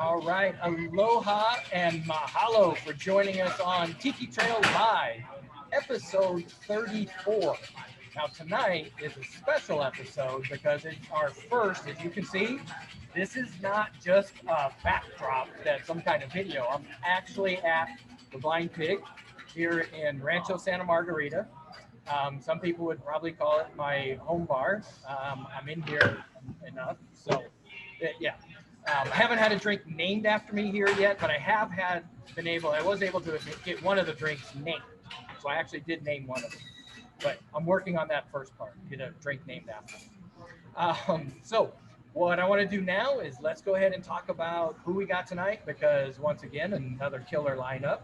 All right, aloha and mahalo for joining us on Tiki Trail Live, episode 34. Now tonight is a special episode because it's our first, as you can see, this is not just a backdrop that's some kind of video. I'm actually at the Blind Pig here in Rancho Santa Margarita. Some people would probably call it my home bar. I'm in here enough, so yeah. I haven't had a drink named after me here yet, but I was able to get one of the drinks named. So I actually did name one of them. But I'm working on that first part, get a drink named after me. So what I want to do now is let's go ahead and talk about who we got tonight, because once again, another killer lineup.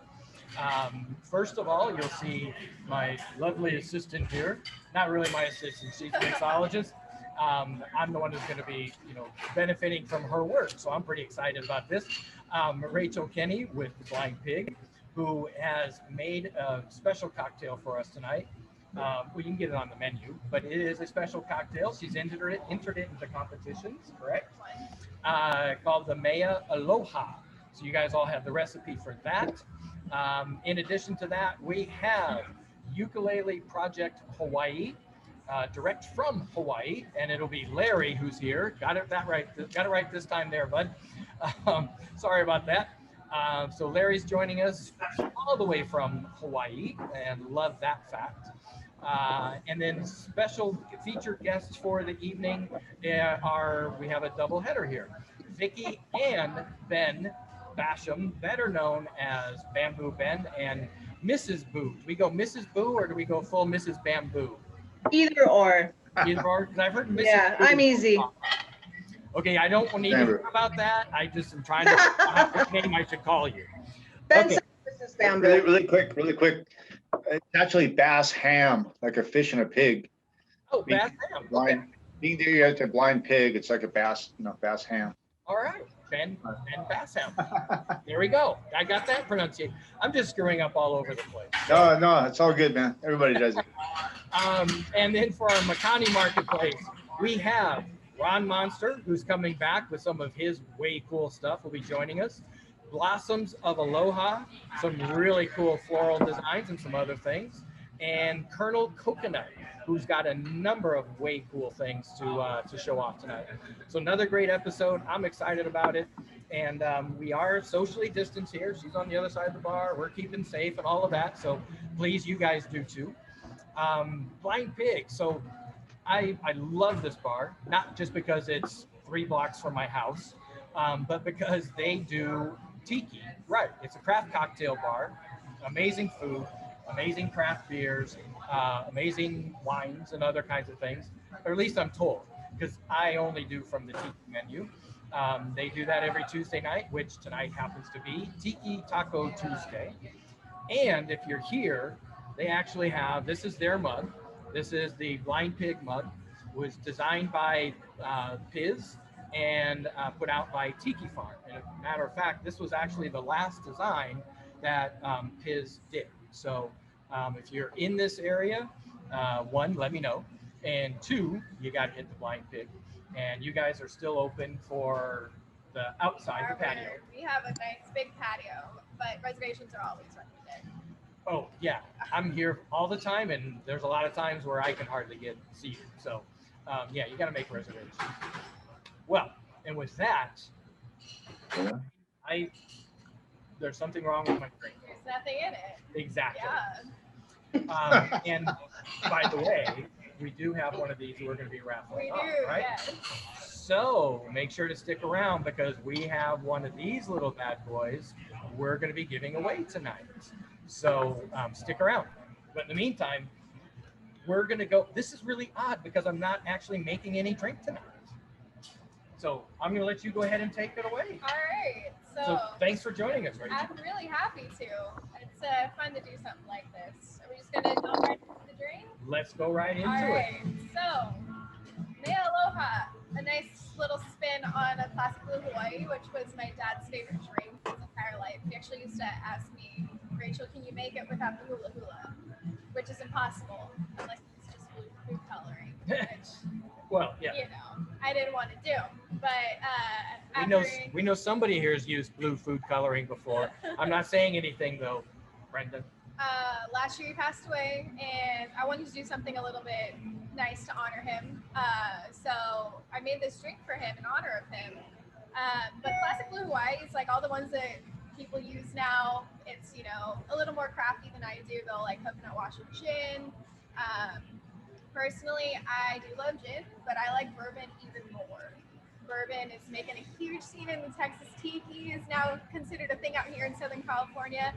First of all, you'll see my lovely assistant here. Not really my assistant, she's a mixologist. I'm the one who's going to be, benefiting from her work. So I'm pretty excited about this. Rachel Keeney with the Blind Pig, who has made a special cocktail for us tonight. Well, you can get it on the menu, but it is a special cocktail. She's entered it into competitions, correct? Called the Mea Aloha. So you guys all have the recipe for that. In addition to that, we have Ukulele Project Hawaii. Direct from Hawaii, and it'll be Larry who's here. Got it right this time there, bud. Sorry about that. So Larry's joining us all the way from Hawaii, and love that fact. And then special featured guests for the evening we have a double header here. Vicki and Ben Bassham, better known as Bamboo Ben and Mrs. Boo. Do we go Mrs. Boo or do we go full Mrs. Bamboo? Either or. Either or, because I've heard Mrs. Yeah, Boo I'm easy. Okay, I don't need to talk about that. I just am trying to figure out what name I should call you. Ben Okay. Mrs. Bamboo. Really quick. It's actually bass ham, like a fish and a pig. Oh, bass ham. Okay. Being there, you have to blind pig. It's like a bass, bass ham. All right, Ben Bass ham. There we go. I got that pronunciation. I'm just screwing up all over the place. No, it's all good, man. Everybody does it. And then for our Makani Marketplace, we have Ron Monster, who's coming back with some of his way cool stuff, will be joining us. Blossoms of Aloha, some really cool floral designs and some other things. And Colonel Coconut, who's got a number of way cool things to show off tonight. So another great episode. I'm excited about it. And we are socially distanced here. She's on the other side of the bar. We're keeping safe and all of that. So please, you guys do too. Blind Pig. So I love this bar, not just because it's 3 blocks from my house, but because they do tiki. Right. It's a craft cocktail bar, amazing food, amazing craft beers, amazing wines and other kinds of things, or at least I'm told, because I only do from the tiki menu. They do that every Tuesday night, which tonight happens to be Tiki Taco Tuesday. And if you're here, they actually have, this is their mug. This is the Blind Pig mug. It was designed by Piz and put out by Tiki Farm. And as a matter of fact, this was actually the last design that Piz did. So if you're in this area, 1, let me know. And 2, you got to hit the Blind Pig. And you guys are still open for the outside, the patio. We have a nice big patio, but reservations are always recommended. Oh, yeah. I'm here all the time, and there's a lot of times where I can hardly get seated. So, yeah, you got to make reservations. Well, and with that, there's something wrong with my drink. There's nothing in it. Exactly. Yeah. And by the way, we do have one of these we're going to be raffling off, right? Yes. So make sure to stick around because we have one of these little bad boys we're going to be giving away tonight. So stick around. But in the meantime, we're going to go. This is really odd because I'm not actually making any drink tonight. So I'm going to let you go ahead and take it away. All right. So thanks for joining us, Rachel. I'm really happy to. It's fun to do something like this. Are we just going to jump right into the drink? Let's go right into All it. right. So, Mea Aloha, a nice little spin on a classical Hawaii, which was my dad's favorite drink his entire life. He actually used to ask me, Rachel, can you make it without the hula hula? Which is impossible unless it's just food coloring. Which, Well, yeah. I didn't want to do. We know we know somebody here has used blue food coloring before. I'm not saying anything though, Brenda. Last year he passed away, and I wanted to do something a little bit nice to honor him. So I made this drink for him in honor of him. But Classic Blue Hawaii is like all the ones that people use now. It's, you know, a little more crafty than I do. They'll like coconut wash and gin. Personally, I do love gin, but I like bourbon even more. Bourbon is making a huge scene in the Texas. Tiki is now considered a thing out here in Southern California.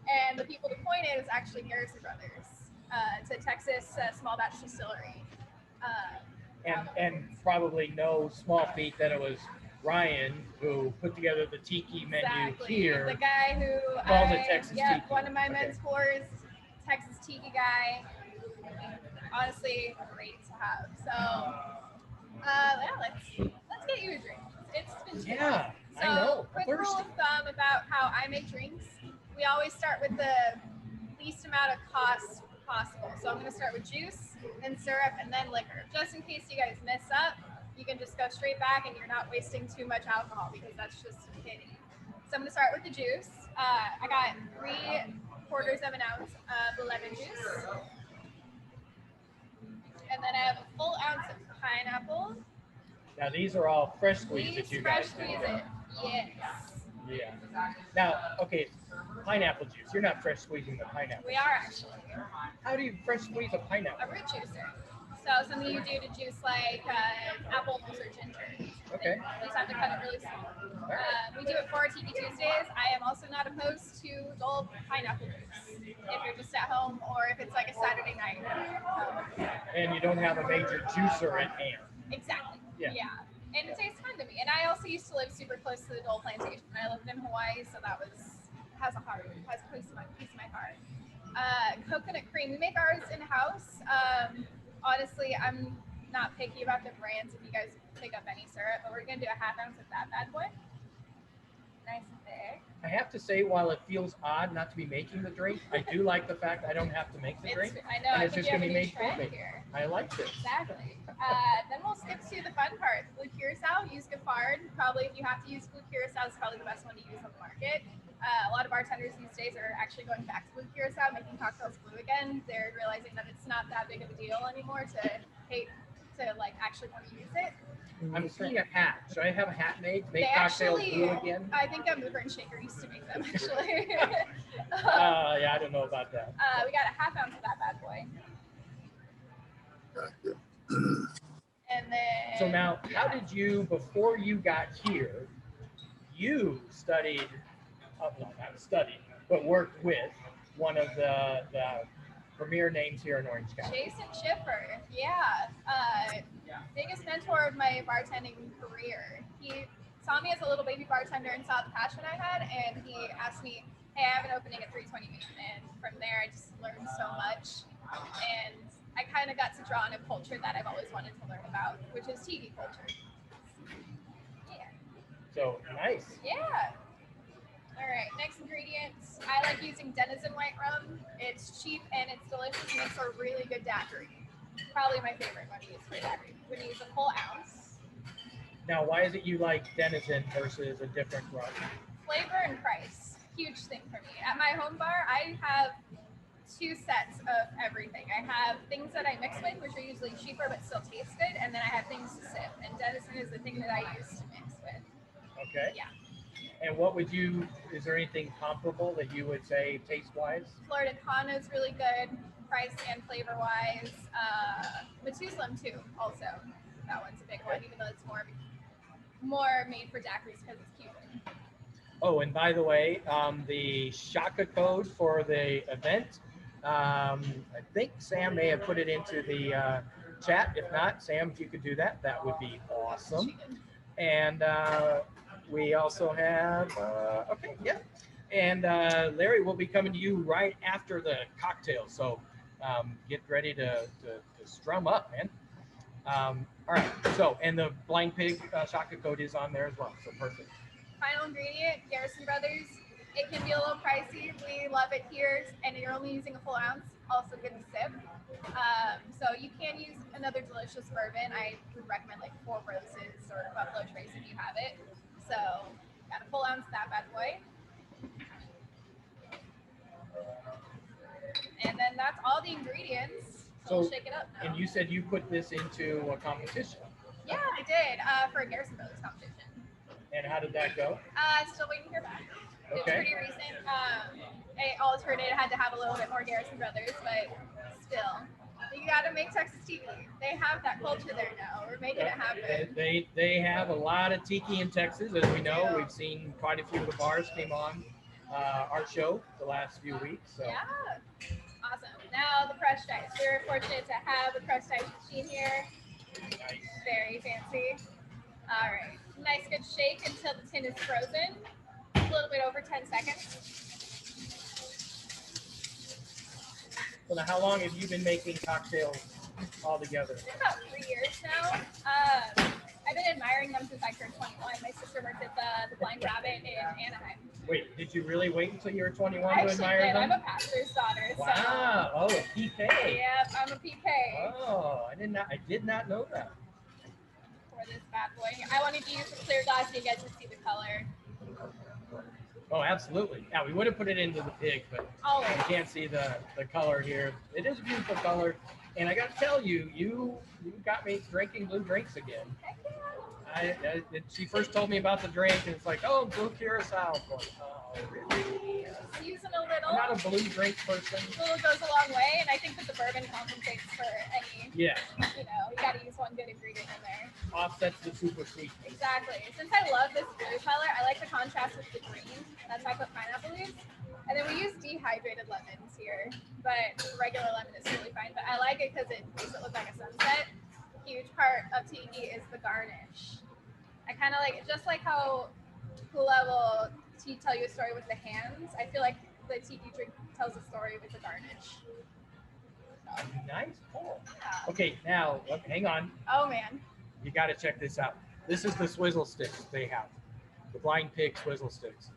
And the people to point it is actually Garrison Brothers. It's a Texas small batch distillery. And probably no small feat that it was Ryan who put together the tiki menu Exactly. here. The guy who called it Texas Tiki. one of my mentors, Texas Tiki guy. Honestly, great to have. So let's get you a drink. It's been too long. I know. Quick I'm rule thirsty. of thumb about how I make drinks. We always start with the least amount of cost possible. So I'm going to start with juice, then syrup, and then liquor. Just in case you guys mess up, you can just go straight back and you're not wasting too much alcohol because that's just kidding. So I'm going to start with the juice. I got 3/4 of an ounce of lemon juice. And then I have a full ounce of pineapple. Now these are all fresh squeezed that you fresh guys squeeze do. it. Yes. Yeah. Now, okay, pineapple juice. You're not fresh squeezing the pineapple. We are actually. How do you fresh squeeze a pineapple? A root juicer. So something you do to juice like apples or ginger. Okay. You just have to cut it really small. We do it for Tiki Tuesdays. I am also not opposed to dull pineapple juice if you're just at home or if it's like a Saturday night. And you don't have a major juicer at hand. Exactly. Yeah. And it tastes fun to me. And I also used to live super close to the Dole Plantation. I lived in Hawaii, so that has a place in my heart. Coconut cream. We make ours in house. Honestly, I'm not picky about the brands if you guys pick up any syrup, but we're gonna do a 1/2 ounce of that bad boy. Nice and thick. I have to say, while it feels odd not to be making the drink, I do like the fact I don't have to make the drink. I know. And I it's think just you have gonna a be new made for trend me. here. I like this. Exactly. Then we'll skip to the fun part. Blue Curaçao, use Giffard. Probably if you have to use Blue Curaçao, it's probably the best one to use on the market. A lot of bartenders these days are actually going back to Blue Curaçao, making cocktails blue again. They're realizing that it's not that big of a deal anymore to like actually want to use it. I'm seeing a hat. Should I have a hat made to make They cocktails actually, blue again? I think a mover and shaker used to make them actually. Yeah, I don't know about that. We got a 1/2 ounce of that bad boy. And then. So now, how did you, before you got here, you studied, no, not studied, but worked with one of the premier names here in Orange County? Jason Giffard, biggest mentor of my bartending career. He saw me as a little baby bartender and saw the passion I had, and he asked me, hey, I have an opening at 320 Main. And from there, I just learned so much. And I kind of got to draw on a culture that I've always wanted to learn about, which is tiki culture. Yeah. So, nice. Yeah. All right, next ingredients. I like using Denizen White Rum. It's cheap and it's delicious and makes a really good daiquiri. Probably my favorite one to use for daiquiri. We're gonna use a full ounce. Now, why is it you like Denizen versus a different rum? Flavor and price, huge thing for me. At my home bar, I have 2 sets of everything. I have things that I mix with, which are usually cheaper but still taste good, and then I have things to sip. And Denizen is the thing that I use to mix with. Okay. Yeah. And is there anything comparable that you would say taste-wise? Florida Cana is really good, price and flavor-wise. Methuselah too, also. That one's a big one, even though it's more made for daiquiris because it's Cuban. Oh, and by the way, the Shaka code for the event, I think Sam may have put it into the chat. If not, Sam, if you could do that, that would be awesome. And we also have, and Larry will be coming to you right after the cocktail. So get ready to strum up, man. All right, so, and the Blind Pig Shaka code is on there as well, so perfect. Final ingredient, Garrison Brothers. It can be a little pricey. We love it here, and you're only using a full ounce. Also good to sip. So you can use another delicious bourbon. I would recommend like Four Roses or Buffalo Trace if you have it. So got a full ounce of that bad boy. And then that's all the ingredients. So we'll shake it up now. And you said you put this into a competition. Yeah, I did for a Garrison Brothers competition. And how did that go? Still waiting to hear back. It was Okay. pretty recent. It alternated, had to have a little bit more Garrison Brothers, but still, you got to make Texas tiki. They have that culture there now. We're making it happen. They have a lot of tiki in Texas, as we know. We've seen quite a few of the bars came on our show the last few weeks. So. Yeah. Awesome. Now the crush dice. We're fortunate to have a crush dice machine here. Nice. Very fancy. All right. Nice good shake until the tin is frozen. A little bit over 10 seconds. So now, how long have you been making cocktails all together? It's been about 3 years now. I've been admiring them since I turned 21. My sister worked at the Blind Rabbit in Anaheim. Wait, did you really wait until you were 21 I to actually admire did. them? I'm a pastor's daughter. Wow. Oh, a PK. So, yep, I'm a PK Oh, I did not know that. for this bad boy. I wanted to use the clear glass so you guys can see the color. Oh, absolutely. Yeah, we would have put it into the pig, but Always. you can't see the color here. It is a beautiful color. And I got to tell you, you got me drinking blue drinks again. Heck yeah. She first told me about the drink, and it's like, oh, blue Curaçao. I'm going, oh, really? Just using a little. I'm not a blue drink person. A little goes a long way, and I think that the bourbon compensates for any, Yeah, you got to use one good ingredient in there. offsets the super sweet. Exactly. Since I love this blue color, I like the contrast with the green. That's why I put pineapple leaves. And then we use dehydrated lemons here, but regular lemon is really fine. But I like it because it makes it look like a sunset. Huge part of tiki is the garnish. I kind of like it, just like how Hula will tell you a story with the hands. I feel like the tiki drink tells a story with the garnish. So, Nice pour. yeah. Okay, now, hang on. Oh man. You got to check this out. This is the swizzle sticks they have, the Blind Pig swizzle sticks.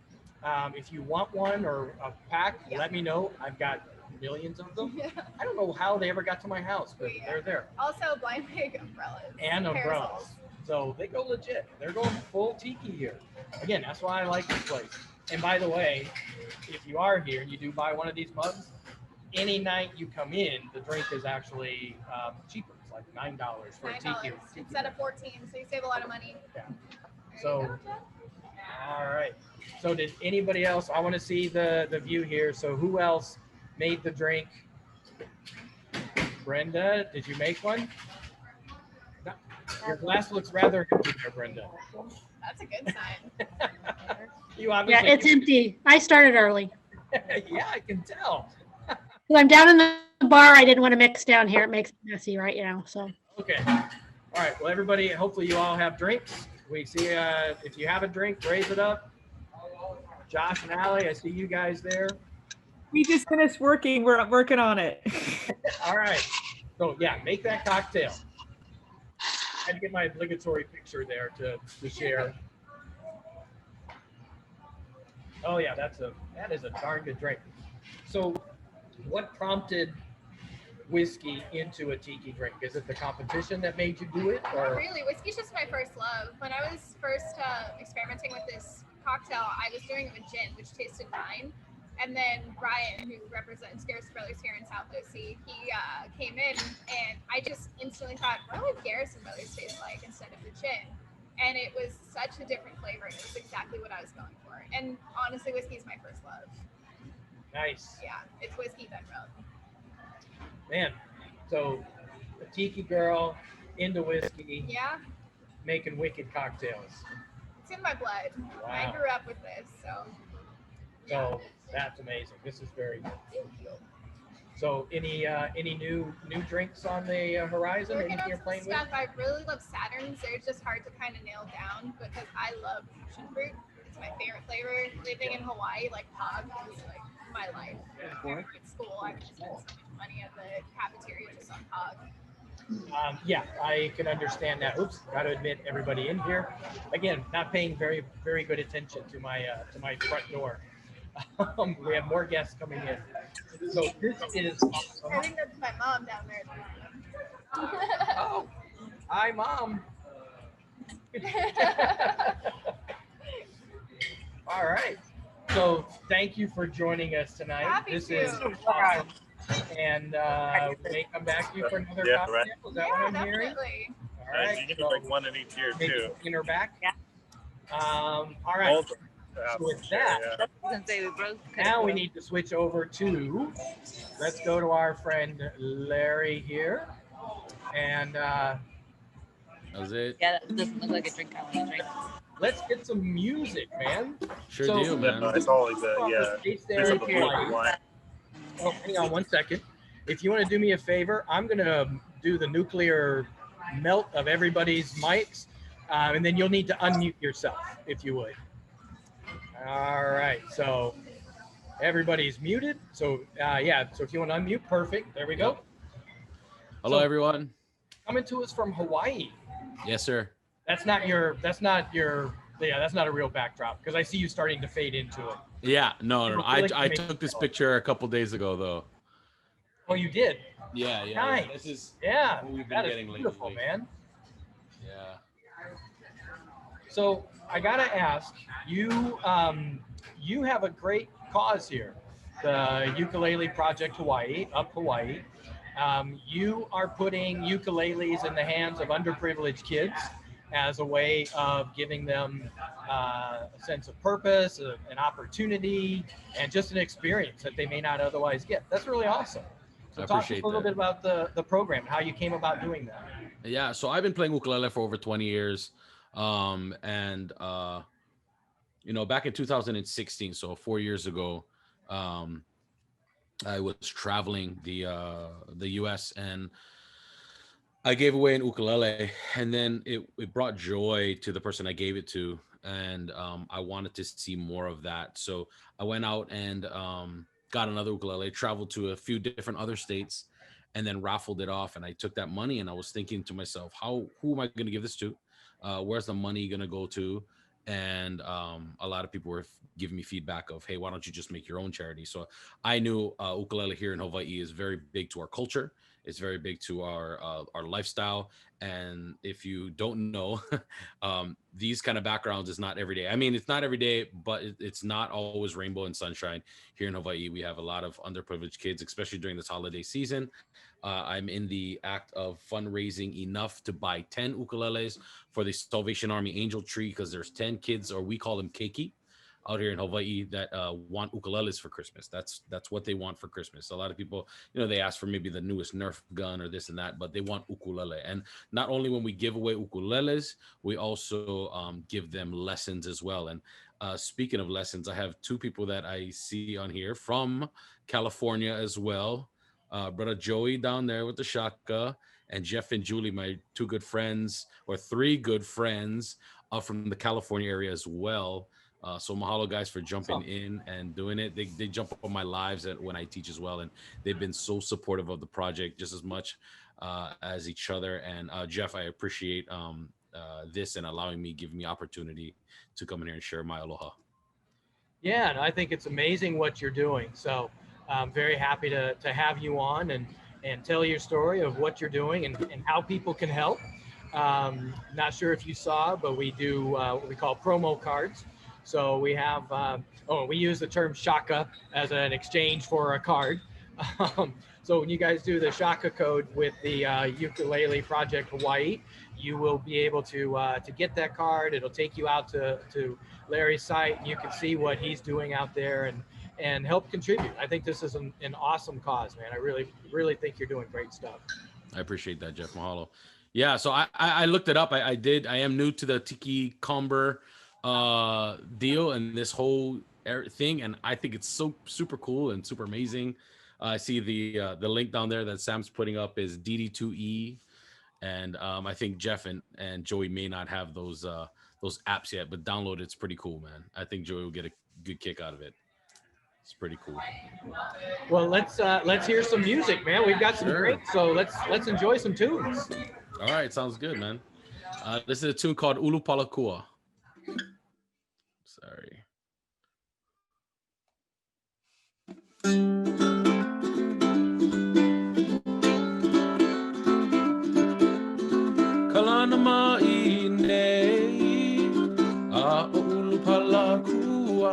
If you want one or a pack, let me know. I've got millions of them. Yeah. I don't know how they ever got to my house, but they're there. Also, Blind Pig umbrellas. And umbrellas. Parasols. So they go legit. They're going full tiki here. Again, that's why I like this place. And by the way, if you are here and you do buy one of these mugs, any night you come in, the drink is actually cheaper. It's like $9 for a tiki. Instead of 14, so you save a lot of money. Yeah. There So, you go, Jeff. all right. So did anybody else? I want to see the view here. So who else made the drink? Brenda, did you make one? No. Your glass looks rather empty there, Brenda. That's a good sign. You obviously. Yeah, it's empty. I started early. Yeah, I can tell. Well, I'm down in the bar. I didn't want to mix down here. It makes it messy right now. So Okay. All right. Well, everybody, hopefully you all have drinks. We see if you have a drink, raise it up. Josh and Allie, I see you guys there. We just finished working. We're working on it. All right. So yeah, make that cocktail. I had to get my obligatory picture there to share. Oh yeah, that is a darn good drink. So what prompted whiskey into a tiki drink? Is it the competition that made you do it, or? Really, whiskey's just my first love. When I was first experimenting with this cocktail, I was doing it with gin, which tasted fine. And then Brian, who represents Garrison Brothers here in South OC, he came in, and I just instantly thought, what would Garrison Brothers taste like instead of the gin? And it was such a different flavor, and it was exactly what I was going for. And honestly, whiskey is my first love. Nice. Yeah, it's whiskey then rum. Man, so a tiki girl into whiskey, Yeah, making wicked cocktails. it's in my blood. I Wow. grew up with this, so. So that's amazing. This is very good. So any new drinks on the horizon? Working Anything on you're some playing with? stuff. I really love Saturns. They're just hard to kind of nail down because I love passion fruit. It's my favorite flavor. Living in Hawaii, like Pog is like my life. At school, I would spend so much money at the cafeteria just on Pog. Yeah, I can understand that. Oops, got to admit, everybody in here, again, not paying very good attention to my front door. We have more guests coming in. So this is I awesome. think that's my mom down there. Oh, hi, Mom. All right. So thank you for joining us tonight. Happy This to. is awesome. And we may come back to you for another Yeah, cocktail. right. Is that Yeah, what I'm hearing? definitely. All right. You can do like one in each year maybe too. in her back. Yeah. All right. Both. So with that, Yeah. Doesn't say we broke. now we need to switch over to, let's go to our friend Larry here. And That was it. Yeah, that doesn't look like a drink I want to drink. let's get some music, man. Sure So- deal, Yeah, man. it's always a Space There's there a in Hawaii. blue one. Oh, hang on one second. If you want to do me a favor, I'm going to do the nuclear melt of everybody's mics, and then you'll need to unmute yourself, if you would. All right, so everybody's muted. So yeah, so if you want to unmute, perfect. There we go. Hello, So- everyone. Coming to us from Hawaii. Yes, sir. That's not a real backdrop because I see you starting to fade into it. Yeah, no. People I feel like I they took this make- picture a couple days ago, though. Oh, you did? Yeah, yeah. Nice. This is Yeah, what we've been that is getting beautiful, lately. man. Yeah. So I gotta ask you. You have a great cause here, the Ukulele Project Hawaii, up Hawaii. You are putting ukuleles in the hands of underprivileged kids as a way of giving them a sense of purpose, an opportunity, and just an experience that they may not otherwise get. That's really awesome. So I talk to us appreciate a little that. bit about the program, how you came about doing that. Yeah, so I've been playing ukulele for over 20 years. Back in 2016, so 4 years ago, I was traveling the US, and I gave away an ukulele, and then it brought joy to the person I gave it to. And I wanted to see more of that. So I went out and got another ukulele, traveled to a few different other states, and then raffled it off. And I took that money, and I was thinking to myself, who am I going to give this to? Where's the money going to go to? And a lot of people were giving me feedback of, hey, why don't you just make your own charity? So I knew ukulele here in Hawaii is very big to our culture. It's very big to our lifestyle. And if you don't know, these kind of backgrounds is not every day. I mean, it's not every day, but it's not always rainbow and sunshine. Here in Hawaii, we have a lot of underprivileged kids, especially during this holiday season. I'm in the act of fundraising enough to buy 10 ukuleles for the Salvation Army Angel Tree, because there's 10 kids, or we call them keiki, out here in Hawaii that want ukuleles for Christmas. That's what they want for Christmas. A lot of people, they ask for maybe the newest Nerf gun or this and that, but they want ukulele. And not only when we give away ukuleles, we also give them lessons as well. And speaking of lessons, I have two people that I see on here from California as well. Brother Joey down there with the shaka, and Jeff and Julie, my two good friends, or three good friends from the California area as well. So mahalo, guys, for jumping in and doing it. They jump up on my lives when I teach as well, and they've been so supportive of the project just as much as each other. And Jeff, I appreciate this and giving me opportunity to come in here and share my aloha. Yeah, and I think it's amazing what you're doing. So I'm very happy to have you on and tell your story of what you're doing and how people can help. Not sure if you saw, but we do what we call promo cards. So we have, we use the term shaka as an exchange for a card. So when you guys do the shaka code with the Ukulele Project Hawaii, you will be able to get that card. It'll take you out to Larry's site, and you can see what he's doing out there and help contribute. I think this is an awesome cause, man. I really, really think you're doing great stuff. I appreciate that, Jeff. Mahalo. Yeah, so I looked it up. I am new to the Tiki Comber deal and this whole thing, and I think it's so super cool and super amazing. I see the link down there that Sam's putting up is DD2E, and I think Jeff and Joey may not have those apps yet, but download it's pretty cool, man. I think Joey will get a good kick out of it. It's pretty cool. Well, let's hear some music, man. We've got some great, so let's enjoy some tunes. All right, sounds good, man. This is a tune called Ulu Palakua. Sorry. Kalana mai nei a ulu palakua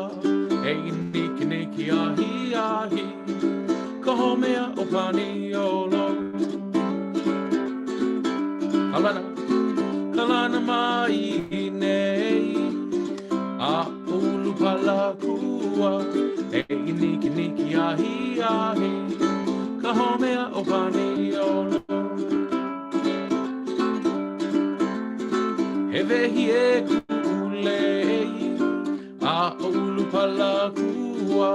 e niki niki ahi ahi ka homea o pani olo kalana mai nei a ulu palakua e niki niki ahi ahi ka homea o pani olo he vehi e kulei a ulu palakua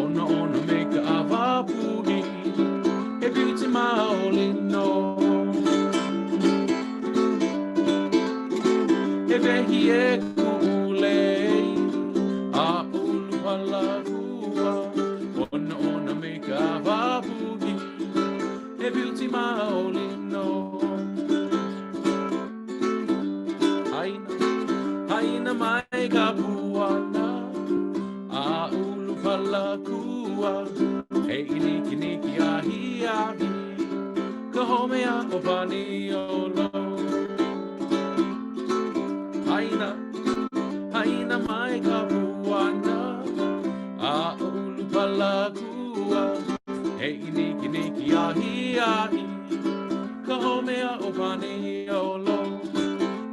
ona ona me ka avapuhi he beauty maolino he vehi e kulei a ulu palakua ona ona me ka avapuhi he beauty maolino Haina mai ka puana a ulu palakua e iniki niki ahi ahi ka homea o pani olo Haina mai ka puana a ulu palakua e iniki niki ahi ahi ka homea o pani olo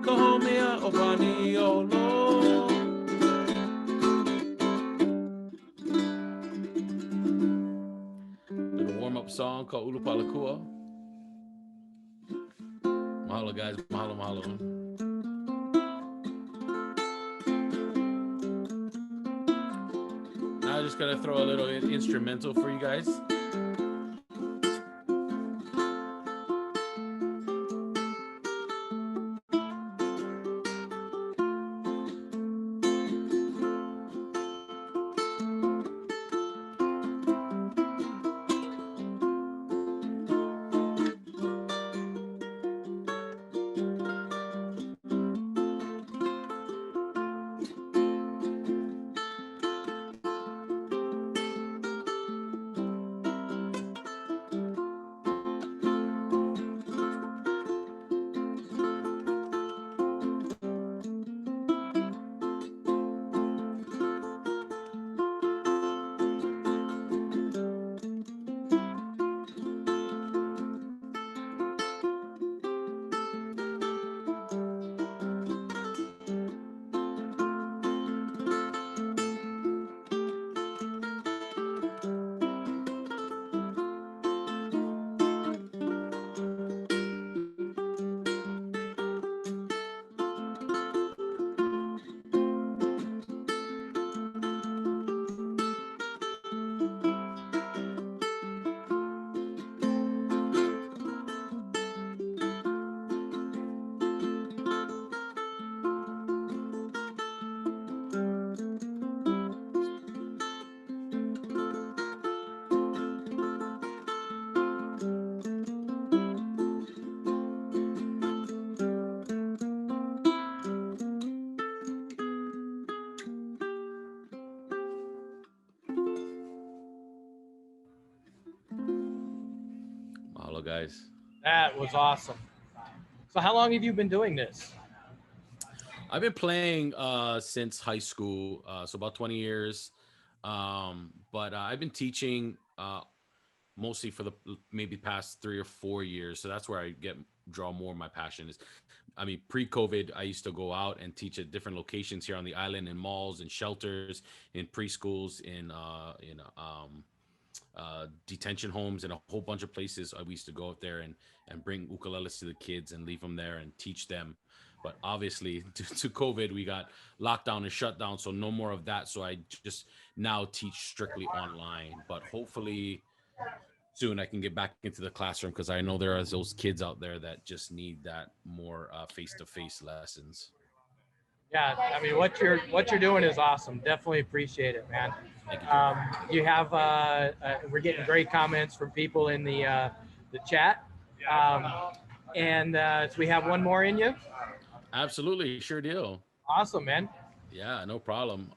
Kahomea o pani olo. Little warm-up song called Ulu Palakua. Mahalo guys, mahalo, mahalo. Now I'm just gonna throw a little instrumental for you guys. Mahalo, guys. That was awesome. So how long have you been doing this? I've been playing since high school, so about 20 years. But I've been teaching mostly for the maybe past 3 or 4 years. So that's where I draw more of my passion is. I mean, pre-COVID, I used to go out and teach at different locations here on the island, in malls and shelters, in preschools, in detention homes, and a whole bunch of places. We used to go out there and bring ukuleles to the kids and leave them there and teach them. But obviously, due to COVID, we got lockdown and shut down, so no more of that. So I just now teach strictly online. But hopefully, soon I can get back into the classroom because I know there are those kids out there that just need that more face-to-face lessons. Yeah, I mean, what you're doing is awesome. Definitely appreciate it, man. Thank you. You have we're getting great comments from people in the chat, and so we have one more in you. Absolutely, sure deal. Awesome, man. Yeah, no problem.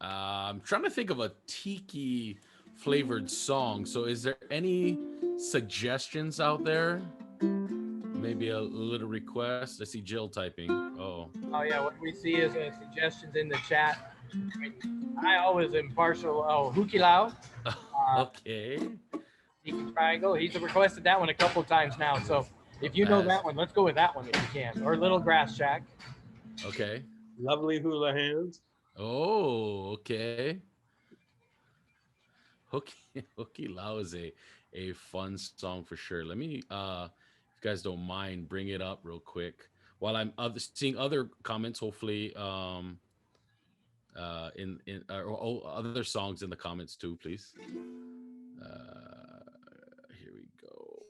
I'm trying to think of a tiki flavored song. So is there any suggestions out there? Maybe a little request. I see Jill typing. Oh, yeah, what we see is suggestions in the chat. I always am partial. Oh, Hukilau, okay. Tiki Triangle. He's requested that one a couple times now. So if you know that one, let's go with that one if you can. Or Little Grass Shack. Okay. Lovely hula hands. Oh, okay. Hooky Lao is a fun song for sure. Let me, if you guys don't mind, bring it up real quick while I'm seeing other comments. Hopefully, in other songs in the comments too, please. Here we go.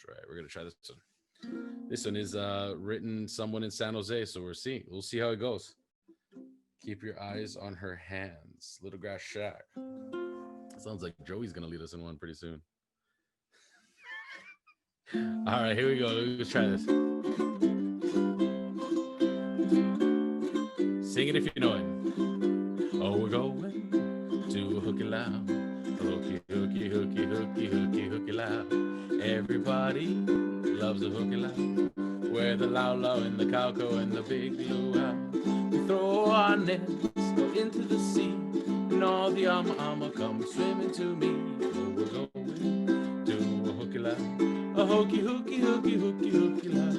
All right, we're gonna try this one. This one is written someone in San Jose, so we'll see how it goes. Keep your eyes on her hands. Little Grass Shack. Sounds like Joey's gonna lead us in one pretty soon. All right, here we go. Let's try this. Sing it if you know it. Oh, we're going to Hooky Lao. Hooky, hooky, hooky, hooky, hooky, hooky Lao. Everybody loves a hooky Lao. Where the Lao Lao and the Cowco and the big luau. We throw our nets into the sea, and all the ama come swimming to me. Oh, we're going to a hooky Lao. A hooky, hooky, hooky, hooky, hooky Lao.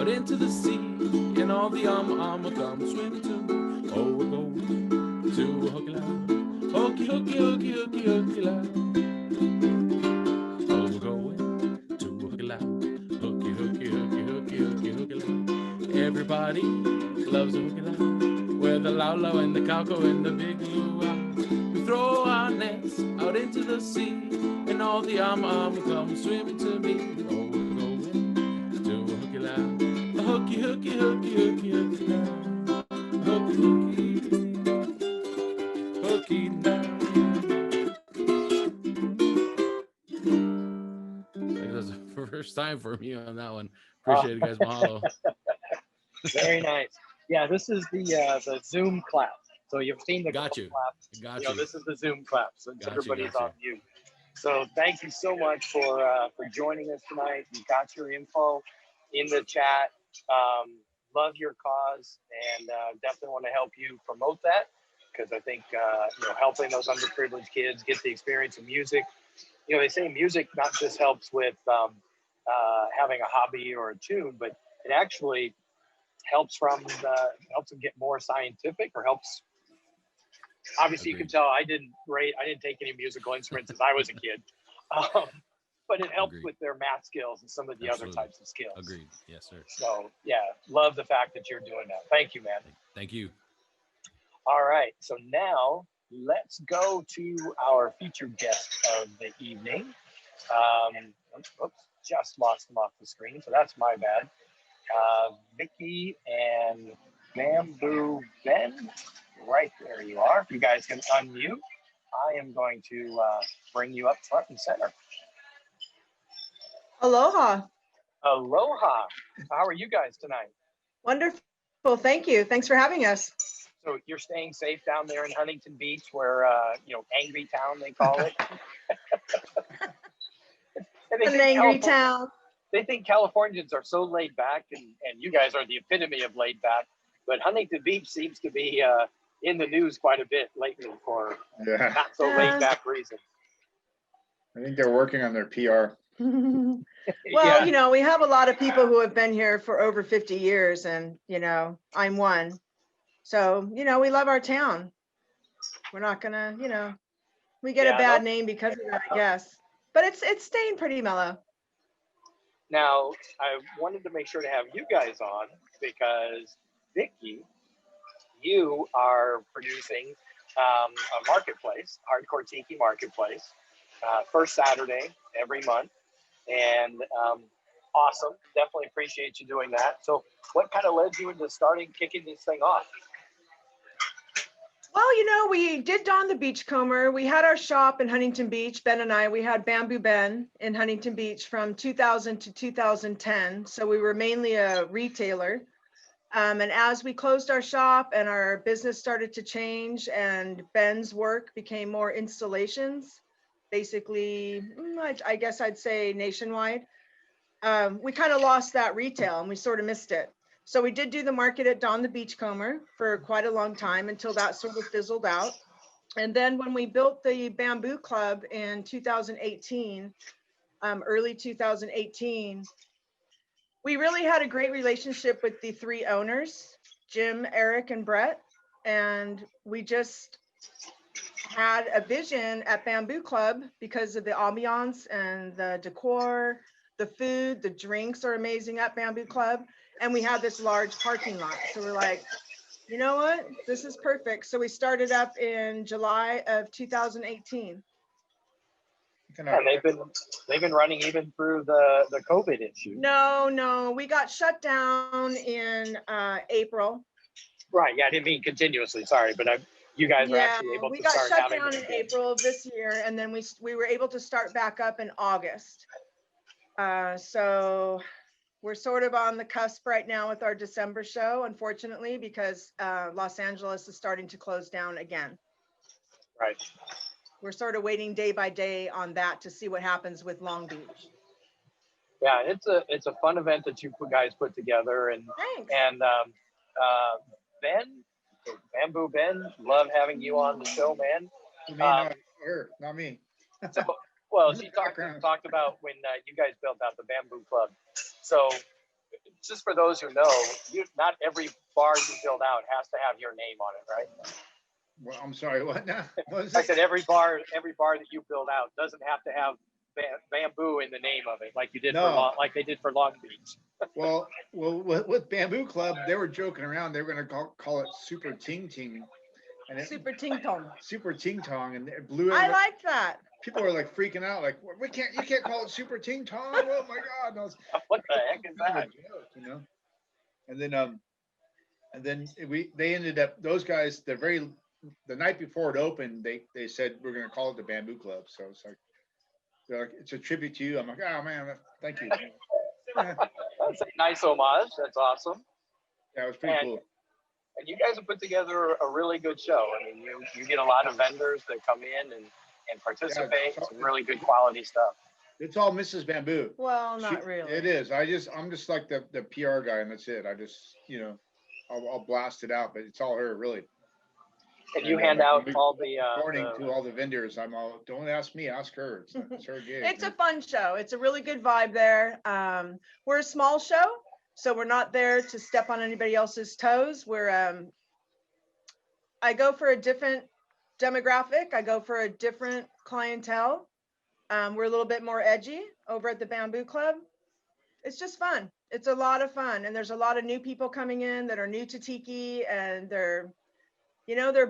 Into the sea, and all the ama come swimming to. Oh, we're going to a hooky Lao. Hooky, hooky, hooky, hooky, hooky Lao. Oh, we're going to a hooky Lao. Hooky, hooky, hooky, hooky, hooky, hooky Lao. Everybody loves a hooky Lao. Where the Lao Lao and the Cowco and the big luau. We throw our nets out into the sea, and all the ama come swimming to me. Oh, we're going to a hooky Lao. Hooky, hooky, hooky, hooky, hooky now. Hooky, hooky now. I think that's the first time for me on that one. Appreciate it, guys. Mahalo. Very nice. Yeah, this is the Zoom clap. So you've seen the Got you. clap. Got you. This is the Zoom clap. So everybody's got you. on mute. So thank you so much for joining us tonight. You got your info in the chat. Love your cause, and definitely want to help you promote that, because I think helping those underprivileged kids get the experience of music. They say music not just helps with having a hobby or a tune, but it actually helps them get more scientific, or helps. Obviously, you can tell I didn't take any musical instruments as I was a kid. But it helps with their math skills and some of the other types of skills. Agreed. Yes, sir. So yeah, love the fact that you're doing that. Thank you, man. Thank you. All right. So now let's go to our featured guest of the evening. Oops, just lost him off the screen. So that's my bad. Vicki and Bamboo Ben, right there you are. If you guys can unmute, I am going to bring you up front and center. Aloha. Aloha. How are you guys tonight? Wonderful. Thank you. Thanks for having us. So you're staying safe down there in Huntington Beach, where Angry Town they call it. An angry town. They think Californians are so laid back, and you guys are the epitome of laid back. But Huntington Beach seems to be in the news quite a bit lately for not so laid back reasons. I think they're working on their PR. Well, we have a lot of people who have been here for over 50 years, and I'm one. So, we love our town. We're not gonna, we get a bad name because of that, I guess. But it's staying pretty mellow. Now, I wanted to make sure to have you guys on because Vicki, you are producing a marketplace, Hardcore Tiki Marketplace. first Saturday every month. And awesome. Definitely appreciate you doing that. So what kind of led you into kicking this thing off? Well, we did don the beachcomber. We had our shop in Huntington Beach, Ben and I. We had Bamboo Ben in Huntington Beach from 2000 to 2010. So we were mainly a retailer. And as we closed our shop and our business started to change and Ben's work became more installations, basically, I guess I'd say nationwide, we kind of lost that retail and we sort of missed it. So we did do the market at Don the Beachcomber for quite a long time until that sort of fizzled out. And then when we built the Bamboo Club in 2018, early 2018, we really had a great relationship with the three owners, Jim, Eric, and Brett. And we just had a vision at Bamboo Club because of the ambiance and the decor, the food, the drinks are amazing at Bamboo Club. And we had this large parking lot. So we're like, you know what? This is perfect. So we started up in July of 2018. And they've been running even through the COVID issue. No, we got shut down in April. Right. Yeah, I didn't mean continuously. Sorry, but you guys were actually able to start having. We got shut down in April of this year, and then we were able to start back up in August. So we're sort of on the cusp right now with our December show, unfortunately, because Los Angeles is starting to close down again. Right. We're sort of waiting day by day on that to see what happens with Long Beach. Yeah, it's a fun event that you guys put together, and thanks. And Ben, Bamboo Ben, love having you on the show, man. Not her, not me. So, well, she talked about when you guys built out the Bamboo Club. So, just for those who know, not every bar you build out has to have your name on it, right? Well, I'm sorry, what now? I said every bar that you build out doesn't have to have bamboo in the name of it, like you did like they did for Long Beach. well, with Bamboo Club, they were joking around. They were going to call it Super Ting Ting, and Super Ting Tong. Super Ting Tong, and it blew. I like that. People were like freaking out, like, you can't call it Super Ting Tong. Oh my God! And what the heck is that? Joke, And then they ended up, those guys, the night before it opened, they said we're going to call it the Bamboo Club. So it's like, they're like, it's a tribute to you. I'm like, oh man, thank you. That's a nice homage. That's awesome. Yeah, it was pretty cool. And you guys have put together a really good show. I mean, you get a lot of vendors that come in and participate. Some really good quality stuff. It's all Mrs. Bamboo. Well, not really. It is. I'm just like the PR guy, and that's it. I just, I'll blast it out, but it's all her, really. And you hand out all the warning to all the vendors. Don't ask me, ask her. It's her gig. It's a fun show. It's a really good vibe there. We're a small show, so we're not there to step on anybody else's toes. I go for a different demographic. I go for a different clientele. We're a little bit more edgy over at the Bamboo Club. It's just fun. It's a lot of fun, and there's a lot of new people coming in that are new to Tiki, and they're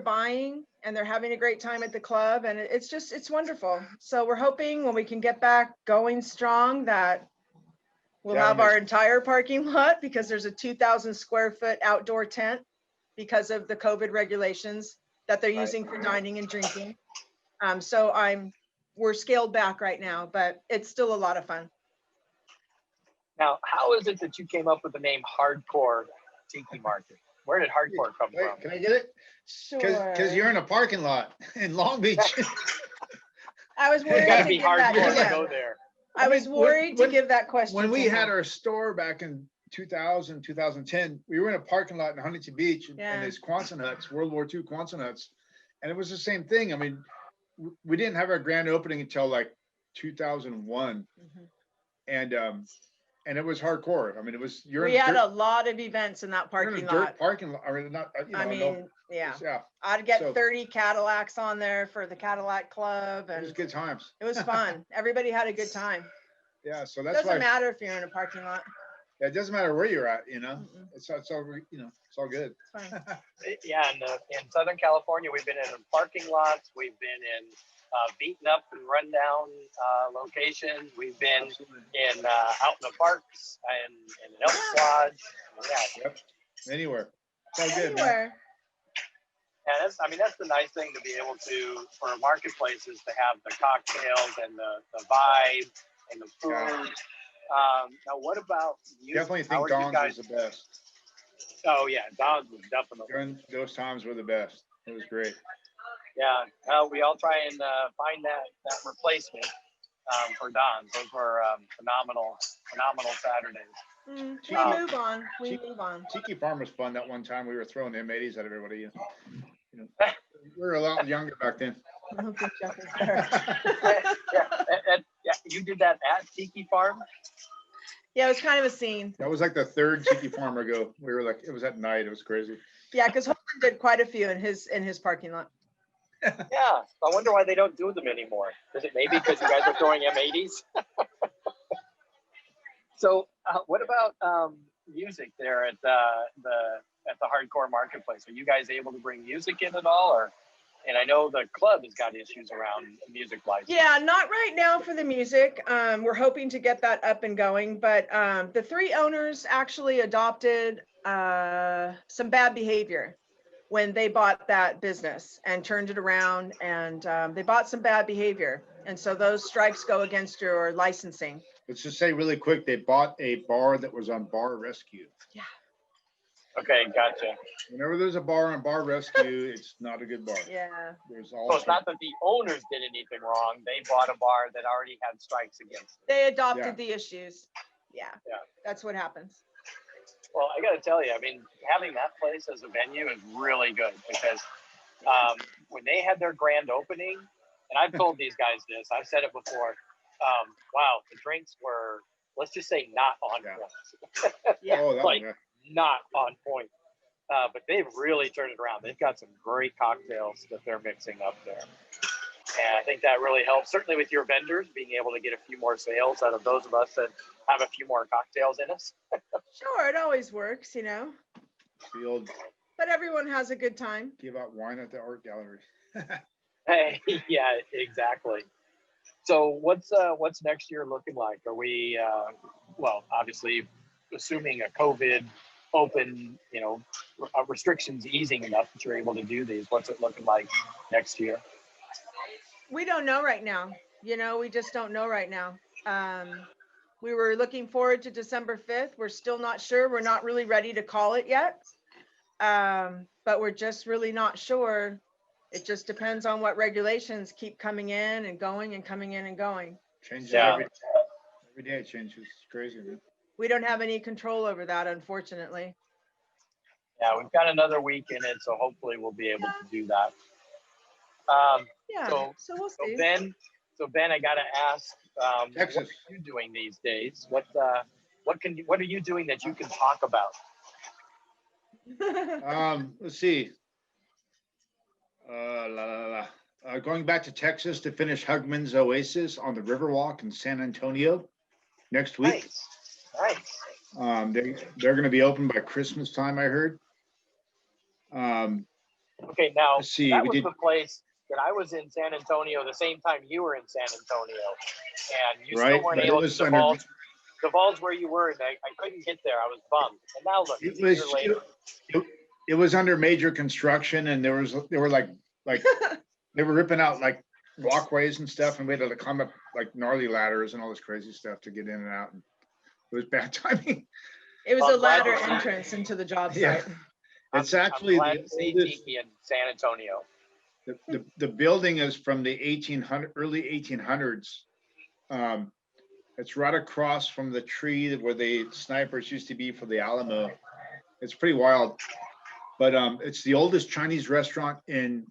buying and they're having a great time at the club, and it's wonderful. So we're hoping when we can get back going strong that we'll have our entire parking lot, because there's a 2,000 square foot outdoor tent because of the COVID regulations that they're using for dining and drinking. We're scaled back right now, but it's still a lot of fun. Now, how is it that you came up with the name Hardcore Tiki Market? Where did hardcore come from? Can I get it? Sure. Because you're in a parking lot in Long Beach. I was worried. You gotta be hardcore to go there. I was worried to give that question. When we had our store back in 2000, 2010, we were in a parking lot in Huntington Beach, and these Quonset huts, World War II Quonset huts, and it was the same thing. I mean, we didn't have our grand opening until like 2001, and it was hardcore. I mean, it was. We had a lot of events in that parking lot. Dirt parking lot. I mean, not. Yeah. I'd get 30 Cadillacs on there for the Cadillac Club, and it was good times. It was fun. Everybody had a good time. Yeah, so that's doesn't matter if you're in a parking lot. Yeah, it doesn't matter where you're at, you know, Mm-mm. it's all, you know, it's all good. It's fine. Yeah, in Southern California, we've been in parking lots. We've been in beaten up and run down locations. We've been in out in the parks and in an elk lodge. Yeah. Yep. Anywhere. It's all good, man. Anywhere. And that's the nice thing to be able to, for a marketplace, is to have the cocktails and the vibe and the food. Yeah. Now, what about you? Definitely think Don's was the best. Oh yeah, Don's was definitely. During those times were the best. It was great. Yeah, we all try and find that replacement for Don's. Those were phenomenal Saturdays. We move on. Tiki Farm was fun that one time. We were throwing M80s at everybody. You know, we were a lot younger back then. I don't think Jeff is there. Yeah, you did that at Tiki Farm? Yeah, it was kind of a scene. That was like the third Tiki Farm ago. We were like, it was at night. It was crazy. Yeah, because Holman did quite a few in his parking lot. Yeah, I wonder why they don't do them anymore. Is it maybe because you guys are throwing M80s? So, what about music there at the Hardcore Marketplace? Are you guys able to bring music in at all, or? And I know the club has got issues around music license. Yeah, not right now for the music. We're hoping to get that up and going, but the three owners actually adopted some bad behavior when they bought that business and turned it around, and they bought some bad behavior. And so those strikes go against your licensing. Let's just say really quick, they bought a bar that was on bar rescue. Yeah. Okay, gotcha. Whenever there's a bar on bar rescue, it's not a good bar. Yeah. There's So it's not that the owners did anything wrong. They bought a bar that already had strikes against it. They adopted Yeah. the issues. Yeah. Yeah. That's what happens. Well, I got to tell you, having that place as a venue is really good, because when they had their grand opening, and I've told these guys this, I've said it before, wow, the drinks were, let's just say, not on point. Yeah. Oh, that Like, one, not on point. But they've really turned it around. They've got some great cocktails that they're mixing up there. And I think that really helps, certainly with your vendors, being able to get a few more sales out of those of us that have a few more cocktails in us. Sure, it always works, you know, the old but everyone has a good time. give out wine at the art gallery. Hey, yeah, exactly. So what's next year looking like? Are we, well, obviously, assuming a COVID open, restrictions easing enough that you're able to do these, what's it looking like next year? We don't know right now. We just don't know right now. We were looking forward to December 5th. We're still not sure. We're not really ready to call it yet. But we're just really not sure. It just depends on what regulations keep coming in and going and coming in and going. Changes Yeah. every day. It changes. It's crazy, man. We don't have any control over that, unfortunately. Yeah, we've got another week in it, so hopefully we'll be able to do that. Yeah, So- so we'll So see. Ben, I gotta ask, what Texas. are you doing these days? What are you doing that you can talk about? Let's see. Going back to Texas to finish Hugman's Oasis on the Riverwalk in San Antonio next week. Nice. They're going to be open by Christmas time, I heard. Okay, now Let's see, that we was did- the place that I was in San Antonio the same time you were in San Antonio, and you Right, still weren't but it able was to under- divulge where you were, and I couldn't get there. I was bummed. And now look, It it's a year was later. it was under major construction, and they were like they were ripping out like walkways and stuff, and we had to climb up like gnarly ladders and all this crazy stuff to get in and out. And it was bad timing. It was Well, a I'm glad ladder to see- entrance into the job Yeah. site. It's I'm actually glad the to see oldest. Tiki in San Antonio. The building is from the early 1800s. It's right across from the tree where the snipers used to be for the Alamo. It's pretty wild, but it's the oldest Chinese restaurant in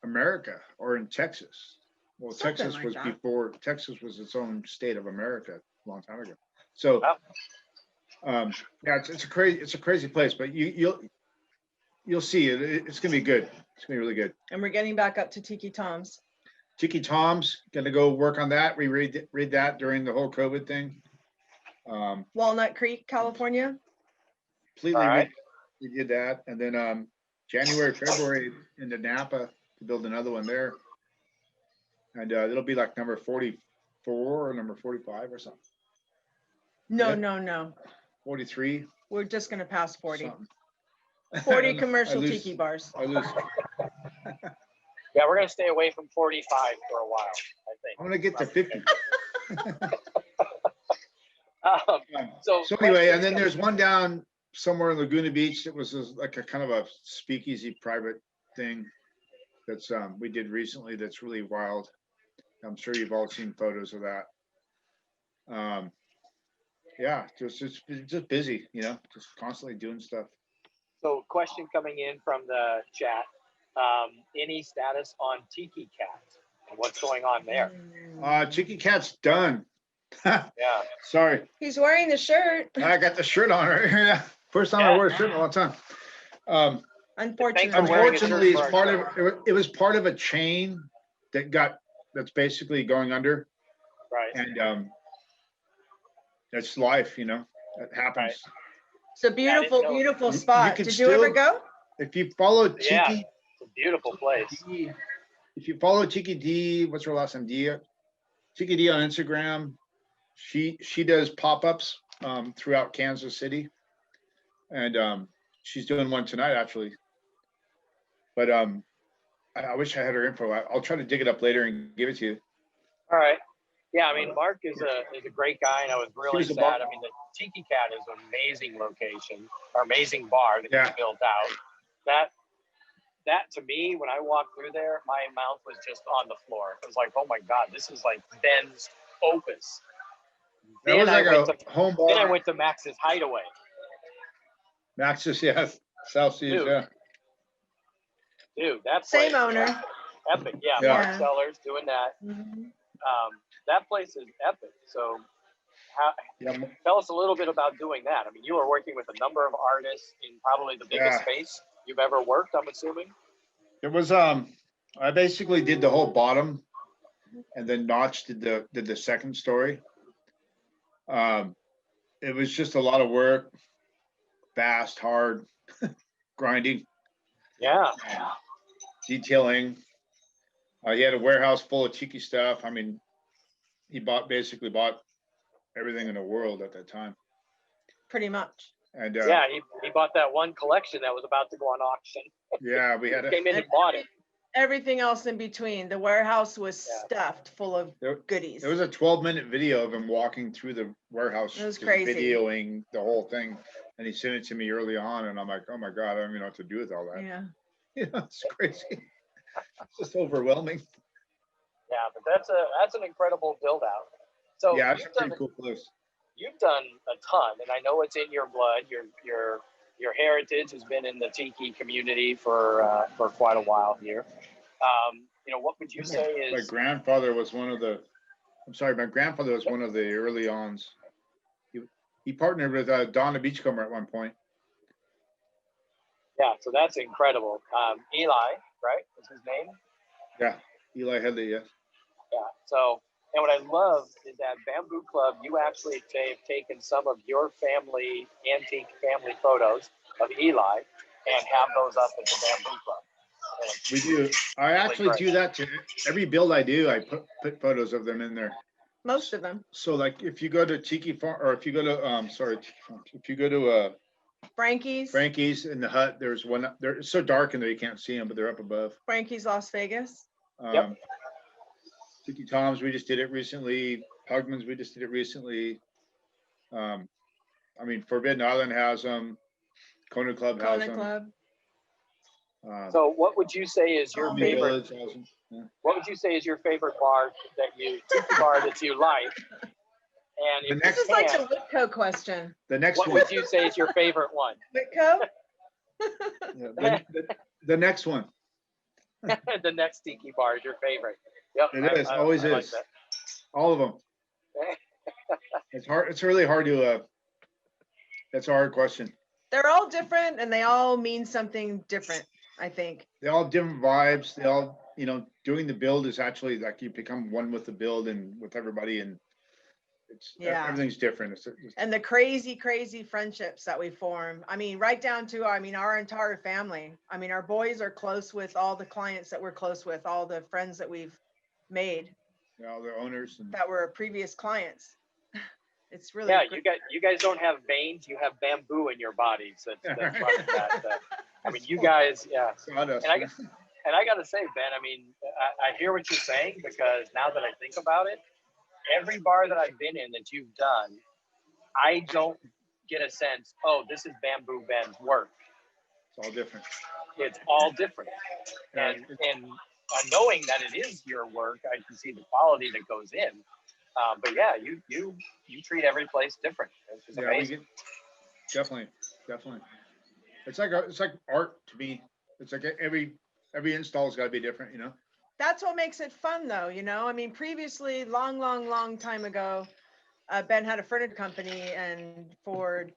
America or in Texas. Well, Something Texas like was that. before Texas was its own state of America a long time ago. So, Wow. yeah, it's a crazy place, but you'll see it. It's gonna be good. It's gonna be really good. And we're getting back up to Tiki Tom's. Tiki Tom's gonna go work on that. We read that during the whole COVID thing. Walnut Creek, California. Completely All right. we did that, and then January, February into Napa to build another one there, and it'll be like number 44 or number 45 or something. No, Yeah. no. 43. We're just gonna pass 40. something. 40 commercial I lose- tiki bars. I lose. Yeah, we're gonna stay away from 45 for a while, I think. I'm gonna get to 50. So Anyway, and then there's one down somewhere in Laguna Beach that was like a kind of a speakeasy private thing that's we did recently that's really wild. I'm sure you've all seen photos of that. Yeah, just busy, just constantly doing stuff. So question coming in from the chat. Any status on Tiki Cat and what's going on there? Tiki Cat's done. Yeah. Sorry. He's wearing the shirt. I got the shirt on right here. Yeah. First time I wore a shirt in a long time. Unfortunately. Unfortunately, it was part of a chain that's basically going under. Right. And that's life, that happens. Right. It's a beautiful, beautiful spot. could Did you ever go? If you follow Tiki, Yeah, it's a beautiful place. if you follow Tiki D, what's her last name? Tiki D on Instagram. She does pop-ups throughout Kansas City, and she's doing one tonight actually. But I wish I had her info. I'll try to dig it up later and give it to you. All right. Yeah, I mean, Mark is a great guy, and I was really sad. I mean, the Tiki Cat is an amazing location, or amazing bar that you built out. That to me, when I walked through there, my mouth was just on the floor. It was like, oh my God, this is like Ben's opus. That was like a home bar. Then I went to Max's Hideaway. Max's, yes. South Seas, Dude. yeah. Dude, that Same place, owner. epic. Yeah, Yeah. Mark Sellers doing that. Mhm. That place is epic. So Yeah. tell us a little bit about doing that. I mean, you were working with a number of artists in probably the biggest space you've ever worked, I'm assuming. It was I basically did the whole bottom, and then Notch did the second story. It was just a lot of work, fast, hard, grinding, Yeah. detailing. He had a warehouse full of tiki stuff. I mean, he basically bought everything in the world at that time. Pretty much. And Yeah, he bought that one collection that was about to go on auction. yeah, we had Came in and bought it. Everything else in between. The warehouse was stuffed full of goodies. there was a 12-minute video of him walking through the warehouse, It was just crazy. videoing the whole thing, and he sent it to me early on, and I'm like, oh my God, I don't even know what to do with all that. Yeah. It's crazy. It's just overwhelming. Yeah, but that's an incredible build out. So Yeah, it's a you've pretty done, cool place. you've done a ton, and I know it's in your blood. Your heritage has been in the tiki community for quite a while here. What would you say is? My grandfather was one of the. I'm sorry, my grandfather was one of the early ons. He partnered with Donna Beachcomber at one point. Yeah, so that's incredible. Eli, right? Is his name? Yeah, Eli Headley. Yes. Yeah. So, and what I love is that Bamboo Club, you actually have taken some of your family, antique family photos of Eli and have those up at the Bamboo Club. We do. I actually do that to every build I do. I put photos of them in there. Most of them. So like if you go to Tiki Farm, or if you go to if you go to Frankie's in the hut, there's one. They're so dark in there you can't see them, but they're up above. Frankie's Las Vegas. Yep. Tiki Tom's, we just did it recently. Pugman's, we just did it recently. Forbidden Island has them. Kona Club has Kona them. Club. So, what would you say is your Omni favorite? Village has them. Yeah. What would you say is your favorite bar tiki bar that you like? And if This is like the Whitco question. The next what one. would you say is your favorite one? Whitco? Yeah, the next one. The next tiki bar is your favorite. Yep. It is. Always I like is. that. All of them. It's hard. It's really hard to. That's a hard question. They're all different and they all mean something different, I think. They all have different vibes. They all, doing the build is actually like you become one with the build and with everybody, and Everything's different. And the crazy, crazy friendships that we form. I mean, right down to, our entire family. I mean, our boys are close with all the clients that we're close with, all the friends that we've made. All the owners that were previous clients. It's really you guys don't have veins, you have bamboo in your bodies. That's running that. I mean, you guys, and I gotta say, Ben, I mean, I hear what you're saying, because now that I think about it, every bar that I've been in that you've done, I don't get a sense, oh, this is Bamboo Ben's work. It's all different. It's all different. And knowing that it is your work, I can see the quality that goes in. But yeah, you treat every place different. It's amazing. Definitely. It's like art to me. It's like every install's got to be different, you know. That's what makes it fun, though. You know, I mean, previously, long time ago, Ben had a furniture company and for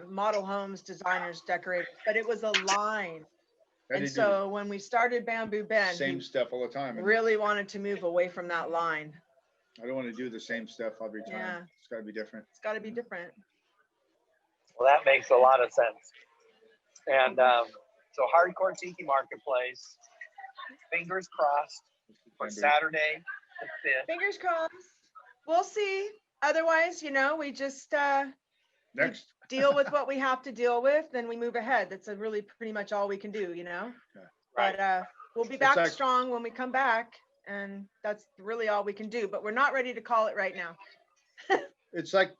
model homes, designers, decorators, but it was a line. And so when we started Bamboo Ben, same stuff all the time. Really wanted to move away from that line. I don't want to do the same stuff every time. Yeah. It's got to be different. It's got to be different. Well, that makes a lot of sense. And so Hardcore Tiki Marketplace, fingers crossed for Saturday the 5th. Fingers crossed. We'll see. Otherwise, you know, we just next deal with what we have to deal with, then we move ahead. That's really pretty much all we can do, you know. Yeah. Right. But we'll be back strong when we come back, and that's really all we can do. But we're not ready to call it right now. It's like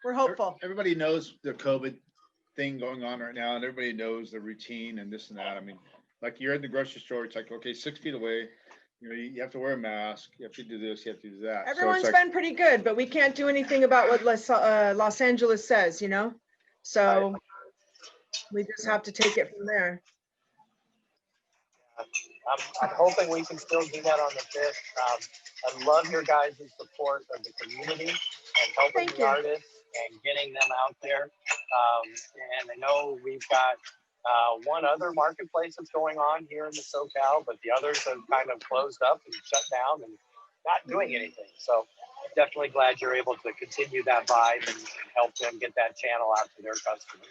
we're hopeful. Everybody knows the COVID thing going on right now, and everybody knows the routine and this and that. I mean, like you're in the grocery store, it's like, okay, 6 feet away. You know, you have to wear a mask. You have to do this. You have to do that. Everyone's been pretty good, but we can't do anything about what Los Angeles says, you know? So we just have to take it from there. I'm hoping we can still do that on the 5th. I love your guys' support of the community and helping the artists and getting them out there. And I know we've got one other marketplace that's going on here in the SoCal, but the others have kind of closed up and shut down and not doing anything. So definitely glad you're able to continue that vibe and help them get that channel out to their customers.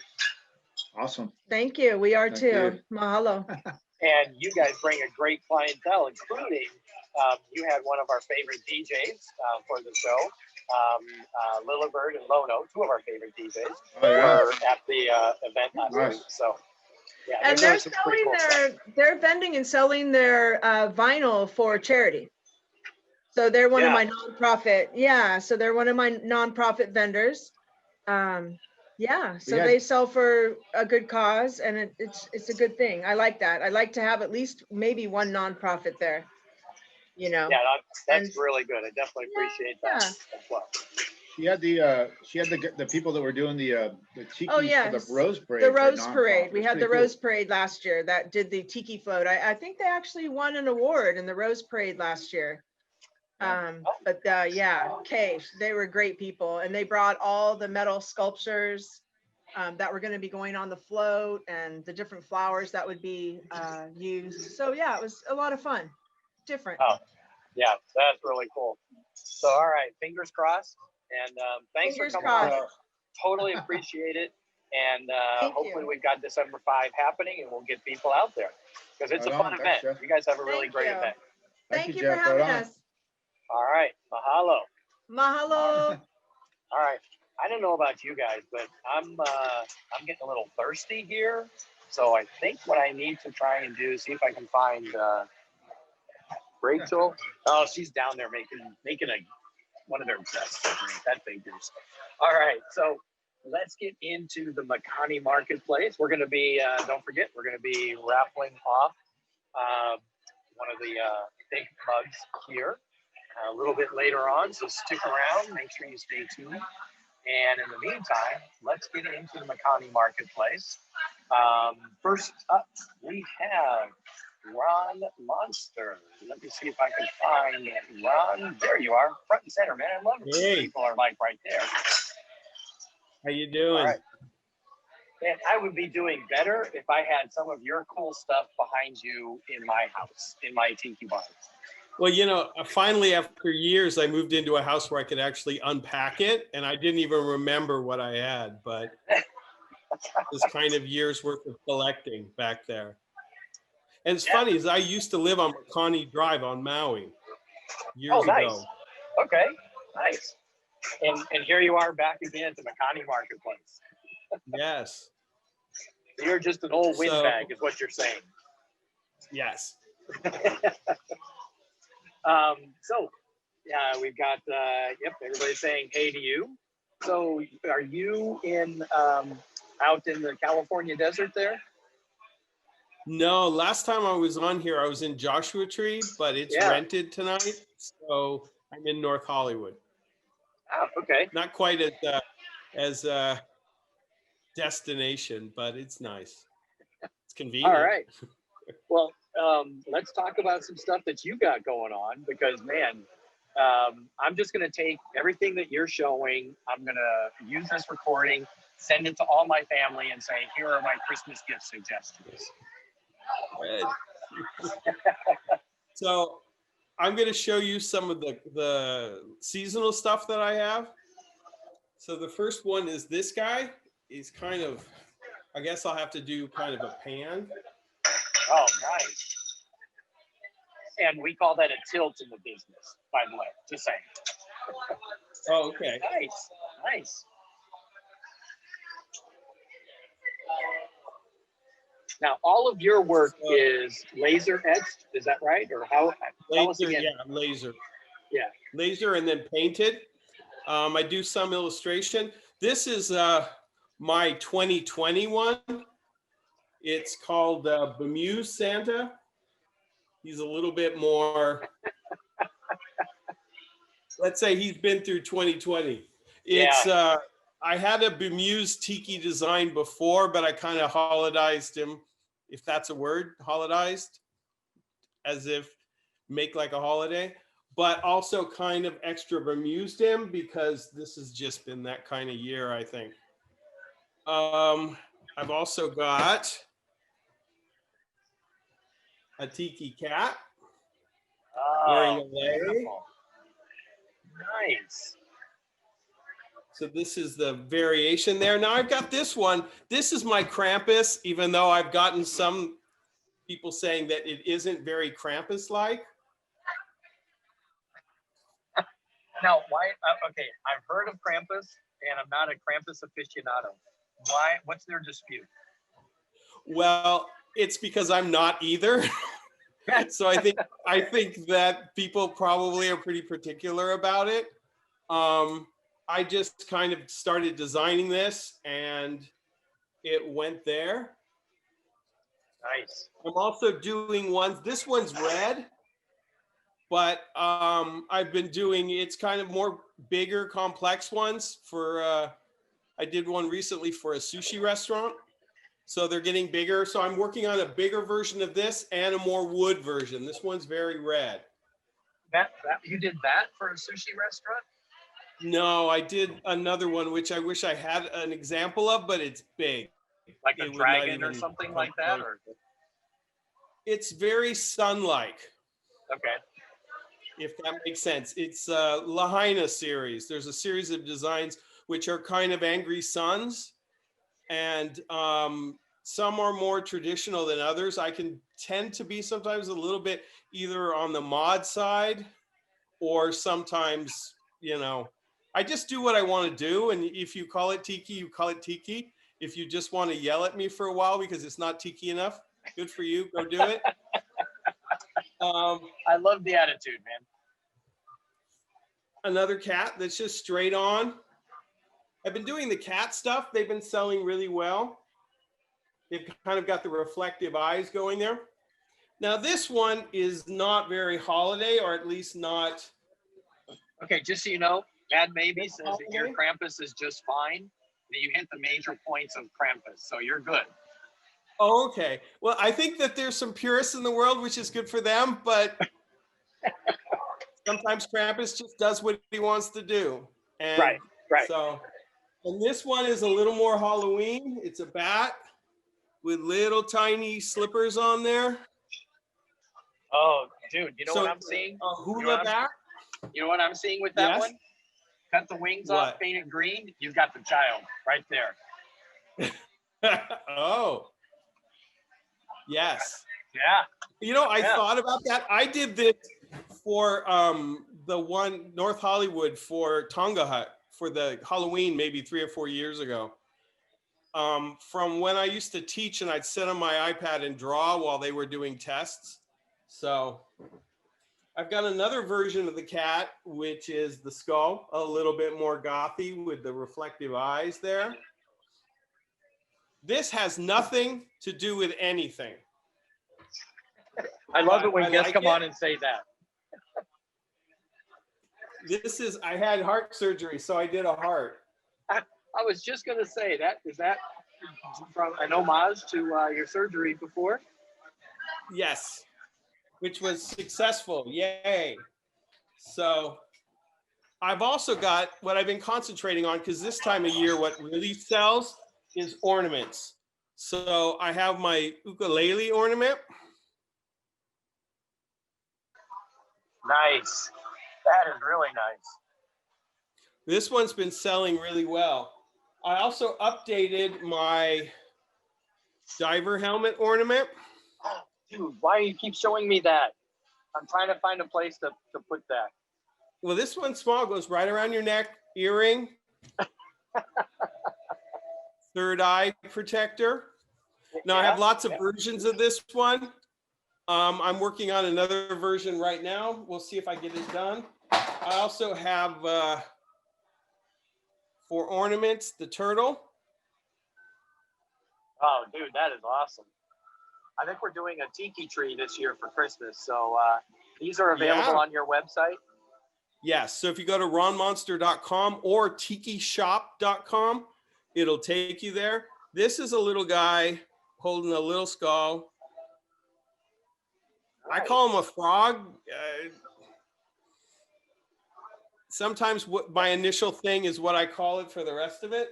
Awesome. Thank you. We are too. Mahalo. And you guys bring a great clientele, including you had one of our favorite DJs for the show, Lillibird and Lono, two of our favorite DJs, were at the event last week. So, yeah, and they're selling they're vending and selling their vinyl for charity. So they're one of my nonprofit. Yeah, so they're one of my nonprofit vendors. Yeah, so they sell for a good cause, and it's a good thing. I like that. I like to have at least maybe one nonprofit there. You know. Yeah, that's really good. I definitely appreciate that as well. She had the people that were doing the tiki for the Rose Parade. The Rose Parade. We had the Rose Parade last year that did the tiki float. I think they actually won an award in the Rose Parade last year. But they were great people, and they brought all the metal sculptures that were going to be going on the float and the different flowers that would be used. So yeah, it was a lot of fun. Different. Oh, yeah, that's really cool. So all right, fingers crossed, and thanks for coming on. Totally appreciate it, and hopefully we've got December 5 happening, and we'll get people out there because it's a fun event. You guys have a really great event. Thank you for having us. All right, mahalo. Mahalo. All right, I don't know about you guys, but I'm getting a little thirsty here, so I think what I need to try and do is see if I can find Rachel. Oh, she's down there making one of their best drinks. That figures. All right, so let's get into the Makani Marketplace. We're going to be, don't forget, we're going to be raffling off one of the big mugs here a little bit later on. So stick around. Make sure you stay tuned. And in the meantime, let's get into the Makani Marketplace. First up, we have Ron Monster. Let me see if I can find Ron. There you are, front and center, man. I love it. Hey. People are like right there. How you doing? All right. And I would be doing better if I had some of your cool stuff behind you in my house, in my tiki bar. Well, finally, after years, I moved into a house where I could actually unpack it, and I didn't even remember what I had, but this kind of years worth of collecting back there. And it's funny, is I used to live on Makani Drive on Maui years ago. Okay, nice. And here you are back again at the Makani Marketplace. Yes. You're just an old windbag, is what you're saying. Yes. We've got everybody's saying hey to you. So are you in out in the California desert there? No, last time I was on here, I was in Joshua Tree, but it's rented tonight. So I'm in North Hollywood. Oh, okay. Not quite as destination, but it's nice. It's convenient. All right. Well, let's talk about some stuff that you got going on, because man, I'm just going to take everything that you're showing. I'm going to use this recording, send it to all my family and say, here are my Christmas gift suggestions. So I'm going to show you some of the seasonal stuff that I have. So the first one is this guy. He's kind of, I guess I'll have to do kind of a pan. Oh, nice. And we call that a tilt in the business, by the way, just saying. Oh, okay. Nice. Now, all of your work is laser etched, is that right? Or how? Laser, yeah, laser. Yeah. Laser and then painted. I do some illustration. This is my 2021. It's called Bemused Santa. He's a little bit more, let's say he's been through 2020. It's, I had a bemused tiki design before, but I kind of holidized him, if that's a word, holidized, as if make like a holiday, but also kind of extra bemused him because this has just been that kind of year, I think. I've also got a tiki cat wearing a lei. Nice. So this is the variation there. Now I've got this one. This is my Krampus, even though I've gotten some people saying that it isn't very Krampus-like. Now, why? Okay, I've heard of Krampus, and I'm not a Krampus aficionado. Why? What's their dispute? Well, it's because I'm not either. So I think that people probably are pretty particular about it. I just kind of started designing this and it went there. Nice. I'm also doing ones, this one's red, but I've been doing, it's kind of more bigger, complex ones for, I did one recently for a sushi restaurant. So they're getting bigger. So I'm working on a bigger version of this and a more wood version. This one's very red. That you did that for a sushi restaurant? No, I did another one, which I wish I had an example of, but it's big. Like a dragon or something like that? Or? It's very sun-like. Okay. If that makes sense. It's a Lahaina series. There's a series of designs which are kind of angry suns. And some are more traditional than others. I can tend to be sometimes a little bit either on the mod side or sometimes, you know, I just do what I want to do. And if you call it tiki, you call it tiki. If you just want to yell at me for a while because it's not tiki enough, good for you, go do it. I love the attitude, man. Another cat that's just straight on. I've been doing the cat stuff. They've been selling really well. They've kind of got the reflective eyes going there. Now this one is not very holiday, or at least not. Okay, just so you know, Dad Maybe says that your Krampus is just fine. That you hit the major points of Krampus, so you're good. Oh, okay. Well, I think that there's some purists in the world, which is good for them, but sometimes Krampus just does what he wants to do. And right. So, and this one is a little more Halloween. It's a bat with little tiny slippers on there. Oh, dude, you know So, what I'm seeing? a You know hula what back. You know what I'm seeing with that Yes. one? Cut the wings What? off, paint it green. You've got the child right there. Oh, yes. Yeah. You know, I Yeah. thought about that. I did this for the one North Hollywood for Tonga Hut for the Halloween maybe 3 or 4 years ago. From when I used to teach and I'd sit on my iPad and draw while they were doing tests. So I've got another version of the cat, which is the skull, a little bit more gothy with the reflective eyes there. This has nothing to do with anything. I love it when I guests like come it. on and say that. This is, I had heart surgery, so I did a heart. I was just going to say that. Is that from an homage to your surgery before? Yes, which was successful. Yay. So I've also got what I've been concentrating on, because this time of year, what really sells is ornaments. So I have my ukulele ornament. Nice. That is really nice. This one's been selling really well. I also updated my diver helmet ornament. Dude, why do you keep showing me that? I'm trying to find a place to put that. Well, this one's small, goes right around your neck, earring, third eye protector. Now I have lots of versions of this one. I'm working on another version right now. We'll see if I get it done. I also have, for ornaments, the turtle. Oh, dude, that is awesome. I think we're doing a tiki tree this year for Christmas. So these are available on your website? Yes. So if you go to ronmonster.com or tikishop.com, it'll take you there. This is a little guy holding a little skull. I call him a frog. Sometimes what my initial thing is what I call it for the rest of it.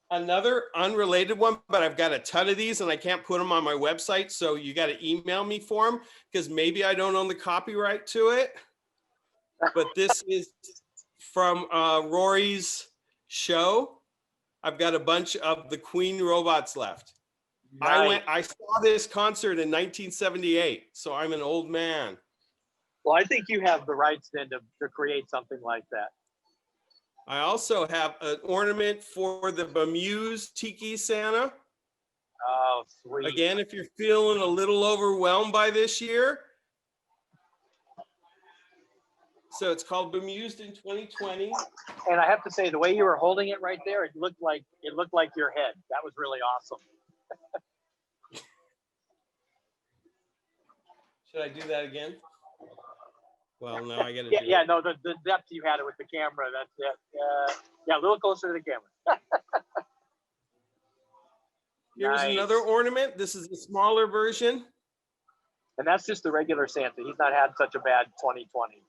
Another unrelated one, but I've got a ton of these and I can't put them on my website. So you got to email me for them because maybe I don't own the copyright to it. But this is from Rory's show. I've got a bunch of the Queen robots left. Nice. I saw this concert in 1978, so I'm an old man. Well, I think you have the rights then to create something like that. I also have an ornament for the Bemused Tiki Santa. Oh, sweet. Again, if you're feeling a little overwhelmed by this year. So it's called Bemused in 2020. And I have to say, the way you were holding it right there, it looked like your head. That was really awesome. Should I do that again? Well, no, I got to Yeah, no, the depth you had it with the camera, that's it. Yeah, a little closer to the camera. Here's Nice. another ornament. This is the smaller version. And that's just the regular Santa. He's not had such a bad 2020.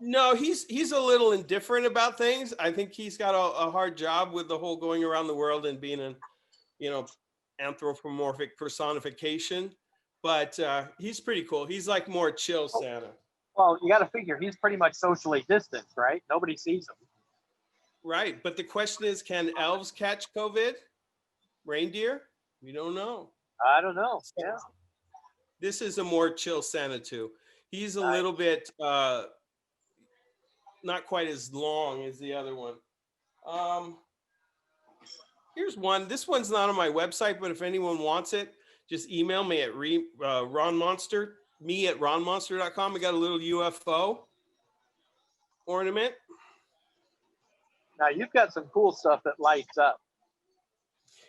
No, he's a little indifferent about things. I think he's got a hard job with the whole going around the world and being an, anthropomorphic personification. But he's pretty cool. He's like more chill Santa. Well, you got to figure he's pretty much socially distanced, right? Nobody sees him. Right. But the question is, can elves catch COVID? Reindeer? We don't know. I don't know. Yeah. This is a more chill Santa too. He's a Nice. little bit not quite as long as the other one. Here's one. This one's not on my website, but if anyone wants it, just email me at ronmonster, me at ronmonster.com. We got a little UFO ornament. Now you've got some cool stuff that lights up.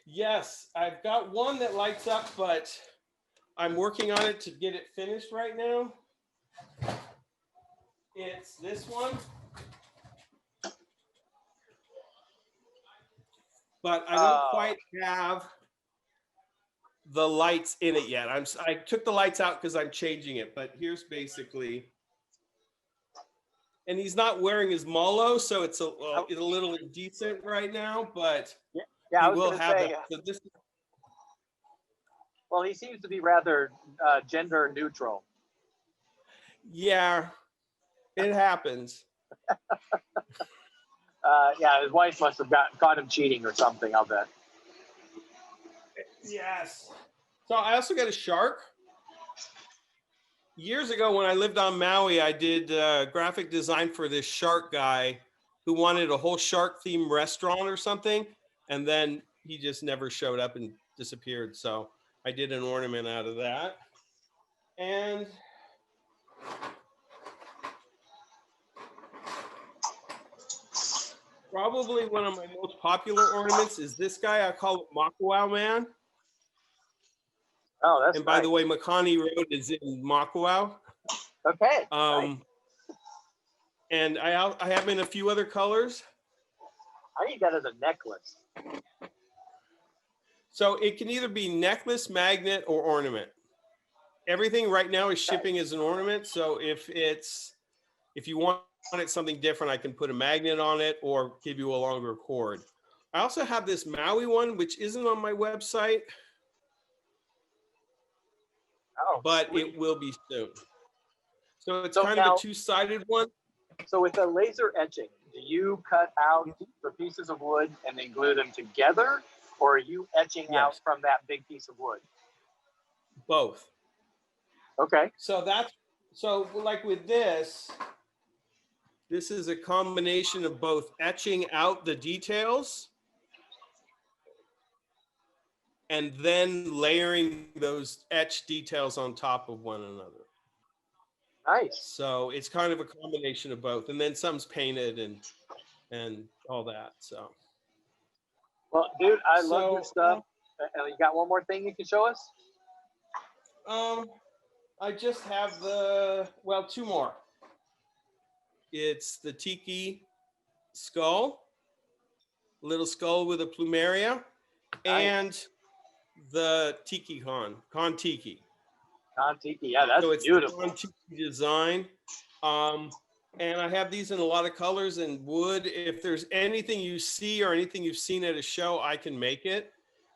Yes, I've got one that lights up, but I'm working on it to get it finished right now. It's this one. But I don't quite have the lights in it yet. I took the lights out because I'm changing it, but here's basically, and he's not wearing his molo, so it's a little indecent right now, but Yeah, I he was will gonna have say, it. So this, Well, he seems to be rather gender neutral. Yeah, it happens. Yeah, his wife must have caught him cheating or something, I'll bet. Yes. So I also got a shark. Years ago when I lived on Maui, I did graphic design for this shark guy who wanted a whole shark themed restaurant or something. And then he just never showed up and disappeared. So I did an ornament out of that. And probably one of my most popular ornaments is this guy. I call it Makawao Man. Oh, that's And by the way, Makani Road is in Makawao. Okay. Nice. And I have them in a few other colors. I need that as a necklace. So it can either be necklace, magnet, or ornament. Everything right now is shipping as an ornament. So if you want it something different, I can put a magnet on it or give you a longer cord. I also have this Maui one, which isn't on my website. Oh, but sweet. It will be soon. So it's kind of a two-sided one. So with the laser etching, do you cut out the pieces of wood and then glue them together, or are you etching out from that big piece of wood? Both. Okay. So like with this is a combination of both etching out the details and then layering those etched details on top of one another. Nice. So it's kind of a combination of both, and then some's painted and all that. So. Well, dude, I love your stuff. You got one more thing you can show us? I just have two more. It's the tiki skull, little skull with a plumeria, and the tiki con tiki. Con tiki, yeah, that's beautiful. Con tiki design. And I have these in a lot of colors and wood. If there's anything you see or anything you've seen at a show, I can make it.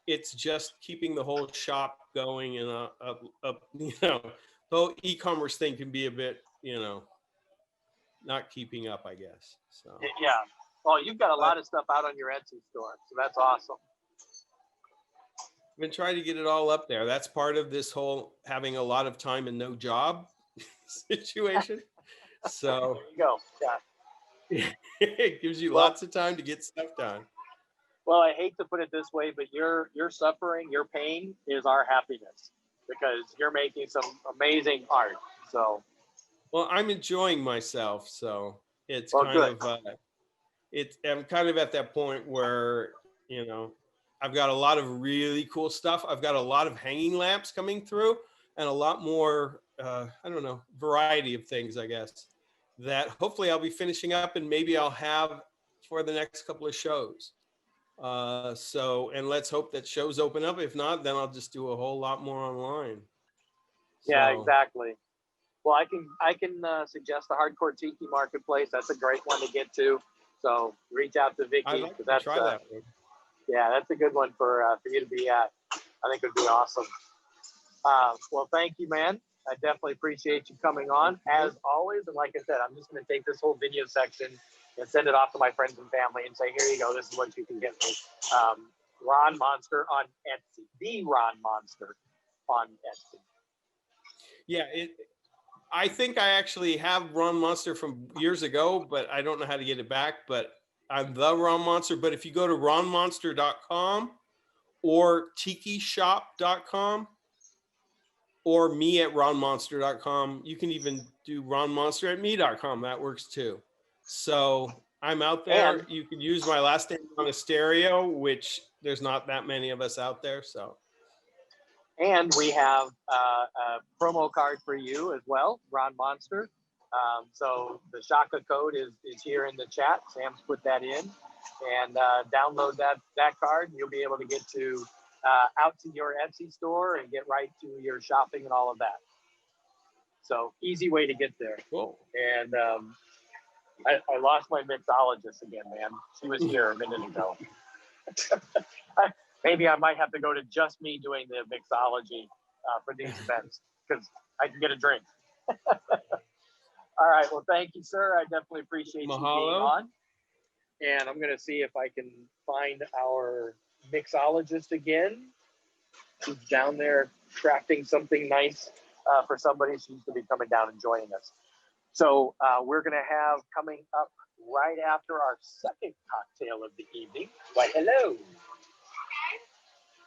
It's just keeping the whole shop going, and the whole e-commerce thing can be a bit, not keeping up, I guess. So yeah. Well, you've got a lot of stuff out on your Etsy store, so that's awesome. I've been trying to get it all up there. That's part of this whole having a lot of time and no job situation. So there you go. Yeah. It gives you lots of time to get stuff done. Well, I hate to put it this way, but your suffering, your pain is our happiness, because you're making some amazing art. So. Well, I'm enjoying myself, so it's I'm kind of at that point where, I've got a lot of really cool stuff. I've got a lot of hanging lamps coming through and a lot more, variety of things, I guess, that hopefully I'll be finishing up and maybe I'll have for the next couple of shows. And let's hope that shows open up. If not, then I'll just do a whole lot more online. Yeah, exactly. Well, I can suggest the Hardcore Tiki Marketplace. That's a great one to get to. So reach out to Vicki. I'd like to try that one. Yeah, that's a good one for you to be at. I think it would be awesome. Well, thank you, man. I definitely appreciate you coming on, as always. And like I said, I'm just going to take this whole video section and send it off to my friends and family and say, here you go. This is what you can get me. Ron Monster on Etsy. The Ron Monster on Etsy. Yeah, I think I actually have Ron Monster from years ago, but I don't know how to get it back. But I'm the Ron Monster. But if you go to ronmonster.com or tikishop.com or me at ronmonster.com, you can even do ronmonster@me.com. That works too. So I'm out there. And you can use my last name on a stereo, which there's not that many of us out there. So. And we have a promo card for you as well, Ron Monster. So the Shaka code is here in the chat. Sam's put that in, and download that card. You'll be able to get to out to your Etsy store and get right to your shopping and all of that. So easy way to get there. Cool. And I lost my mixologist again, man. She was here a minute ago. maybe I might have to go to just me doing the mixology for these events because I can get a drink. All right. Well, thank you, sir. I definitely appreciate you being on. And I'm going to see if I can find our mixologist again, who's down there crafting something nice for somebody. She used to be coming down and joining us. So we're going to have coming up right after our second cocktail of the evening. Why, hello.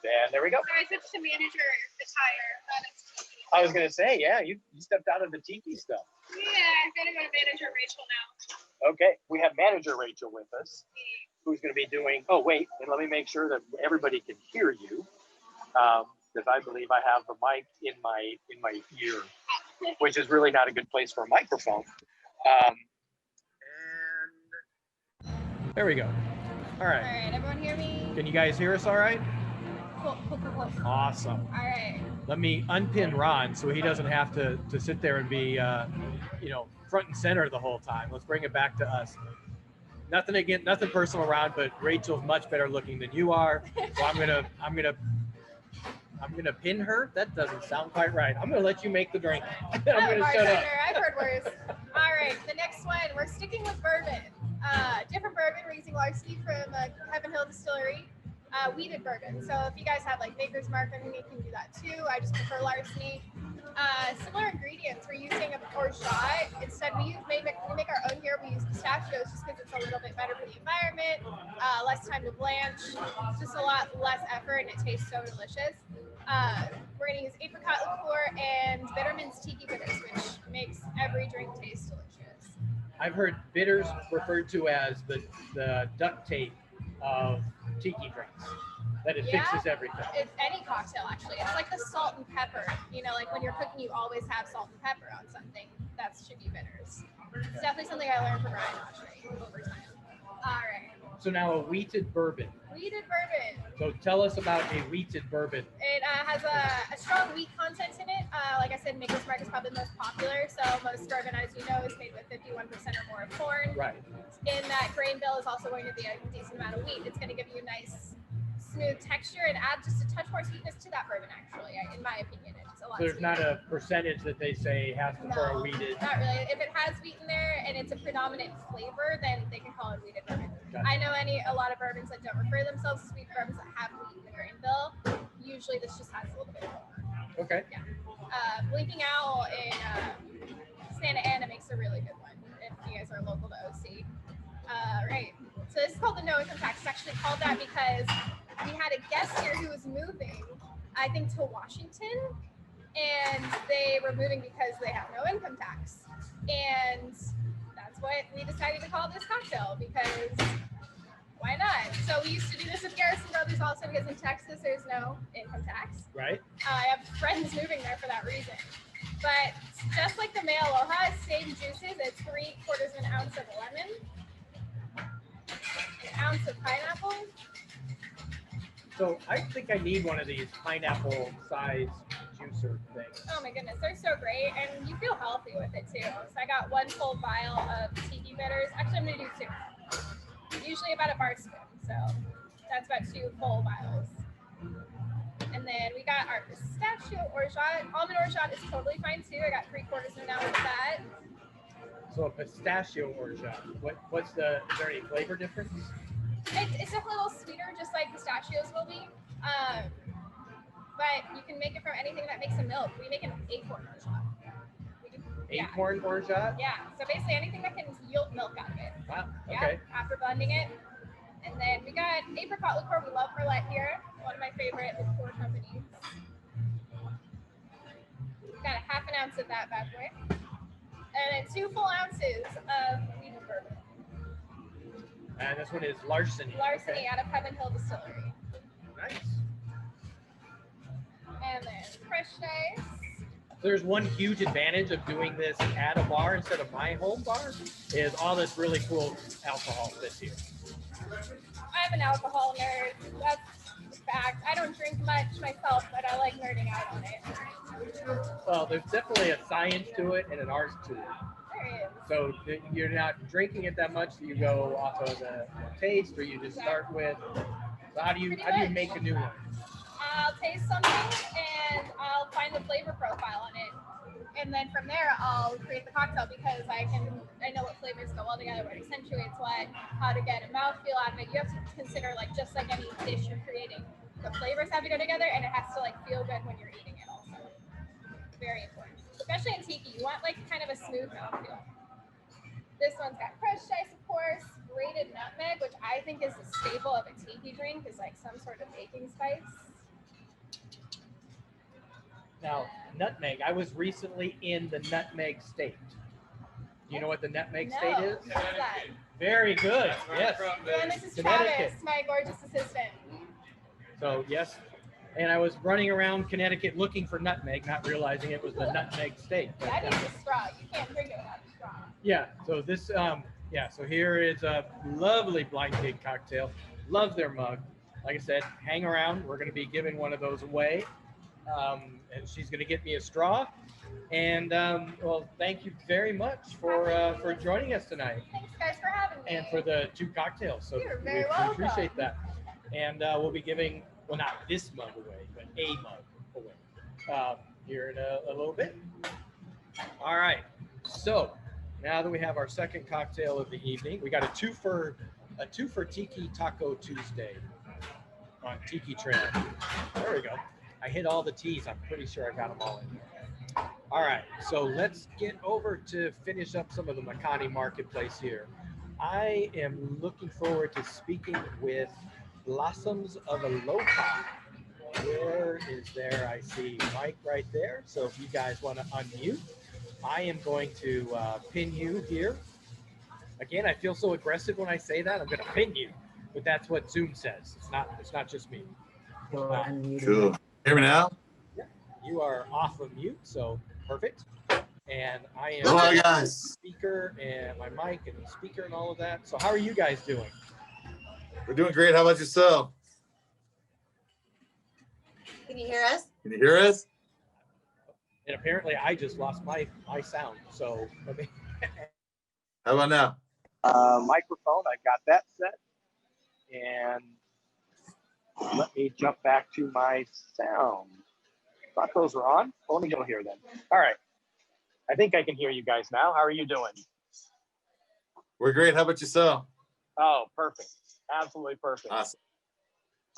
And there we go. So I switched to manager attire. I was going to say, yeah, you stepped out of the tiki stuff. Yeah, I've got to go to manager Rachel now. Okay, we have manager Rachel with us, who's going to be doing, oh, wait, and let me make sure that everybody can hear you, because I believe I have the mic in my ear, which is really not a good place for a microphone. And there we go. All right. All right, everyone hear me? Can you guys hear us all right? Cool. Awesome. All right. Let me unpin Ron so he doesn't have to sit there and be, front and center the whole time. Let's bring it back to us. Nothing personal around, but Rachel's much better looking than you are. So I'm gonna pin her. That doesn't sound quite right. I'm gonna let you make the drink. I'm gonna shut up. I've heard worse. All right, the next one, we're sticking with bourbon. Different bourbon. We're using Larceny from Heaven Hill Distillery. Weeded bourbon. So if you guys have like Maker's Mark, I mean, you can do that too. I just prefer Larceny. Similar ingredients. We're using a orgeat. Instead, we make our own here. We use pistachios just because it's a little bit better for the environment, less time to blanch. It's just a lot less effort and it tastes so delicious. We're going to use apricot liqueur and Bitterman's Tiki Bitters, which makes every drink taste delicious. I've heard bitters referred to as the duct tape of tiki drinks. That it fixes everything. It's any cocktail, actually. It's like the salt and pepper. You know, like when you're cooking, you always have salt and pepper on something. That should be bitters. It's definitely something I learned from Ryan Autry over time. All right. So now a wheated bourbon. Wheated bourbon. So tell us about a wheated bourbon. It has a strong wheat content in it. Like I said, Maker's Mark is probably the most popular. So most bourbon, as you know, is made with 51% or more of corn. Right. In that grain bill is also going to be a decent amount of wheat. It's going to give you a nice smooth texture and add just a touch more sweetness to that bourbon, actually. In my opinion, it's a lot So there's sweeter. not a percentage that they say has to for a wheated. Not really. If it has wheat in there and it's a predominant flavor, then they can call it wheated bourbon. Gotcha. I know a lot of bourbons that don't refer themselves as wheat bourbons that have wheat in the grain bill. Usually this just has a little bit more. Okay. Yeah. Blinking Owl in Santa Ana makes a really good one if you guys are local to OC. Right. So this is called the no income tax. It's actually called that because we had a guest here who was moving, I think, to Washington, and they were moving because they have no income tax. And that's what we decided to call this cocktail, because why not? So we used to do this with Garrison Brothers also because in Texas there's no income tax. Right. I have friends moving there for that reason. But just like the Mea Aloha, same juices. It's 3/4 of an ounce of lemon, an ounce of pineapple. So I think I need one of these pineapple size juicer things. Oh my goodness, they're so great, and you feel healthy with it too. So I got 1 full vial of tiki bitters. Actually, I'm gonna do 2. Usually about a bar spoon, so that's about 2 full vials. And then we got our pistachio orgeat. Almond orgeat is totally fine too. I got 3/4 of an ounce of that. So a pistachio orgeat. Is there any flavor difference? It's definitely a little sweeter, just like pistachios will be. But you can make it from anything that makes a milk. We make an acorn orgeat. Acorn orgeat? Yeah. So basically anything that can yield milk out of it. Wow. Yeah. Okay. After blending it. And then we got apricot liqueur. We love Perlet here. One of my favorite liqueur companies. Got a 1/2 ounce of that bad boy. And then 2 full ounces of wheated bourbon. And this one is Larceny. Larceny out of Heaven Hill Distillery. Nice. And then fresh ice. There's one huge advantage of doing this at a bar instead of my home bar is all this really cool alcohol fits here. I'm an alcohol nerd. That's a fact. I don't drink much myself, but I like nerding out on it. Well, there's definitely a science to it and an art to it. There is. So you're not drinking it that much. So you go off of the taste, or you just start with. So how do you make a new one? I'll taste something and I'll find the flavor profile on it. And then from there, I'll create the cocktail because I know what flavors go well together, what accentuates what, how to get a mouthfeel out of it. You have to consider, like, just like any dish you're creating, the flavors have to go together and it has to like feel good when you're eating it also. Very important. Especially in tiki, you want like kind of a smooth mouthfeel. This one's got crushed ice, of course, grated nutmeg, which I think is the staple of a tiki drink, is like some sort of baking spice. Now, nutmeg. I was recently in the nutmeg state. Do you know what the nutmeg state is? What's that? Very good. Yes. And this is Connecticut. Travis, my gorgeous assistant. So yes, and I was running around Connecticut looking for nutmeg, not realizing it was the nutmeg state. That needs a straw. You can't drink it without a straw. Yeah. So this, so here is a lovely blind date cocktail. Love their mug. Like I said, hang around. We're going to be giving one of those away. And she's going to get me a straw. And well, thank you very much for joining us tonight. Thanks, guys, for having me. And for the 2 cocktails. So You're very we welcome. appreciate that. And we'll be giving, well, not this mug away, but a mug away here in a little bit. All right. So now that we have our second cocktail of the evening, we got a two for Tiki Taco Tuesday on Tiki Trail. There we go. I hit all the T's. I'm pretty sure I got them all in there. All right, so let's get over to finish up some of the Makani Marketplace here. I am looking forward to speaking with Blossoms of Aloha. Where is there? I see Mike right there. So if you guys want to unmute, I am going to pin you here. Again, I feel so aggressive when I say that. I'm going to pin you, but that's what Zoom says. It's not just me. Cool. Hear me now? Yeah, you are off of mute, so perfect. And I am Hello, guys. speaker and my mic and the speaker and all of that. So how are you guys doing? We're doing great. How about yourself? Can you hear us? Can you hear us? And apparently I just lost my sound. So let me How about now? microphone, I got that set. And let me jump back to my sound. Thought those were on. Let me go here then. All right. I think I can hear you guys now. How are you doing? We're great. How about yourself? Oh, perfect. Absolutely perfect. Awesome.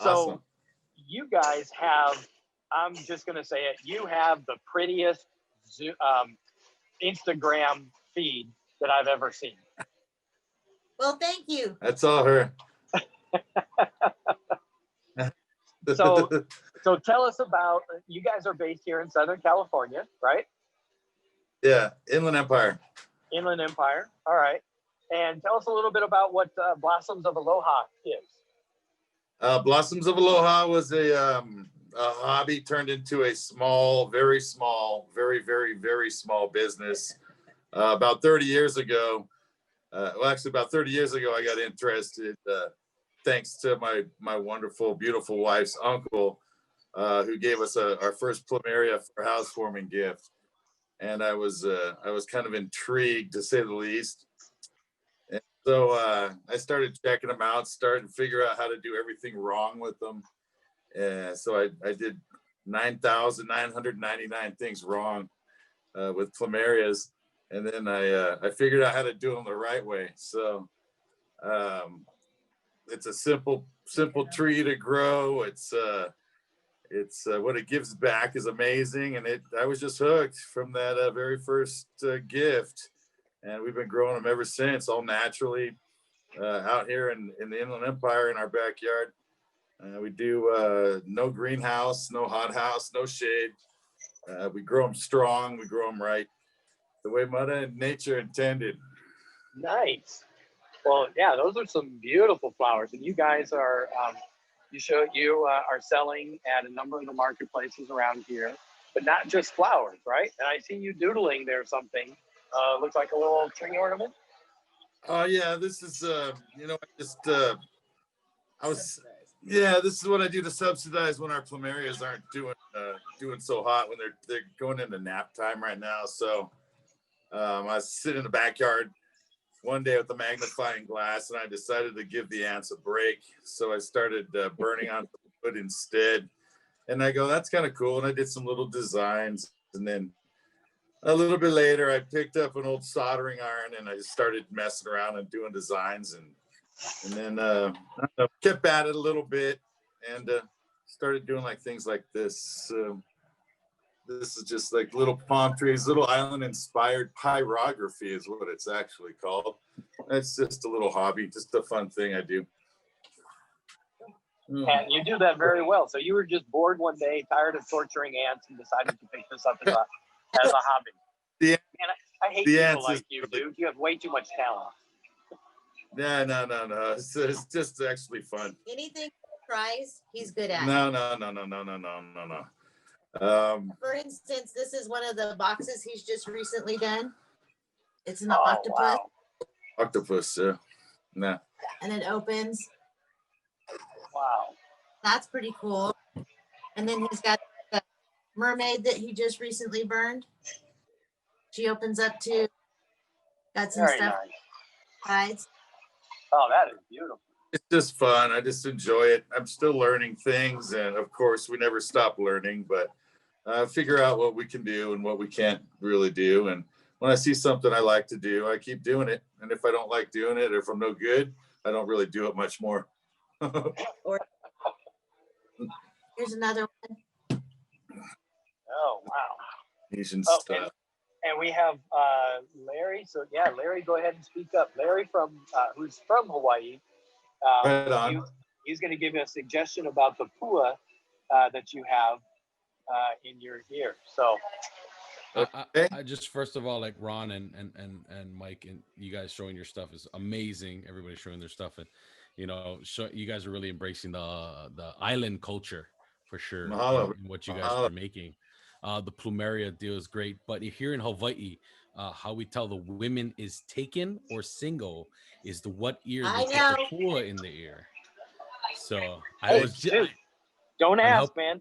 So Awesome. you guys have, I'm just going to say it, you have the prettiest Instagram feed that I've ever seen. Well, thank you. That's all her. So tell us about, you guys are based here in Southern California, right? Yeah, Inland Empire. Inland Empire. All right. And tell us a little bit about what Blossoms of Aloha is. Blossoms of Aloha was a hobby turned into a small, very small, very, very, very small business. About 30 years ago, about 30 years ago, I got interested thanks to my wonderful, beautiful wife's uncle, who gave us our first plumeria for housewarming gift. And I was kind of intrigued, to say the least. And so I started checking them out, started to figure out how to do everything wrong with them. So I did 9,999 things wrong with plumerias. And then I figured out how to do them the right way. So it's a simple tree to grow. It's what it gives back is amazing. And I was just hooked from that very first gift. And we've been growing them ever since, all naturally out here in the Inland Empire in our backyard. We do no greenhouse, no hothouse, no shade. We grow them strong. We grow them right, the way Mother Nature intended. Nice. Well, yeah, those are some beautiful flowers, and you guys are are selling at a number of the marketplaces around here, but not just flowers, right? And I see you doodling there something. Looks like a little tree ornament. Oh yeah, this is this is what I do to subsidize when our plumerias aren't doing so hot, when they're going into nap time right now. So I sit in the backyard one day with the magnifying glass, and I decided to give the ants a break. So I started burning on wood instead. And I go, that's kind of cool. And I did some little designs. And then a little bit later, I picked up an old soldering iron and I just started messing around and doing designs. And then I kept at it a little bit and started doing like things like this. This is just like little palm trees, little island inspired pyrography is what it's actually called. It's just a little hobby, just a fun thing I do. And you do that very well. So you were just bored one day, tired of torturing ants, and decided to pick this up as a hobby. Yeah. And I hate people like you, dude. You have way too much talent. No. It's just actually fun. Anything he tries, he's good at. No. For instance, this is one of the boxes he's just recently done. It's an octopus. Wow. Octopus, nah. And it opens. Wow. That's pretty cool. And then he's got the mermaid that he just recently burned. She opens up too. Got some Very stuff. Nice. Oh, that is beautiful. It's just fun. I just enjoy it. I'm still learning things. And of course, we never stop learning, but figure out what we can do and what we can't really do. And when I see something I like to do, I keep doing it. And if I don't like doing it, or if I'm no good, I don't really do it much more. Or here's another one. Oh, wow. Asian stuff. And we have Larry. So yeah, Larry, go ahead and speak up. Larry who's from Hawaii. Right on. He's going to give you a suggestion about the pua that you have in your ear. So I just, first of all, like Ron and Mike and you guys showing your stuff is amazing. Everybody showing their stuff, and you guys are really embracing the island culture for sure. In what you guys are making. The plumeria deal is great, but here in Hawaii, how we tell the women is taken or single is the what ear they put the pua in the ear. So don't ask, man.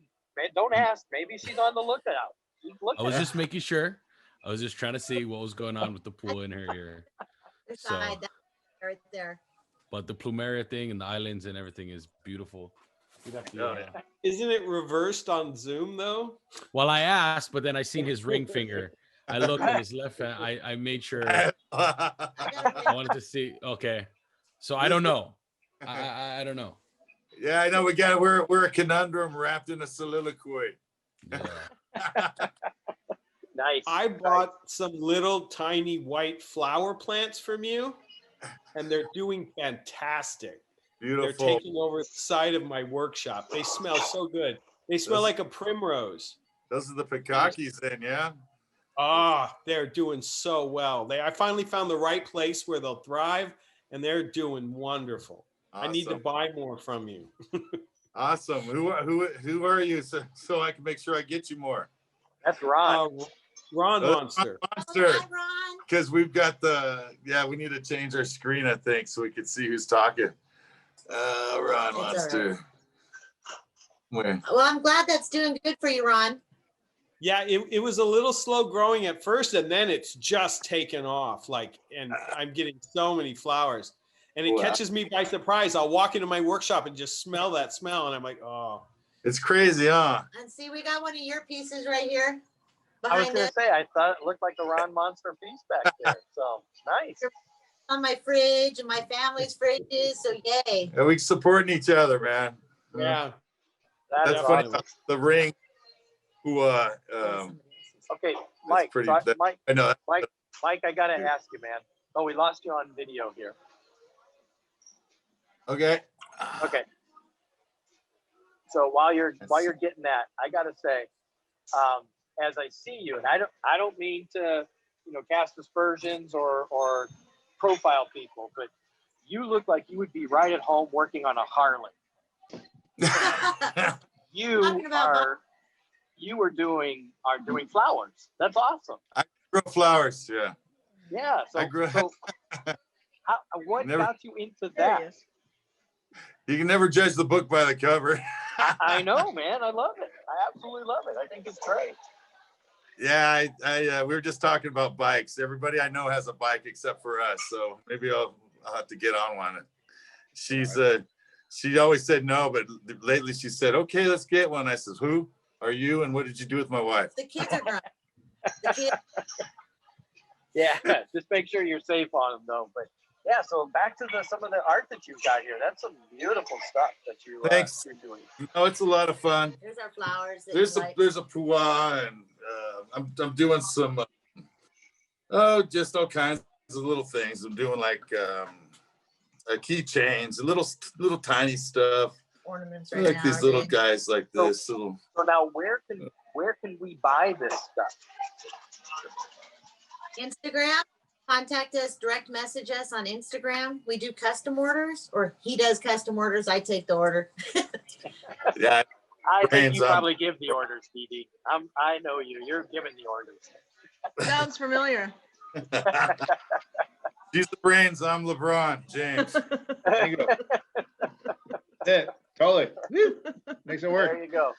Don't ask. Maybe she's on the lookout. I was just making sure. I was just trying to see what was going on with the pua in her ear. So, right there. But the plumeria thing and the islands and everything is beautiful. Isn't it reversed on Zoom though? Well, I asked, but then I seen his ring finger. I looked at his left hand. I made sure. I wanted to see. Okay, so I don't know. I don't know. Yeah, I know. We're a conundrum wrapped in a soliloquy. Yeah. Nice. I bought some little tiny white flower plants from you, and they're doing fantastic. Beautiful. They're taking over the side of my workshop. They smell so good. They smell like a primrose. Those are the pikakis then, yeah? They're doing so well. I finally found the right place where they'll thrive, and they're doing wonderful. Awesome. I need to buy more from you. Awesome. Who are you so I can make sure I get you more? That's Ron. Ron Monster. Monster. Because we've got we need to change our screen, I think, so we can see who's talking. Ron Monster. Right. Well, I'm glad that's doing good for you, Ron. Yeah, it was a little slow growing at first, and then it's just taken off. And I'm getting so many flowers. And it catches me by surprise. I'll walk into my workshop and just smell that smell, and I'm like, oh. It's crazy, huh? And see, we got one of your pieces right here. I was going to say, I thought it looked like a Ron Monster piece back there. So, nice. On my fridge and my family's fridges, so yay. And we supporting each other, man. Yeah. That's funny. The ring. Okay, Mike. Mike, I know. Mike, I got to ask you, man. Oh, we lost you on video here. Okay. So while you're getting that, I gotta say, as I see you, and I don't mean to cast aspersions or profile people, but you look like you would be right at home working on a Harley. You are doing flowers. That's awesome. I grow flowers, yeah. Yeah. So what got you into that? You can never judge the book by the cover. I know, man. I love it. I absolutely love it. I think it's great. Yeah, we were just talking about bikes. Everybody I know has a bike except for us, so maybe I'll have to get on one. She always said no, but lately she said, "Okay, let's get one." I said, "Who are you, and what did you do with my wife?" The kids are grown. The kids. Yeah, just make sure you're safe on them though. But yeah, so back to some of the art that you've got here. That's some beautiful stuff that Thanks. you're doing. No, it's a lot of fun. There's our flowers. There's a pua, and I'm doing some just all kinds of little things. I'm doing like keychains, little tiny stuff. Ornaments I like these little guys like this. So now where can we buy this stuff? Instagram. Contact us, direct message us on Instagram. We do custom orders, or he does custom orders. I take the order. Yeah. I think you probably give the orders, Dee Dee. I know you. You're giving the orders. Sounds familiar. She's the brains. I'm LeBron James. There you go. That's it. Totally. Makes it work. There you go.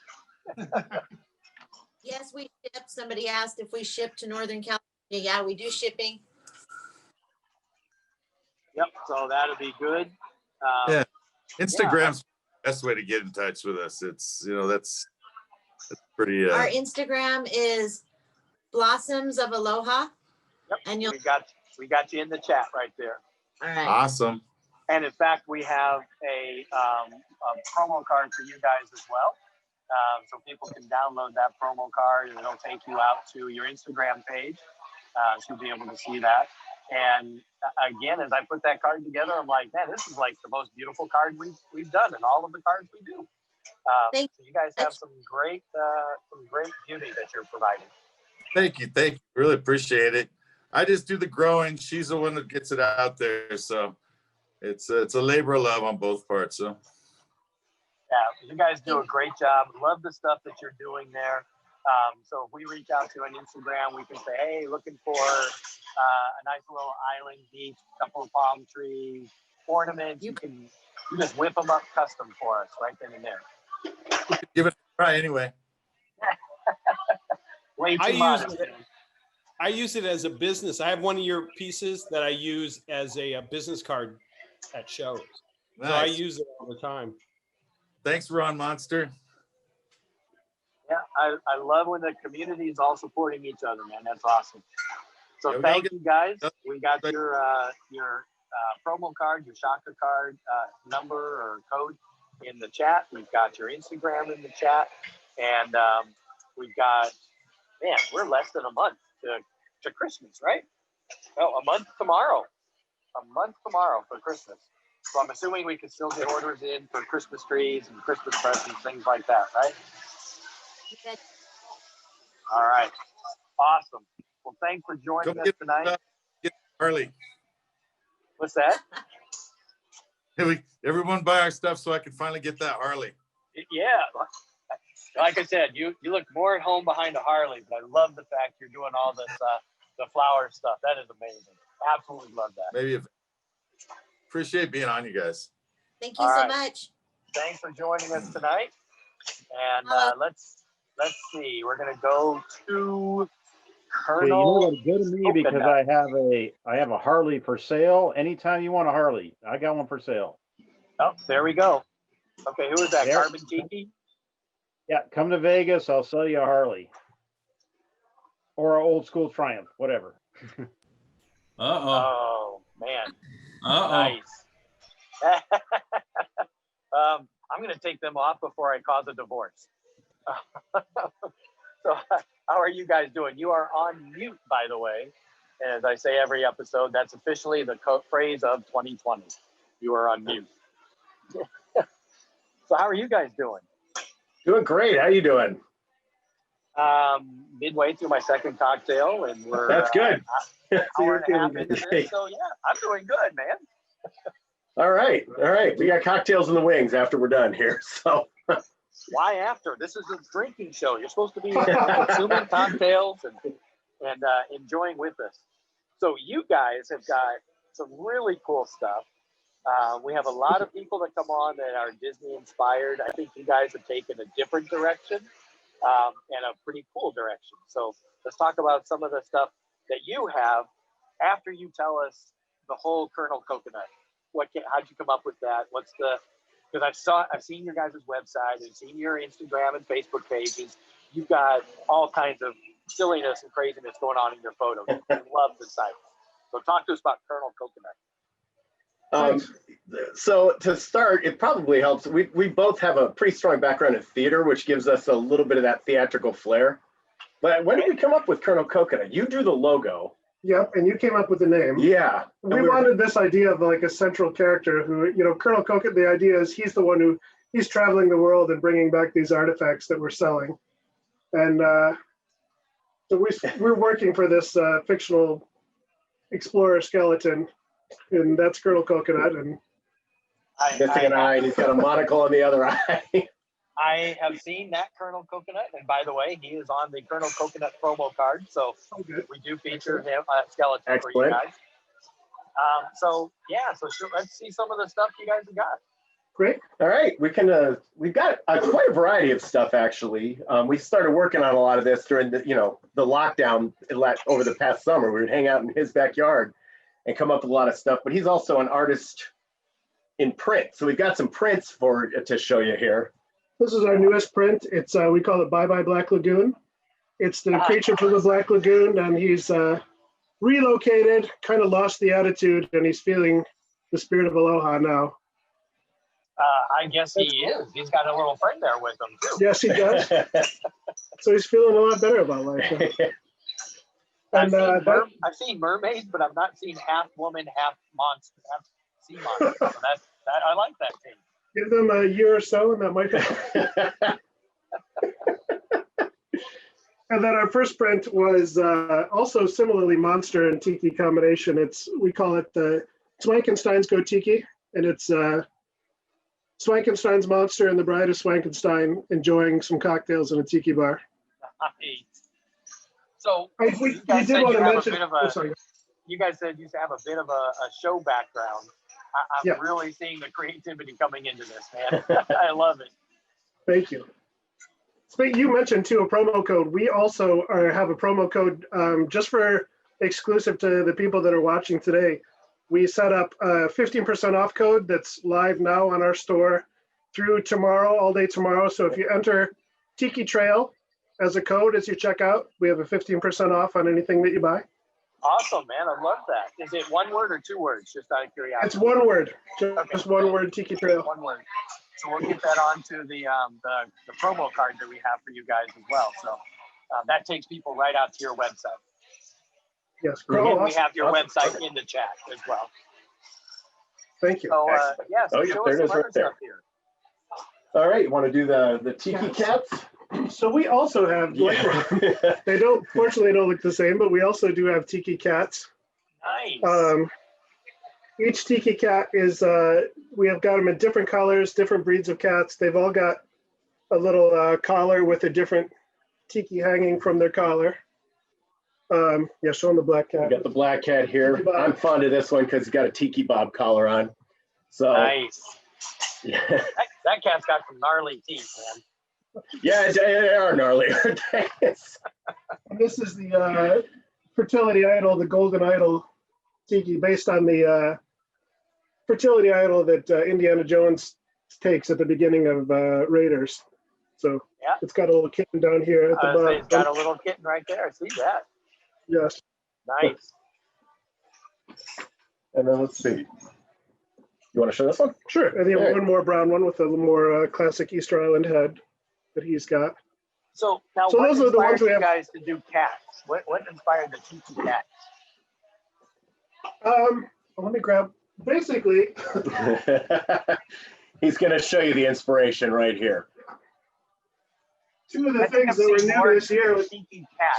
Yes, we ship. Somebody asked if we ship to Northern California. Yeah, we do shipping. Yep. So that'll be good. Yeah. Instagram's the best way to get in touch with us. It's, that's pretty. Our Instagram is Blossoms of Aloha. Yep. And we got you in the chat right there. All right. Awesome. And in fact, we have a promo card for you guys as well. So people can download that promo card and it'll take you out to your Instagram page. So you'll be able to see that. And again, as I put that card together, I'm like, man, this is like the most beautiful card we've done in all of the cards we do. So you guys have some great beauty that you're providing. Thank you. Really appreciate it. I just do the growing. She's the one that gets it out there. So it's a labor of love on both parts. So yeah, you guys do a great job. Love the stuff that you're doing there. So if we reach out to you on Instagram, we can say, hey, looking for a nice little island beach, couple of palm trees, ornaments. You just whip them up custom for us right then and there. Give it a try anyway. Way too much. I use it as a business. I have one of your pieces that I use as a business card at shows. Nice. So I use it all the time. Thanks, Ron Monster. Yeah, I love when the community is all supporting each other, man. That's awesome. So thank you guys. We got your promo card, your Shaka card number or code in the chat. We've got your Instagram in the chat. And we've got, man, we're less than a month to Christmas, right? Oh, a month tomorrow. A month tomorrow for Christmas. So I'm assuming we can still get orders in for Christmas trees and Christmas presents, things like that, right? All right. Awesome. Well, thanks for joining us tonight. Get Harley. What's that? Everyone buy our stuff so I can finally get that Harley. Yeah. Like I said, you look more at home behind a Harley, but I love the fact you're doing all this the flower stuff. That is amazing. Absolutely love that. Appreciate being on, you guys. Thank you so much. Thanks for joining us tonight. And let's see. We're gonna go to Colonel. Okay, go to me because I have a Harley for sale. Anytime you want a Harley, I got one for sale. Oh, there we go. Okay, who is that? Carbon Tiki? Yeah, come to Vegas. I'll sell you a Harley or an old school Triumph, whatever. Oh man. Nice. I'm going to take them off before I cause a divorce. So how are you guys doing? You are on mute, by the way. And as I say every episode, that's officially the phrase of 2020. You are on mute. So how are you guys doing? Doing great. How you doing? Midway through my second cocktail, and we're that's good. Hour and a half into this, so yeah, I'm doing good, man. All right. We got cocktails in the wings after we're done here. So why after? This is a drinking show. You're supposed to be consuming cocktails and enjoying with us. So you guys have got some really cool stuff. We have a lot of people that come on that are Disney inspired. I think you guys have taken a different direction. in a pretty cool direction. So let's talk about some of the stuff that you have after you tell us the whole kernel coconut. How'd you come up with that? Because I've seen your guys' website, I've seen your Instagram and Facebook pages. You've got all kinds of silliness and craziness going on in your photos. I love the site. So talk to us about kernel coconut. So to start, it probably helps. We both have a pretty strong background in theater, which gives us a little bit of that theatrical flair. But when did we come up with Kernel Coconut? You drew the logo. Yep, and you came up with the name. Yeah. We wanted this idea of like a central character who, Colonel Coconut, the idea is he's the one he's traveling the world and bringing back these artifacts that we're selling. And so we're working for this fictional explorer skeleton, and that's Colonel Coconut. And missing an eye, and he's got a monocle on the other eye. I have seen that Kernel Coconut, and by the way, he is on the Kernel Coconut promo card, so we do feature him skeleton for you guys. So let's see some of the stuff you guys have got. Great. All right, we can. We've got quite a variety of stuff actually. We started working on a lot of this during the the lockdown over the past summer. We would hang out in his backyard and come up with a lot of stuff. But he's also an artist in print, so we've got some prints to show you here. This is our newest print. It's we call it Bye Bye Black Lagoon. It's the creature from the Black Lagoon, and he's relocated, kind of lost the attitude, and he's feeling the spirit of aloha now. I guess he is. He's got a little friend there with him too. Yes, he does. So he's feeling a lot better about life. And I've seen mermaids, but I've not seen half woman, half monster, half sea monster. So I like that thing. Give them a year or so, and that might happen. And then our first print was also similarly monster and tiki combination. We call it the Swankenstein's Go Tiki, and it's Swankenstein's monster and the bride of Swankenstein enjoying some cocktails in a tiki bar. So you guys said you have a bit of a show background. I'm really seeing the creativity coming into this, man. I love it. Thank you. You mentioned too a promo code. We also have a promo code just for exclusive to the people that are watching today. We set up a 15% off code that's live now on our store through tomorrow, all day tomorrow. So if you enter Tiki Trail as a code as you check out, we have a 15% off on anything that you buy. Awesome, man. I love that. Is it one word or two words? Just out of curiosity. It's one word. Just one word, Tiki Trail. One word. So we'll get that onto the promo card that we have for you guys as well. So that takes people right out to your website. Yes. And we have your website in the chat as well. Thank you. So there it is right there. Here. All right, you want to do the Tiki Cats? So we also have, they fortunately don't look the same, but we also do have Tiki Cats. Nice. Each Tiki Cat is, we have got them in different colors, different breeds of cats. They've all got a little collar with a different Tiki hanging from their collar. Show them the black cat. We got the black cat here. I'm fond of this one because he's got a Tiki Bob collar on. So nice. Yeah. That cat's got some gnarly teeth, man. Yeah, they are gnarly. This is the fertility idol, the golden idol Tiki, based on the fertility idol that Indiana Jones takes at the beginning of Raiders. So it's got a little kitten down here at the bottom. It's got a little kitten right there. I see that. Yes. Nice. And then let's see. You want to show this one? Sure. And then one more brown one with a little more classic Easter Island head that he's got. So now, what those are the ones we have. Guys to do cats? What inspired the Tiki cat? Let me grab. Basically, he's going to show you the inspiration right here. Two of the things that were new this year was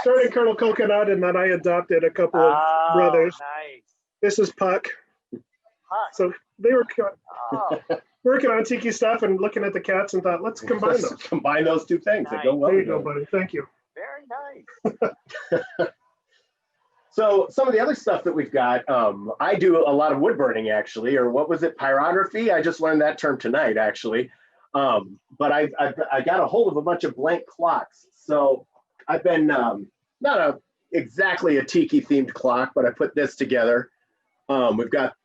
started Colonel Coconut, and then I adopted a couple of brothers. Nice. This is Puck. So they were working on Tiki stuff and looking at the cats and thought, let's combine those. Combine those two things. Nice. They go well. There you go, buddy. Thank you. Very nice. So some of the other stuff that we've got, I do a lot of wood burning actually, or what was it, pyrography? I just learned that term tonight actually. But I got a hold of a bunch of blank clocks. So I've been not exactly a tiki themed clock, but I put this together. We've got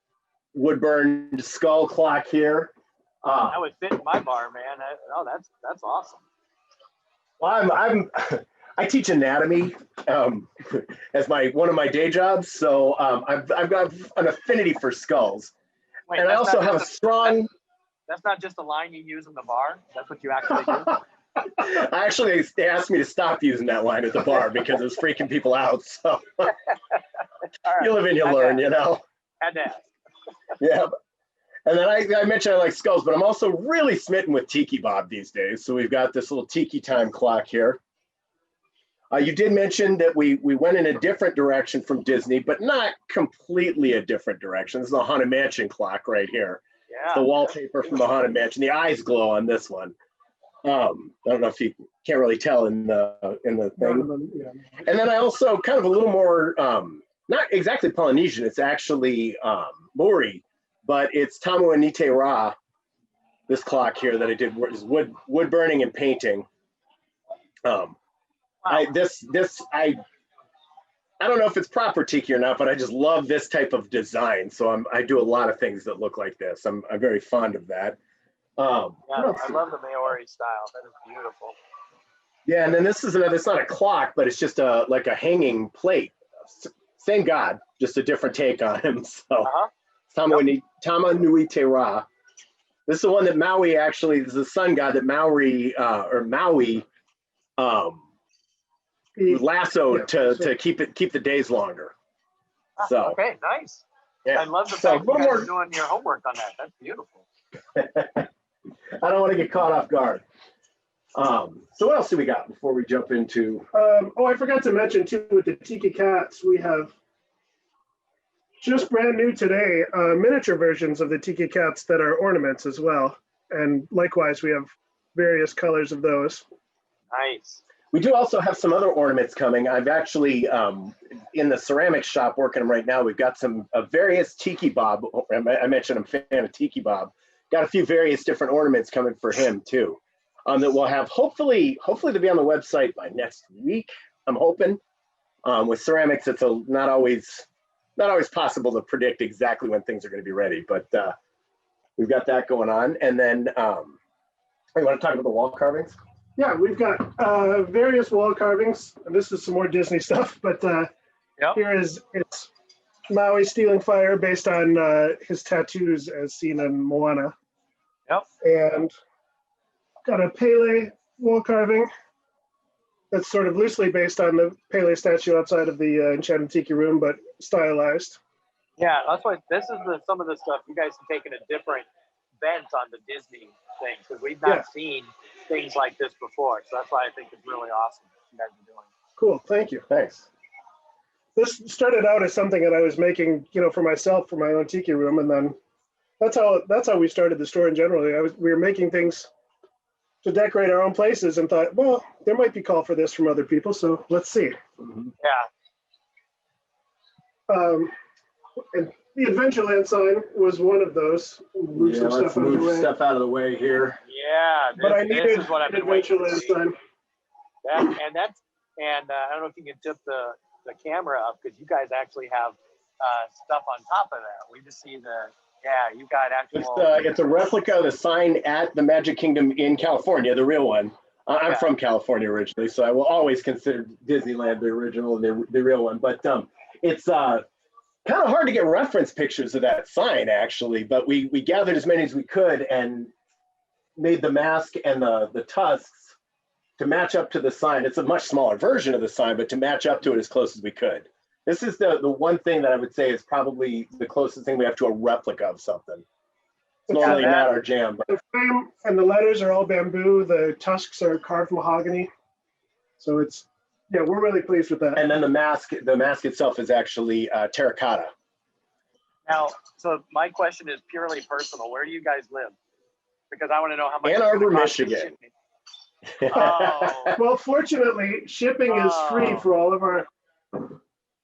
wood burned skull clock here. That would fit in my bar, man. That's awesome. Well, I teach anatomy as one of my day jobs, so I've got an affinity for skulls. Wait, and I also have a strong. That's not just a line you use in the bar. That's what you actually do. They asked me to stop using that line at the bar because it was freaking people out. So you live and you learn, you know. Had to ask. Yeah. And then I mentioned I like skulls, but I'm also really smitten with Tiki Bob these days. So we've got this little Tiki time clock here. You did mention that we went in a different direction from Disney, but not completely a different direction. This is a Haunted Mansion clock right here. Yeah. The wallpaper from the Haunted Mansion. The eyes glow on this one. I don't know if you can't really tell in the thing. And then I also kind of a little more, not exactly Polynesian. It's actually Maori, but it's Tamu Anite Ra. This clock here that I did is wood burning and painting. I don't know if it's proper tiki or not, but I just love this type of design. So I do a lot of things that look like this. I'm very fond of that. I love the Maori style. That is beautiful. Yeah, and then this is it's not a clock, but it's just like a hanging plate. Same god, just a different take on him. So Tama Nui Te Ra. This is the one that Maui actually is the sun god that Maui lassoed to keep the days longer. So okay, nice. Yeah. I love the fact that you guys are doing your homework on that. That's beautiful. I don't want to get caught off guard. So what else do we got before we jump into? I forgot to mention too with the Tiki Cats, we have just brand new today miniature versions of the Tiki Cats that are ornaments as well. And likewise, we have various colors of those. Nice. We do also have some other ornaments coming. I've actually, in the ceramics shop working them right now, we've got some various Tiki Bob. I mentioned I'm a fan of Tiki Bob. Got a few various different ornaments coming for him too. That we'll have hopefully to be on the website by next week. I'm hoping. With ceramics, it's not always possible to predict exactly when things are going to be ready, but we've got that going on. And then, you want to talk about the wall carvings? Yeah, we've got various wall carvings. This is some more Disney stuff, but here it's Maui stealing fire based on his tattoos as seen in Moana. Yep. And got a Pele wall carving that's sort of loosely based on the Pele statue outside of the Enchanted Tiki Room, but stylized. Yeah, that's why this is some of the stuff you guys have taken a different bent on the Disney thing because we've not seen things like this before. So that's why I think it's really awesome what you guys are doing. Cool, thank you. Thanks. This started out as something that I was making, for myself for my own tiki room, and then that's how we started the store in general. We were making things to decorate our own places and thought, well, there might be call for this from other people, so let's see. Mm-hmm. Yeah. And the Adventureland sign was one of those. Let's move stuff out of the way here. Yeah, but I needed this is what I've been waiting to Adventureland see. sign. And I don't know if you can tip the camera up because you guys actually have stuff on top of that. We just see you got actual. It's a replica of the sign at the Magic Kingdom in California, the real one. I'm from California originally, so I will always consider Disneyland the original and the real one. But it's kind of hard to get reference pictures of that sign, actually. But we gathered as many as we could and made the mask and the tusks to match up to the sign. It's a much smaller version of the sign, but to match up to it as close as we could. This is the one thing that I would say is probably the closest thing we have to a replica of something. It's normally not our jam. But. The frame and the letters are all bamboo. The tusks are carved mahogany. So we're really pleased with that. And then the mask itself is actually terracotta. Now, so my question is purely personal. Where do you guys live? Because I want to know how much. Ann Arbor, Michigan. Well, fortunately, shipping is free for all of our.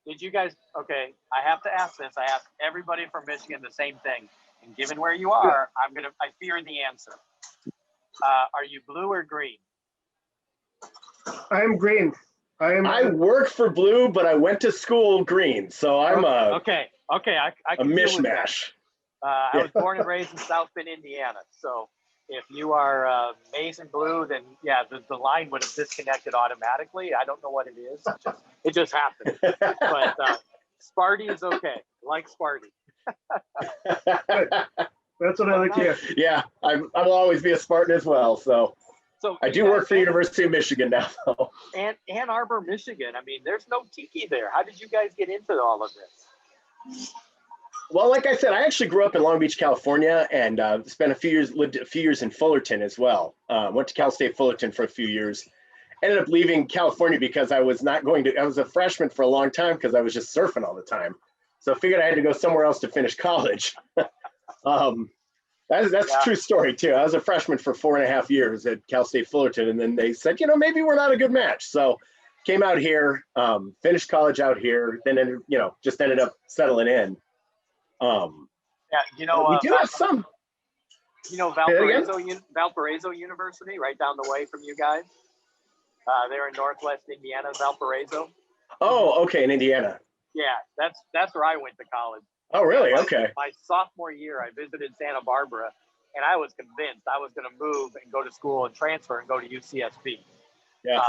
Did you guys? Okay, I have to ask this. I ask everybody from Michigan the same thing. And given where you are, I fear the answer. Are you blue or green? I am green. I work for blue, but I went to school green, so I'm okay. I a can deal with that. mishmash. I was born and raised in South Bend, Indiana. So if you are maize and blue, then yeah, the line would have disconnected automatically. I don't know what it is. It just happened. But Sparty is okay. I like Sparty. That's what I like to hear. Yeah, I will always be a Spartan as well. So I do work for University of Michigan now. So. And Ann Arbor, Michigan. I mean, there's no tiki there. How did you guys get into all of this? Well, like I said, I actually grew up in Long Beach, California, and lived a few years in Fullerton as well. Went to Cal State Fullerton for a few years. Ended up leaving California because I was a freshman for a long time because I was just surfing all the time. So I figured I had to go somewhere else to finish college. That's a true story too. I was a freshman for 4.5 years at Cal State Fullerton, and then they said, maybe we're not a good match. So came out here, finished college out here, then just ended up settling in. We do have some. Valparaiso University, right down the way from you guys. They're in Northwest Indiana, Valparaiso. Oh, okay, in Indiana. Yeah, that's where I went to college. Oh, really? Okay. My sophomore year, I visited Santa Barbara, and I was convinced I was going to move and go to school and transfer and go to UCSB. Yeah.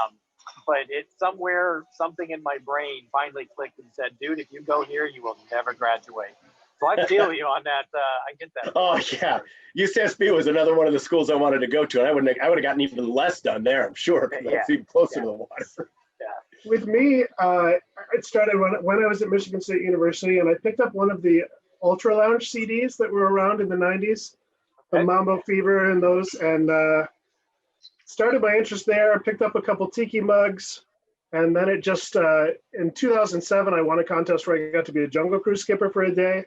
But something in my brain finally clicked and said, dude, if you go here, you will never graduate. So I feel you on that. I get that. Oh, yeah. UCSB was another one of the schools I wanted to go to, and I would have gotten even less done there, I'm sure, because it's even closer to the water. With me, it started when I was at Michigan State University, and I picked up one of the Ultra Lounge CDs that were around in the 90s, the Mambo Fever and those, and started my interest there. I picked up a couple tiki mugs, and then it just, in 2007, I won a contest where I got to be a Jungle Cruise skipper for a day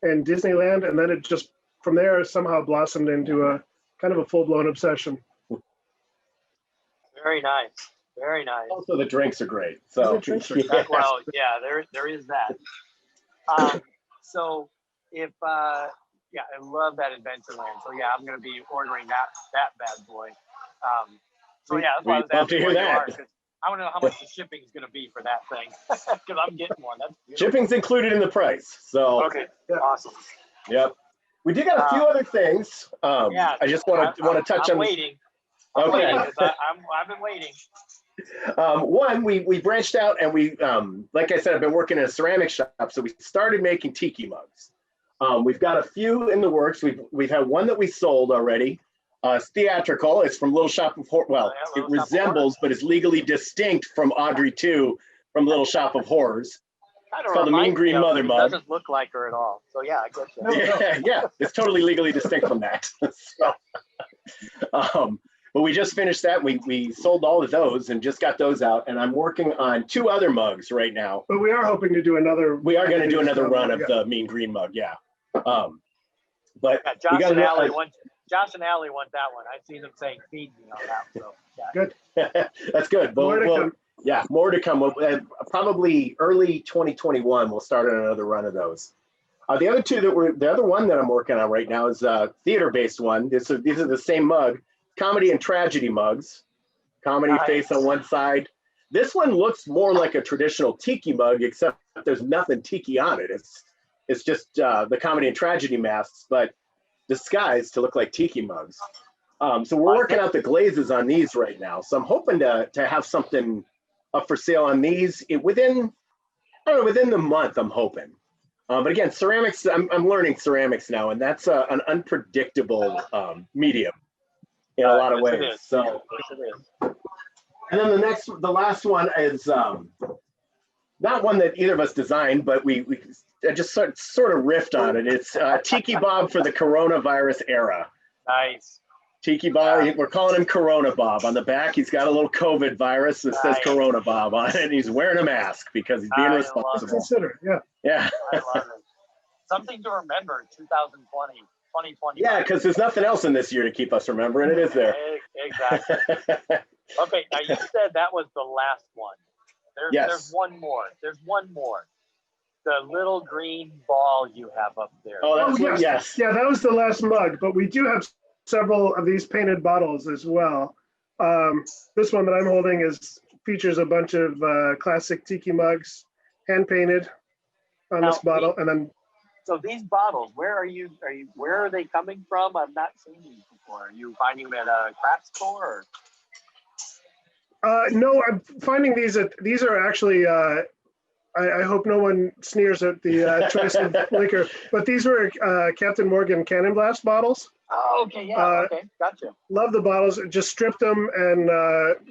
in Disneyland, and then it just, from there, somehow blossomed into a kind of a full-blown obsession. Very nice. Very nice. Also, the drinks are great. So, well, yeah, there is that. So if I love that Adventureland. So yeah, I'm gonna be ordering that bad boy. So yeah, that's why I was asking where you are, 'cause I want to know how much the shipping is gonna be for that thing, because I'm getting one. That's beautiful. Shipping's included in the price. So okay, awesome. Yep. We did got a few other things. I just want to touch on. Waiting. Okay. Waiting, I've been waiting. One, we branched out, and we, like I said, I've been working in a ceramic shop, so we started making tiki mugs. We've got a few in the works. We've had one that we sold already. It's theatrical. It's from Little Shop of Horrors. Well, it resembles, but is legally distinct from Audrey 2 from Little Shop of Horrors. It's called the Mean Green Mother mug. It doesn't look like her at all. So yeah, I get you. Yeah, it's totally legally distinct from that. But we just finished that. We sold all of those and just got those out. And I'm working on 2 other mugs right now. But we are hoping to do another. We are going to do another run of the Mean Green mug. Yeah. But Josh and Allie want that one. I've seen them saying "feed me" on that. So yeah. Good. That's good. But more to come. Probably early 2021. We'll start on another run of those. The other 2 the other one that I'm working on right now is a theater-based one. These are the same mug. Comedy and tragedy mugs. Comedy face on one side. This one looks more like a traditional tiki mug, except there's nothing tiki on it. It's just the comedy and tragedy masks, but disguised to look like tiki mugs. So we're working out the glazes on these right now. So I'm hoping to have something up for sale on these within the month, I'm hoping. But again, ceramics, I'm learning ceramics now, and that's an unpredictable medium in a lot of ways. So, and then the last one is not one that either of us designed, but we just sort of riffed on it. It's Tiki Bob for the coronavirus era. Nice. Tiki Bob, we're calling him Corona Bob. On the back, he's got a little COVID virus that says Corona Bob on it, and he's wearing a mask because he's being responsible. Consider, yeah. I love it. Something to remember in 2020. Yeah, because there's nothing else in this year to keep us remembering. It is there. Exactly. Okay, now you said that was the last one. There's one more. There's one more. The little green ball you have up there. Oh, that's yes. Yeah, that was the last mug, but we do have several of these painted bottles as well. This one that I'm holding features a bunch of classic tiki mugs, hand painted on this bottle, and then. So these bottles, where are they coming from? I've not seen these before. Are you finding them at a craft store? Or? No, I'm finding these are actually. I hope no one sneers at the choice of liquor, but these were Captain Morgan Cannon Blast bottles. Oh, okay, yeah, okay, gotcha. Love the bottles. Just stripped them and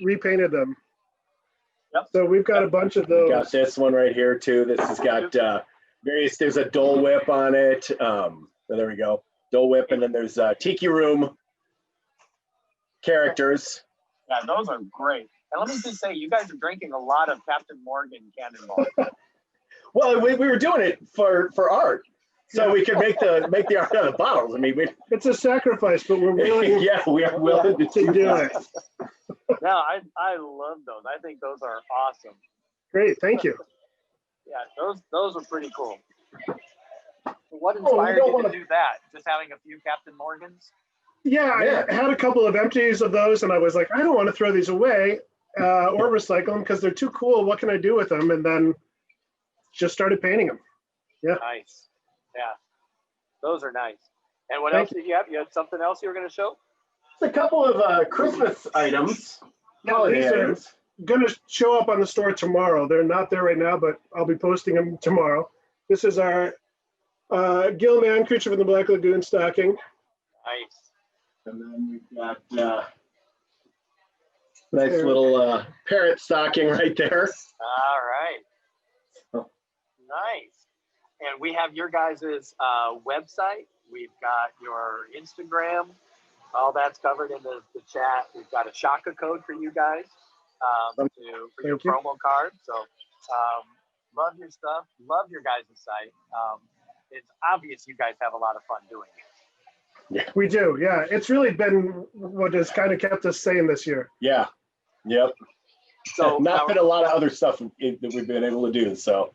repainted them. Yep. So we've got a bunch of those. We got this one right here too. This has got various. There's a Dole Whip on it. There we go, Dole Whip, and then there's Tiki Room characters. Yeah, those are great. And let me just say, you guys are drinking a lot of Captain Morgan Cannonball. Well, we were doing it for art, so we could make the art out of the bottles. I mean, it's a sacrifice, but we're willing. Yeah, we are willing to do it. No, I love those. I think those are awesome. Great, thank you. Yeah, those are pretty cool. What inspired you to do that? Just having a few Captain Morgans? Yeah, I had a couple of empties of those, and I was like, I don't want to throw these away or recycle them because they're too cool. What can I do with them? And then just started painting them. Yeah. Nice. Yeah, those are nice. And what else did you have? You had something else you were going to show? Just a couple of Christmas items. These are going to show up on the store tomorrow. They're not there right now, but I'll be posting them tomorrow. This is our Gilman Creature from the Black Lagoon stocking. Nice. And then we've got nice little parrot stocking right there. All right. Oh. Nice. And we have your guys' website. We've got your Instagram. All that's covered in the chat. We've got a Shaka code for you guys for your promo card. So love your stuff. Love your guys' site. It's obvious you guys have a lot of fun doing it. Yeah. We do, yeah. It's really been what has kind of kept us sane this year. Yeah, yep. So not been a lot of other stuff that we've been able to do, so.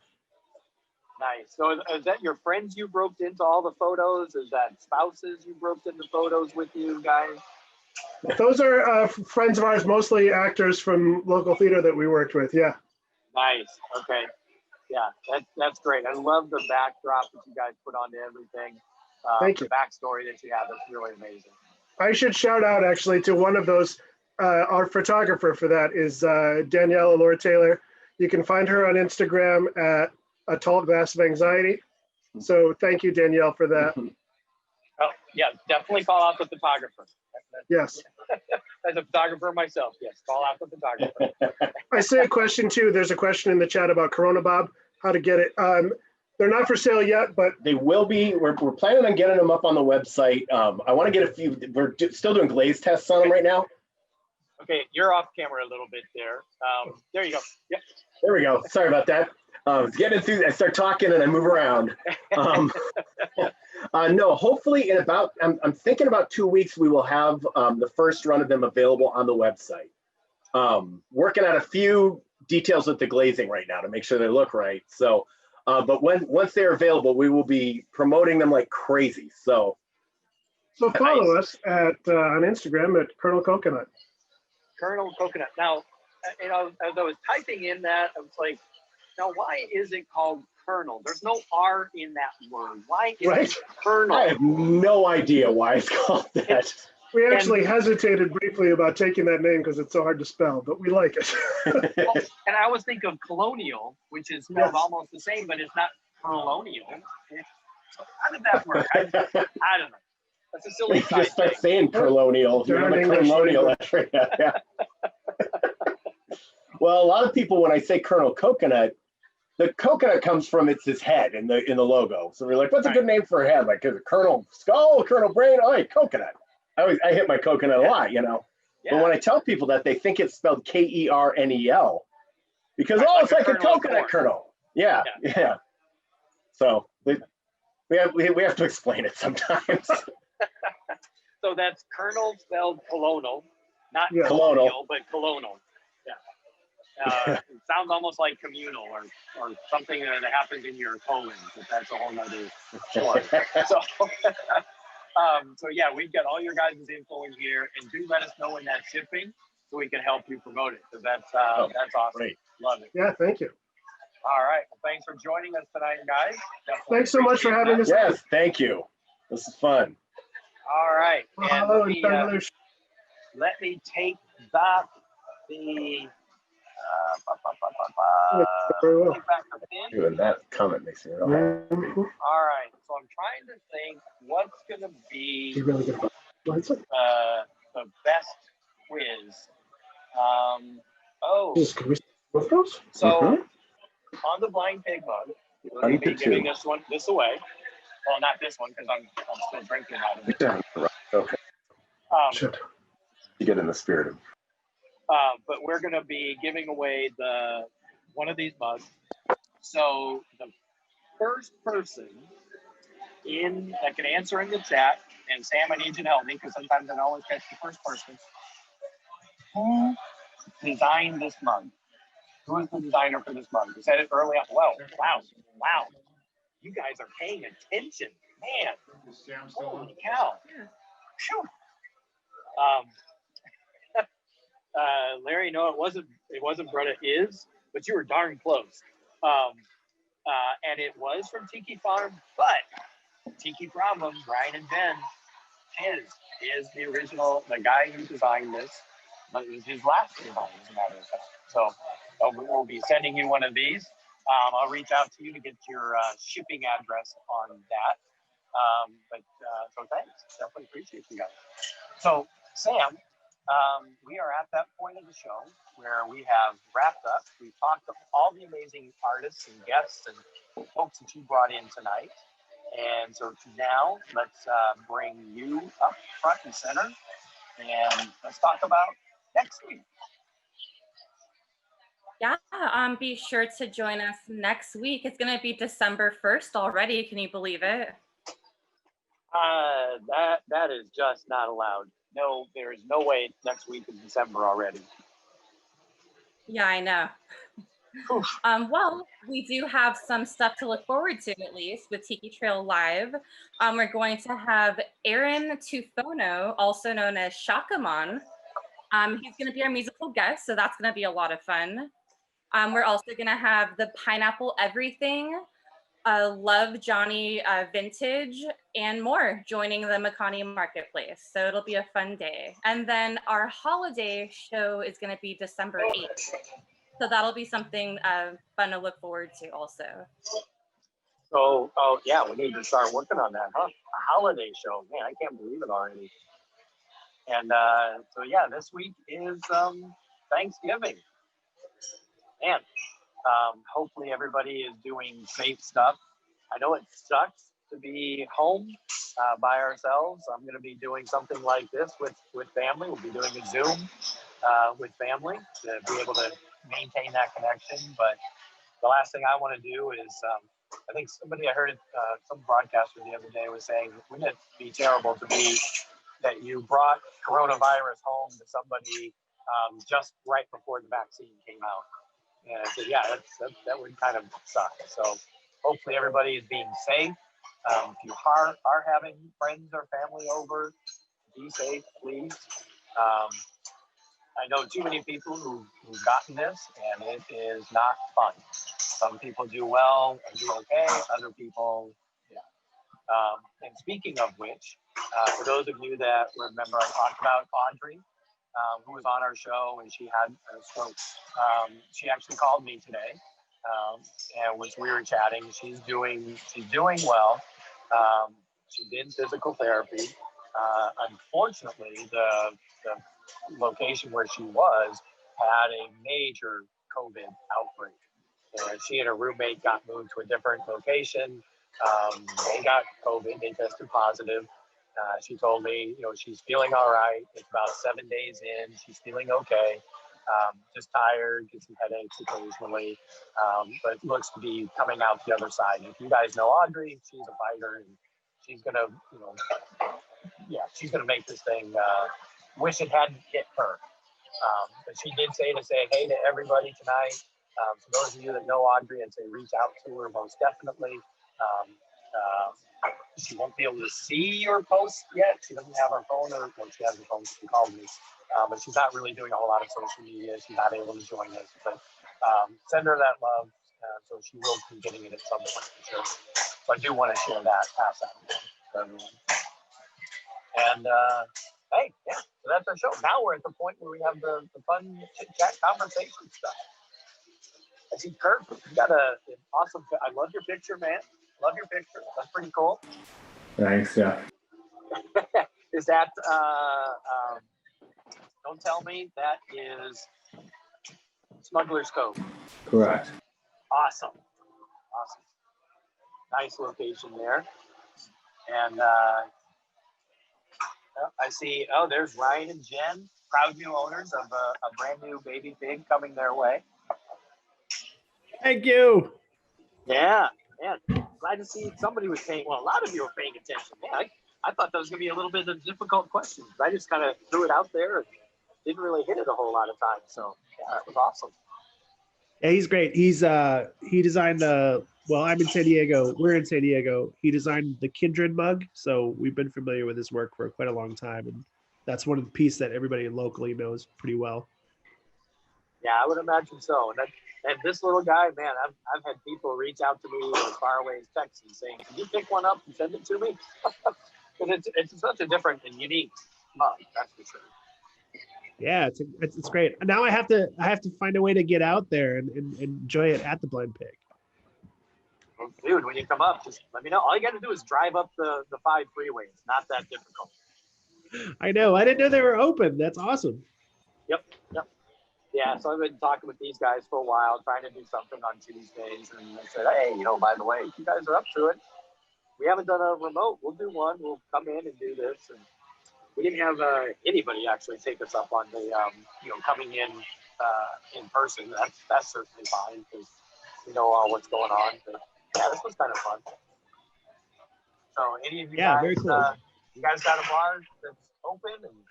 Nice. So is that your friends you roped into all the photos? Is that spouses you roped into photos with you guys? Those are friends of ours, mostly actors from local theater that we worked with, yeah. Nice, okay. Yeah, that's great. I love the backdrop that you guys put onto everything. Thank you. The backstory that you have is really amazing. I should shout out actually to one of those. Our photographer for that is Danielle Allure Taylor. You can find her on Instagram at A Tall Glass of Anxiety. So thank you, Danielle, for that. Oh, yeah, definitely call out the photographer. Yes. As a photographer myself, yes, call out the photographer. I see a question too. There's a question in the chat about Corona Bob, how to get it. They're not for sale yet, but they will be. We're planning on getting them up on the website. I want to get a few. We're still doing glaze tests on them right now. Okay, you're off camera a little bit there. There you go. Yep. There we go. Sorry about that. Getting through. I start talking and I move around. No, hopefully in about. I'm thinking about 2 weeks we will have the first run of them available on the website. Working on a few details with the glazing right now to make sure they look right. So. But once they're available, we will be promoting them like crazy. So follow us at on Instagram at Colonel Coconut. Colonel Coconut. Now, as I was typing in that, I was like, now why is it called Colonel? There's no R in that word. Why is it Colonel? I have no idea why it's called that. We actually hesitated briefly about taking that name because it's so hard to spell, but we like it. Well, and I always think of colonial, which is spelled almost the same, but it's not colonial. So how did that work? I don't know. That's a silly side just start saying colonial. You're on the colonial. Yeah. Well, a lot of people, when I say Colonel Coconut, the coconut comes from his head in the logo. So we're like, what's a good name for a head? Like Colonel Skull, Colonel Brain? Oh, hey, coconut. I hit my coconut a lot, you know. Yeah. But when I tell people that, they think it's spelled Kernel because it's like a coconut kernel. Yeah. So we have to explain it sometimes. So that's Colonel spelled colonel, not colonial, but colonal. Yeah. It sounds almost like communal or something that happens in your colon, but that's a whole nother story. So. So yeah, we've got all your guys' info in here, and do let us know when that's shipping so we can help you promote it. Because that's awesome. Great. Love it. Yeah, thank you. All right. Well, thanks for joining us tonight, guys. Definitely Thanks so much for appreciate having that. us. Yes, thank you. This is fun. All right. And Oh, let me take back the very well. take back the pin. Doing that comment makes me real happy. All right. So I'm trying to think what's going to be You're really good. What's it? the best quiz. Can we see those? So Mhm. on the blind pig mug, we're I going to be need to giving too. this away. Well, not this one because I'm still drinking out of it. Yeah, right. Okay. Shit. You get in the spirit of. But we're going to be giving away one of these mugs. So the first person that can answer in the chat, and Sam, I need you to help me because sometimes I don't always catch the first person. Who designed this mug? Who is the designer for this mug? You said it early on. Well, wow. You guys are paying attention, man. Holy cow. Phew. Larry, no, it wasn't Bretta is, but you were darn close. And it was from Tiki Farm, but Tiki Problem, Brian and Ben, is the original, the guy who designed this, but it was his last design, as a matter of fact. So we'll be sending you one of these. I'll reach out to you to get your shipping address on that. So thanks, definitely appreciate you guys. So Sam, we are at that point of the show where we have wrapped up. We've talked to all the amazing artists and guests and folks that you brought in tonight. And so now let's bring you up front and center and let's talk about next week. Yeah, be sure to join us next week. It's going to be December 1st already. Can you believe it? That is just not allowed. No, there is no way it's next week in December already. Yeah, I know. Well, we do have some stuff to look forward to, at least with Tiki Trail Live. We're going to have Aaron Tufono, also known as Shakamon. He's going to be our musical guest, so that's going to be a lot of fun. We're also going to have the Pineapple Everything, Love Johnny Vintage, and more joining the Makani Marketplace. So it'll be a fun day. And then our holiday show is going to be December 8th. So that'll be something fun to look forward to also. So, yeah, we need to start working on that, huh? A holiday show. Man, I can't believe it already. And so, yeah, this week is Thanksgiving. Man, hopefully everybody is doing safe stuff. I know it sucks to be home by ourselves. I'm going to be doing something like this with family. We'll be doing a Zoom with family to be able to maintain that connection. But the last thing I want to do is, I think I heard some broadcaster the other day was saying, wouldn't it be terrible to be that you brought coronavirus home to somebody just right before the vaccine came out? And I said, yeah, that would kind of suck. So hopefully everybody is being safe. If you are having friends or family over, be safe, please. I know too many people who've gotten this, and it is not fun. Some people do well and do okay. Other people, yeah. And speaking of which, for those of you that remember, I talked about Audrey, who was on our show, and she had a stroke. She actually called me today, and we were chatting. She's doing well. She did physical therapy. Unfortunately, the location where she was had a major COVID outbreak. And she and her roommate got moved to a different location. They got COVID, they tested positive. She told me, she's feeling all right. It's about 7 days in, she's feeling okay. Just tired, get some headaches occasionally, but it looks to be coming out the other side. If you guys know Audrey, she's a fighter, and she's gonna, she's gonna make this thing. Wish it hadn't hit her. But she did say hey to everybody tonight. For those of you that know Audrey, and say reach out to her most definitely. she won't be able to see your posts yet. She doesn't have her phone, or well, she has her phone. She called me, but she's not really doing a whole lot of social media. She's not able to join us, but send her that love. So she will be getting it at some point for sure. So I do want to share that, pass that to everyone. And hey, yeah, so that's our show. Now we're at the point where we have the fun chit chat conversation stuff. I see Kurt, you got an awesome. I love your picture, man. Love your picture. That's pretty cool. Thanks, yeah. Is that? Don't tell me that is Smuggler's Cove. Correct. Awesome. Nice location there. And I see. Oh, there's Ryan and Jen, proud new owners of a brand new baby pig coming their way. Thank you. Yeah, man. Glad to see somebody was paying. Well, a lot of you were paying attention. Man, I thought that was going to be a little bit of a difficult question. I just kind of threw it out there and didn't really hit it a whole lot of times. So yeah, that was awesome. Yeah, he's great. He designed well, I'm in San Diego. We're in San Diego. He designed the Kindred mug, so we've been familiar with his work for quite a long time, and that's one of the pieces that everybody locally knows pretty well. Yeah, I would imagine so. And this little guy, man, I've had people reach out to me as far away as Texas saying, "Can you pick one up and send it to me?" Because it's such a different and unique mug, that's for sure. Yeah, it's great. Now I have to find a way to get out there and enjoy it at the Blind Pig. Well, dude, when you come up, just let me know. All you got to do is drive up the 5 freeway. It's not that difficult. I know. I didn't know they were open. That's awesome. Yep. Yeah, so I've been talking with these guys for a while, trying to do something on Tuesdays, and I said, hey, by the way, if you guys are up to it, we haven't done a remote. We'll do one. We'll come in and do this. And we didn't have anybody actually take us up on the, coming in person. That's certainly fine because we know all what's going on. But yeah, this was kind of fun. So any of you guys, very cool. You guys got a bar that's open, and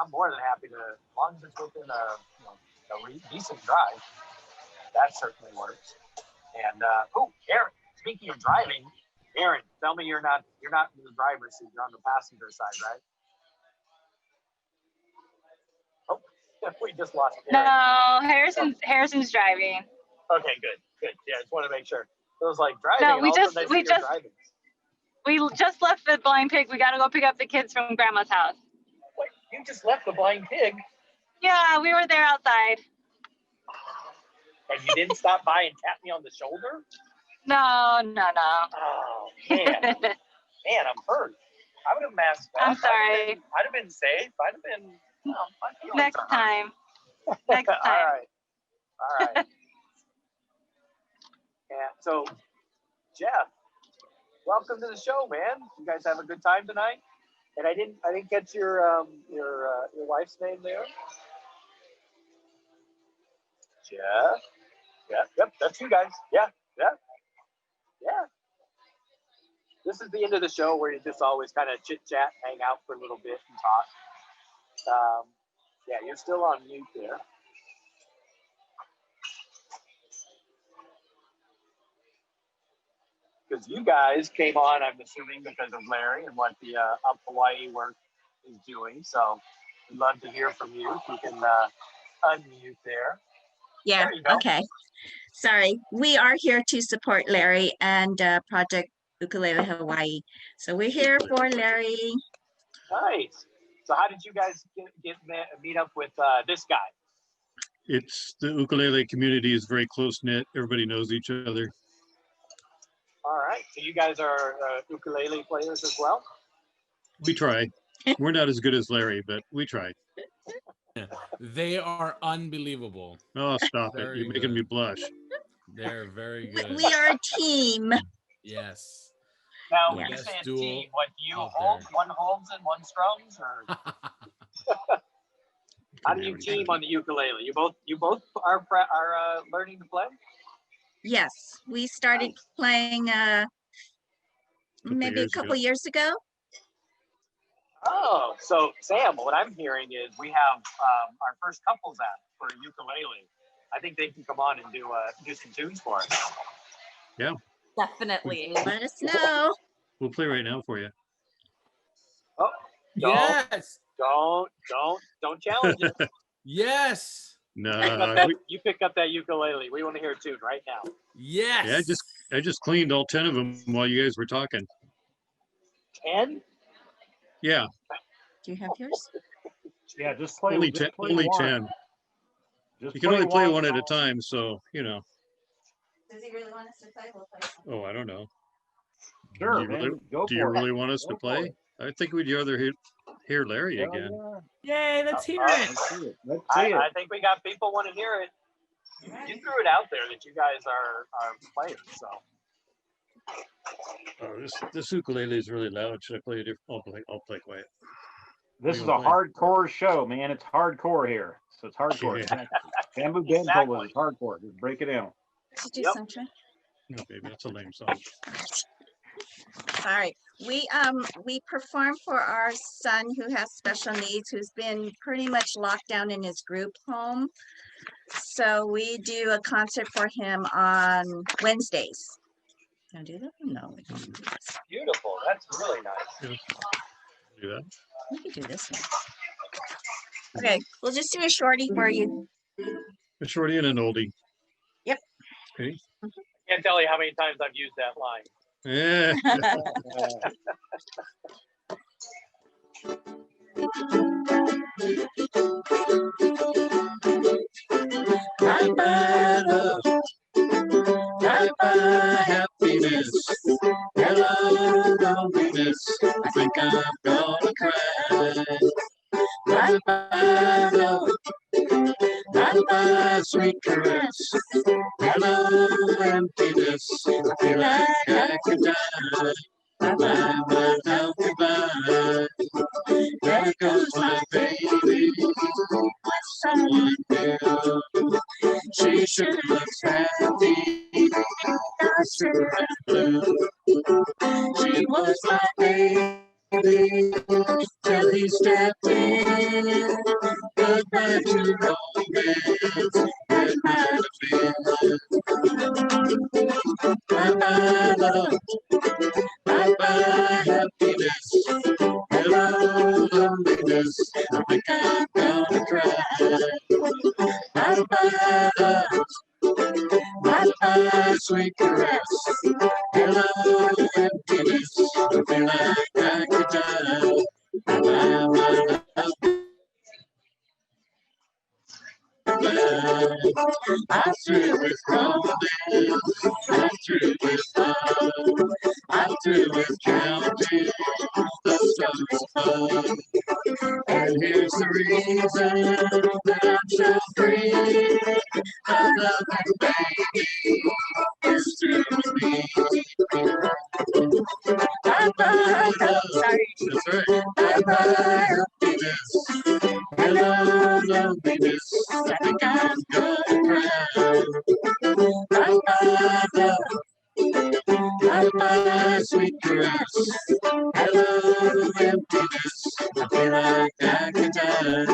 I'm more than happy to, as long as it's within a decent drive, that certainly works. And Aaron, speaking of driving, Aaron, tell me you're not in the driver's seat, you're on the passenger side, right? Oh, we just lost Aaron. No, Harrison's driving. Okay, good. Yeah, I just want to make sure. It was like driving. No, we just left the Blind Pig. We got to go pick up the kids from Grandma's house. Wait, you just left the Blind Pig? Yeah, we were there outside. And you didn't stop by and tap me on the shoulder? No. Oh, man. Man, I'm hurt. I would have masked up. I'm sorry. I'd have been safe. I'd have been, Next time. Next time. All right. Yeah, so, Jeff, welcome to the show, man. You guys have a good time tonight? And I didn't catch your wife's name there. Jeff. Yep, that's you guys. Yeah. This is the end of the show where you just always kind of chit chat, hang out for a little bit and talk. Yeah, you're still on mute there. Because you guys came on, I'm assuming, because of Larry and what the Up Hawaii work is doing. So we'd love to hear from you. If you can unmute there. Yeah, okay. Sorry. We are here to support Larry and Project Ukulele Hawaii. So we're here for Larry. Nice. So how did you guys meet up with this guy? It's the ukulele community is very close knit. Everybody knows each other. All right. So you guys are ukulele players as well? We try. We're not as good as Larry, but we try. They are unbelievable. Oh, stop it. You're making me blush. They're very good. We are a team. Yes. Now, when you say a team, what do you hold? One holds and one strums? Or how do you team on the ukulele? You both are learning to play? Yes. We started playing maybe a couple years ago. Oh, so Sam, what I'm hearing is we have our first couples app for ukulele. I think they can come on and do some tunes for us. Yeah. Definitely. Let us know. We'll play right now for you. Oh, Yes. Don't challenge it. Yes. No. You pick up that ukulele. We want to hear a tune right now. Yes. Yeah, I just cleaned all 10 of them while you guys were talking. 10? Yeah. Do you have yours? Yeah, just play. Only just 10. play Only one. 10. Just You can only play one at a now. time, so you know. Does he really want us to play? We'll play. Oh, I don't know. Sure, do you man. really, Go do you for it. really want us Go to for play? it. I think we'd rather hear Larry Hell again. yeah. Yay, let's hear it. Let's see it. Let's see it. I think we got people want to hear it. You threw it out there that you guys are players, so. Oh, this ukulele is really loud. Should I play a different? I'll play quiet. This is a gonna play? hardcore show, man. It's hardcore here. So it's hardcore. Yeah. Bamboo Ben told us it's hardcore. Just break it down. Did you do something? No, baby, that's a lame song. All right. We perform for our son who has special needs, who's been pretty much locked down in his group home. So we do a concert for him on Wednesdays. Can I do that? No, we can't do this. Beautiful. That's really nice. Do that. We can do this one. Okay, we'll just do a shorty for you. A shorty and an oldie. Yep. Okay. Can't tell you how many times I've used that line. Yeah. Bye-bye love, bye-bye happiness, hello loneliness, I think I'm gonna cry. Bye-bye love, bye-bye sweet caress, hello emptiness, I feel like I could die. Bye-bye, my love, goodbye. There goes my baby with someone new. She sure looks happy, eyes sure and blue. She was my baby till he stepped in. Goodbye to romance, goodbye to feeling. Bye-bye love, bye-bye happiness, hello loneliness, I think I'm gonna cry. Bye-bye love, bye-bye sweet caress, hello emptiness, I feel like I could die. Bye-bye my love, I'm through with romance, I'm through with love, I'm through with counting the stars above. And here's the reason that I'm so free, my loving baby is through with me. Bye-bye love, that's right. Bye-bye happiness, hello loneliness, I think I'm gonna cry. Bye-bye love, bye-bye sweet caress, hello emptiness, I feel like I could die.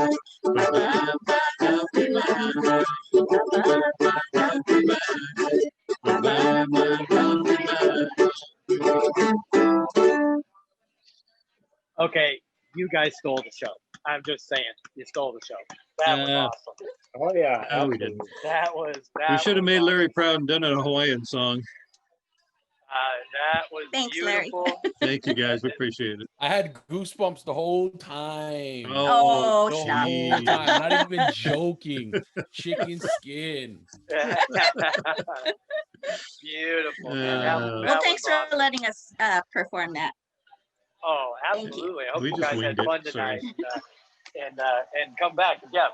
Bye-bye my love, goodbye. Bye-bye my love, goodbye. Bye-bye my love, goodbye. Okay, you guys stole the show. I'm just saying, you stole the show. That was awesome. Oh yeah, No, we didn't. That was We should have was made awesome. Larry proud and done a Hawaiian song. That was Thanks, Larry. beautiful. Thank you guys. We appreciate it. I had goosebumps the whole time. Oh, the stop. whole time. Not even joking. Chicken skin. Beautiful. Man. Well, thanks for letting us perform that. Oh, absolutely. I hope We you just guys had winged it. fun tonight and come back. Yeah,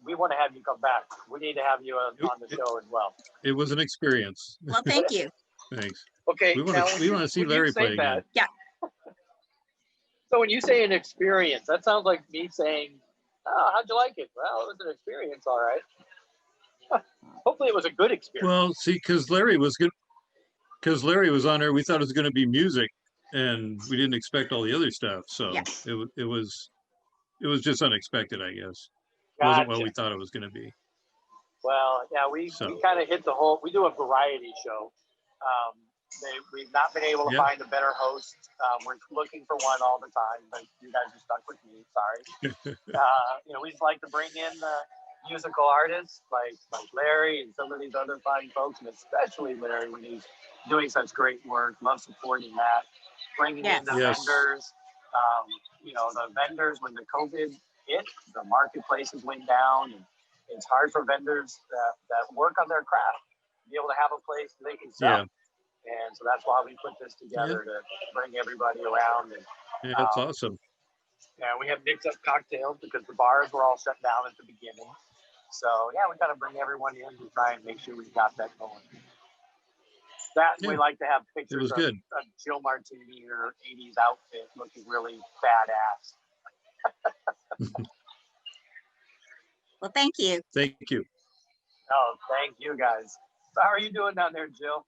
we want to have you come back. We need to have you on the show as well. It was an experience. Well, thank you. Thanks. Okay. We now, want to see when you Larry say play that- again. Yeah. So when you say an experience, that sounds like me saying, "Oh, how'd you like it?" Well, it was an experience, all right. Hopefully, it was a good experience. Well, see, because Larry was good. Because Larry was on there, we thought it was going to be music, and we didn't expect all the other stuff. So Yeah. it was just unexpected, I guess. It wasn't what Gotcha. we thought it was going to be. Well, yeah, we kind of hit the whole. We do a variety show, we've not been able to Yep. find a better host. We're looking for one all the time, but you guys are stuck with me. Sorry. We just like to bring in the musical artists like Larry and some of these other fine folks, and especially Larry when he's doing such great work. Love supporting that. Bringing in the Yes. vendors. The vendors when the COVID hit, the marketplaces went down, and it's hard for vendors that work on their craft to be able to have a place they can sell. Yeah. And so that's why we put this together to bring everybody around. And Yeah, that's awesome. yeah, we have mixed up cocktails because the bars were all shut down at the beginning. So yeah, we got to bring everyone in to try and make sure we got that going. We like to have pictures of Jill Martini in her 80s outfit looking really badass. Well, thank you. Thank you. Oh, thank you guys. So how are you doing down there, Jill?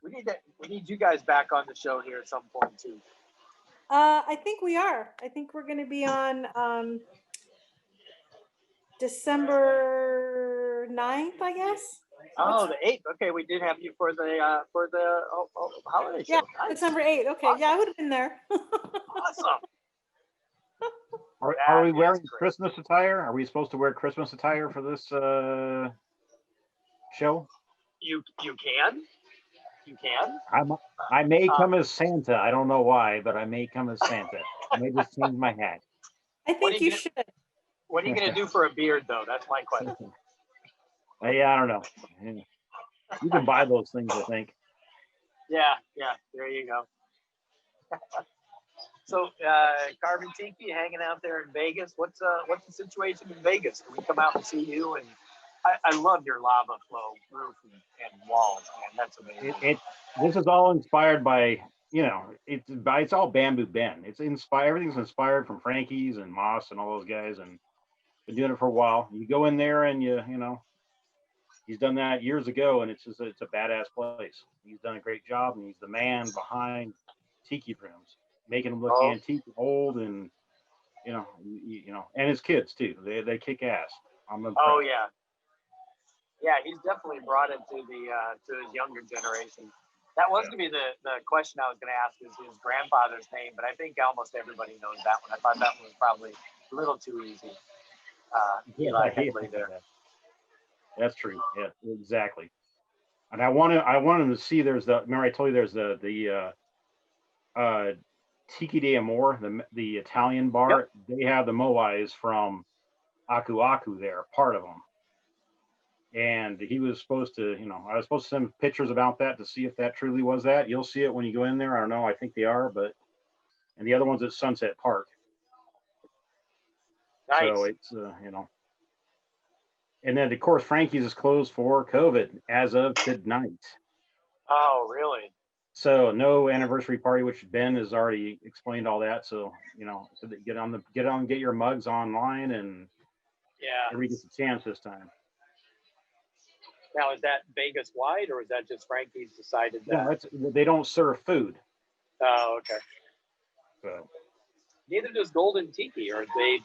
We need you guys back on the show here at some point too. I think we are. I think we're going to be on December 9th, I guess. Oh, the 8th. Okay, we did have you for the holiday show. Yeah, Nice. December 8th. Okay, Awesome. yeah, I would have been there. Awesome. Are we wearing Christmas attire? Are we supposed to wear Christmas attire for this show? You can. You can. I may come as Santa. I don't know why, but I may come as Santa. I may just change my hat. I think you should. What are you going to do for a beard, though? That's my question. Yeah, I don't know. You can buy those things, I think. Yeah. There you go. So, Carbon Tiki hanging out there in Vegas. What's the situation in Vegas? Can we come out and see you? And I love your lava flow roof and walls, man. That's amazing. This is all inspired by, it's all Bamboo Ben. It's inspired. Everything's inspired from Frankie's and Moss and all those guys, and been doing it for a while. You go in there and he's done that years ago, and it's a badass place. He's done a great job, and he's the man behind tiki rooms, making them look antique, and old, and and his kids too. They kick ass. I'm impressed. Oh yeah, he's definitely brought it to his younger generation. That was gonna be the question I was gonna ask is his grandfather's name, but I think almost everybody knows that one. I thought that one was probably a little too easy. Eli Henley there. That's true. Yeah, exactly. And I wanted him to see. Remember I told you there's the Tiki de Amor, the Italian bar. Yep. They have the moais from Aku Aku there, part of them. And he was supposed to, I was supposed to send pictures about that to see if that truly was that. You'll see it when you go in there. I don't know. I think they are, and the other one's at Sunset Park. Nice. So it's, and then of course Frankie's is closed for COVID as of tonight. Oh, really? So no anniversary party, which Ben has already explained all that. So get your mugs online, and everybody gets a chance this time. Now, is that Vegas wide, or is that just Frankie's decided that? No, they don't serve food. Oh, okay. So neither does Golden Tiki, or do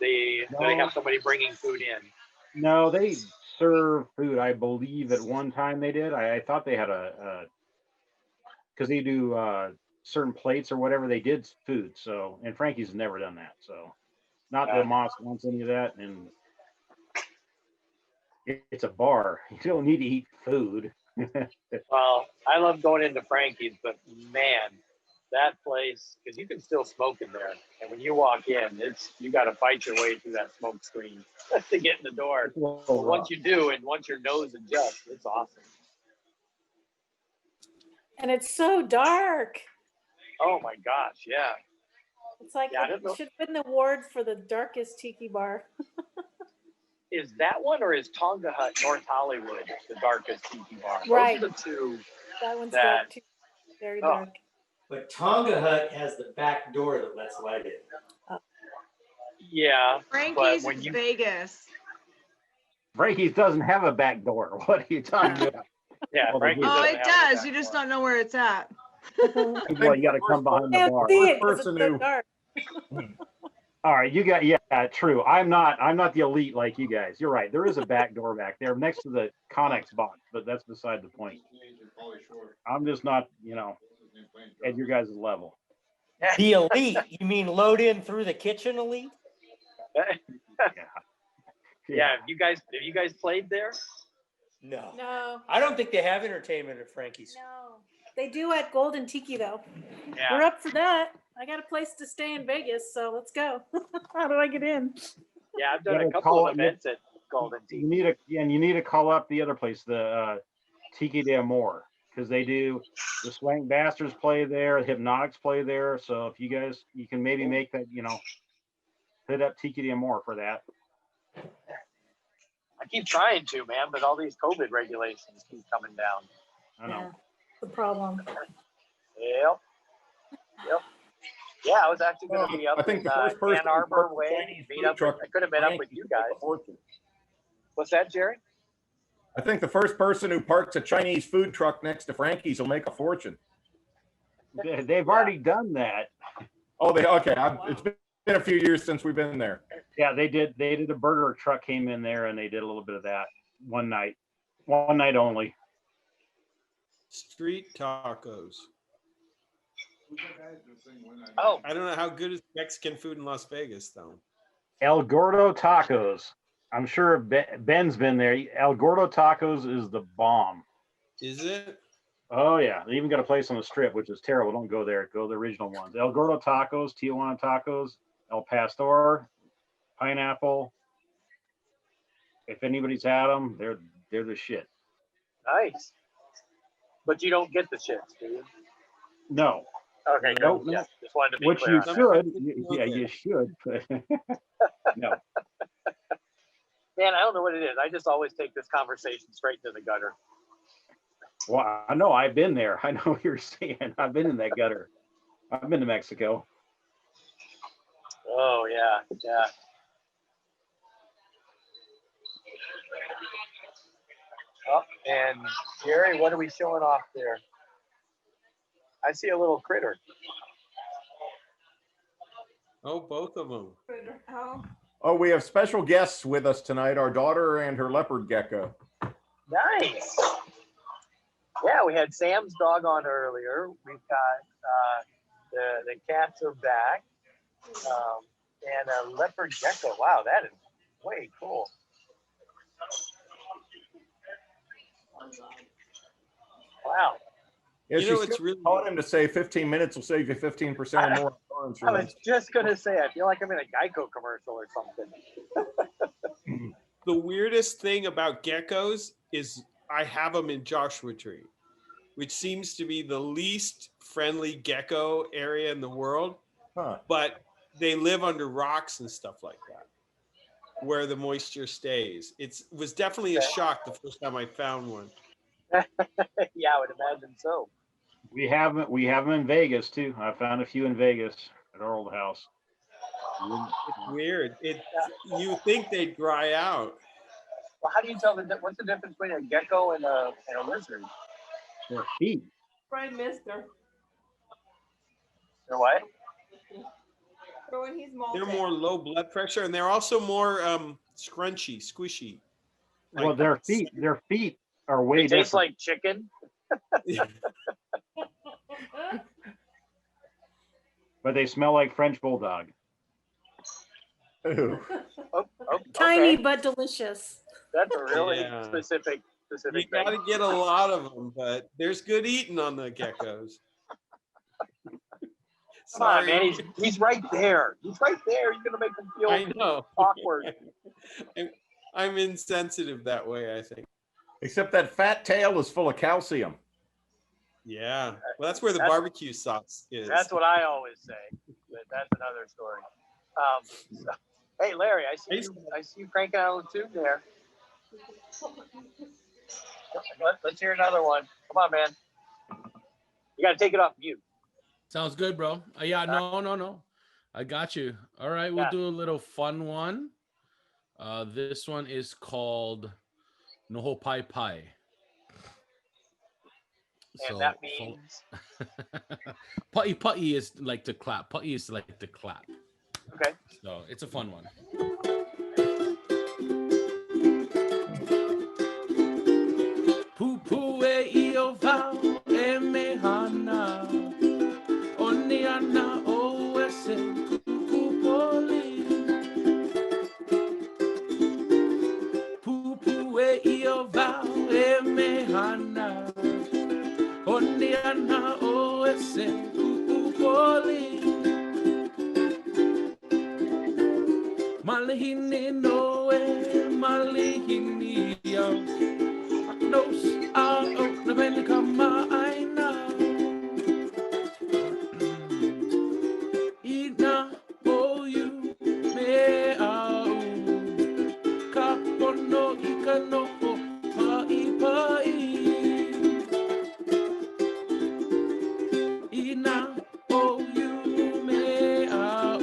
they have somebody bringing food in? No, they serve food. I believe at one time they did. I thought they had because they do certain plates or whatever. They did food. So, and Frankie's never done that. So, not that Moss wants any of that. And it's a bar. You don't need to eat food. Well, I love going into Frankie's, but man, that place, because you can still smoke in there, and when you walk in, you got to fight your way through that smoke screen to get in the door. But once you do, and once your nose adjusts, it's awesome. And it's so dark. Oh my gosh, yeah. It's like it should have been the award for the darkest tiki bar. Is that one, or is Tonga Hut North Hollywood the darkest tiki bar? Right. Those are the two. That one's dark too. Very dark. But Tonga Hut has the back door that lets light in. Yeah. Frankie's is Vegas. Frankie's doesn't have a back door. What are you talking about? Yeah, it does. You just don't know where it's at. Well, you got to come behind the bar. All right, you got, yeah, true. I'm not the elite like you guys. You're right. There is a back door back there next to the Connex box, but that's beside the point. I'm just not, at your guys' level. The elite? You mean load in through the kitchen elite? Yeah. Have you guys played there? No. No. I don't think they have entertainment at Frankie's. No. They do at Golden Tiki though. Yeah. We're up for that. I got a place to stay in Vegas, so let's go. How do I get in? Yeah, I've done a couple of events at Golden Tiki. You need to call up the other place, the Tiki de Amor, because they do the Swank Bastards play there, Hypnotics play there. So if you guys, you can maybe make that, hit up Tiki de Amor for that. I keep trying to, man, but all these COVID regulations keep coming down. I know. Yeah, the problem. Yep. Yeah, I was actually going to be up in Ann Arbor way. I could have been up with you guys. What's that, Jerry? I think the first person who parks a Chinese food truck next to Frankie's will make a fortune. They've already done that. Oh, okay. It's been a few years since we've been there. Yeah, they did a burger truck came in there and they did a little bit of that one night only. Street tacos. Oh, I don't know how good is Mexican food in Las Vegas though. El Gordo Tacos. I'm sure Ben's been there. El Gordo Tacos is the bomb. Is it? Oh yeah, they even got a place on the Strip, which is terrible. Don't go there. Go to the original ones. El Gordo Tacos, Tijuana Tacos, El Pastor, Pineapple. If anybody's had them, they're the shit. Nice. But you don't get the shits, do you? No. Okay, Nope. yeah, just wanted to be Which clear you on that. should. Yeah, you should. But no. Man, I don't know what it is. I just always take this conversation straight to the gutter. Well, I know I've been there. I know what you're saying. I've been in that gutter. I've been to Mexico. Oh yeah. Oh, and Jerry, what are we showing off there? I see a little critter. Oh, both of them. Oh, we have special guests with us tonight, our daughter and her leopard gecko. Nice. Yeah, we had Sam's dog on earlier. We've got the cats are back. And a leopard gecko. Wow, that is way cool. Wow. Yeah, You know, she's it's really taught him to say 15 minutes will save you 15% or more. I was just going to say, I feel like I'm in a Geico commercial or something. The weirdest thing about geckos is I have them in Joshua Tree, which seems to be the least friendly gecko area in the world. Huh. But they live under rocks and stuff like that, where the moisture stays. It was definitely a shock the first time I found one. Yeah, I would imagine so. We have them in Vegas too. I found a few in Vegas at our old house. It's weird. You think they'd dry out. Well, how do you tell what's the difference between a gecko and a lizard? Their feet. Prime Minister. Their what? When he's They're more low blood pressure, and they're also more scrunchy, squishy. Well, their feet are way It tastes different. like chicken. But they smell like French bulldog. Ooh. Tiny but delicious. That's a really Yeah. specific You got to thing. get a lot of them, but there's good eating on the geckos. Come on, man. He's right there. He's right there. You're gonna make him feel I know. awkward. I'm insensitive that way, I think. Except that fat tail is full of calcium. Yeah. Well, that's where the barbecue sauce is. That's what I always say. But that's another story. Hey, Larry, I see you cranking out a tune there. Let's hear another one. Come on, man. You got to take it off mute. Sounds good, bro. Yeah, no. I got you. All right, we'll do a little fun one. This one is called Noho Pai Pai. And that means putty is like to clap. Putty is like to clap. Okay. So it's a fun one. Pupu e io vau e me hana Oni ana o ese kupoli Pupu e io vau e me hana Oni ana o ese kupoli Malihini no e malihini yo Nos a o na bene kama aina Ina o you me au Kapono ikano pai pai Ina o you me au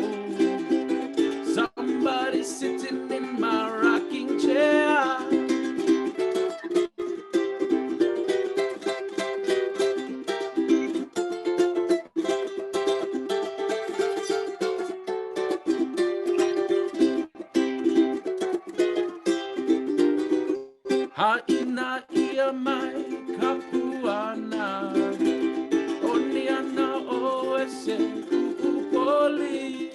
Somebody sitting in my rocking chair Haina ia mai kapuana Oniana o ese kupoli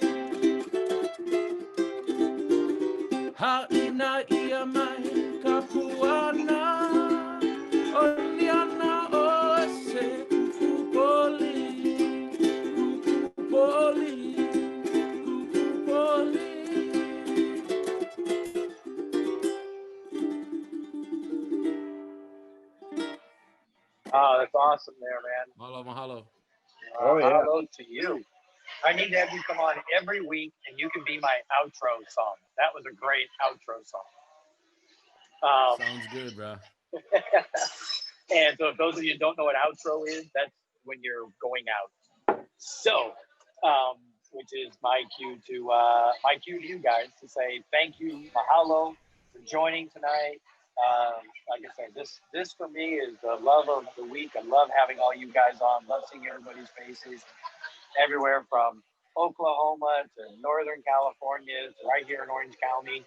Haina ia mai kapuana Oniana o ese kupoli Kupoli Kupoli Oh, that's awesome there, man. Mahalo, mahalo. Oh, yeah. Mahalo to you. I need to have you come on every week, and you can be my outro song. That was a great outro song. Sounds good, bro. And so if those of you who don't know what outro is, that's when you're going out. So, which is my cue to you guys to say thank you, mahalo for joining tonight. Like I said, this for me is the love of the week. I love having all you guys on. Love seeing everybody's faces everywhere from Oklahoma to Northern California to right here in Orange County,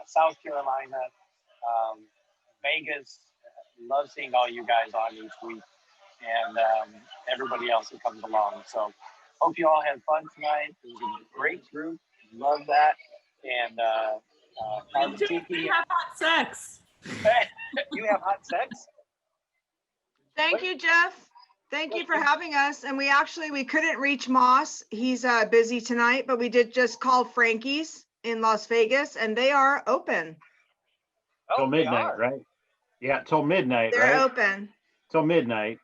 South Carolina, Vegas. Love seeing all you guys on each week and everybody else that comes along. So hope you all had fun tonight. It was a great group. Love that. And We have hot sex. You have hot sex? Thank you, Jeff. Thank you for having us. And we couldn't reach Moss. He's busy tonight, but we did just call Frankie's in Las Vegas and they are open. Till midnight, right? Yeah, till midnight, They're right? open. Till midnight.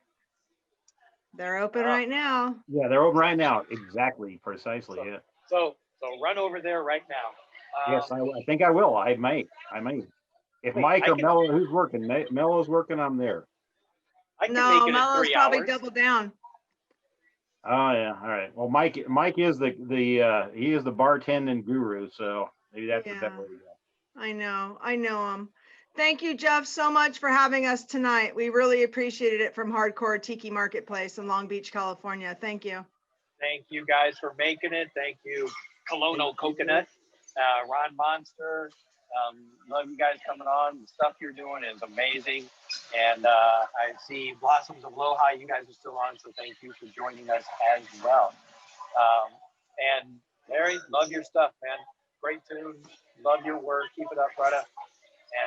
They're open right now. Yeah, they're open right now. Exactly, precisely. Yeah. So run over there right now. Yes, I think I will. I might. If Mike or Mello, who's working? Mello's working. I'm there. No, Mello's probably doubled down. Oh yeah. All right. Well, Mike is the he is the bartending guru. So maybe that's the better way to go. I know him. Thank you, Jeff, so much for having us tonight. We really appreciated it from Hardcore Tiki Marketplace in Long Beach, California. Thank you. Thank you guys for making it. Thank you, Colonel Coconut, Ron Monster. Love you guys coming on. The stuff you're doing is amazing. And I see Blossoms of Aloha. You guys are still on, so thank you for joining us as well. And Larry, love your stuff, man. Great tune. Love your work. Keep it up, brother.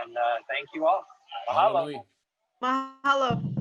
And thank you all. Mahalo. Mahalo.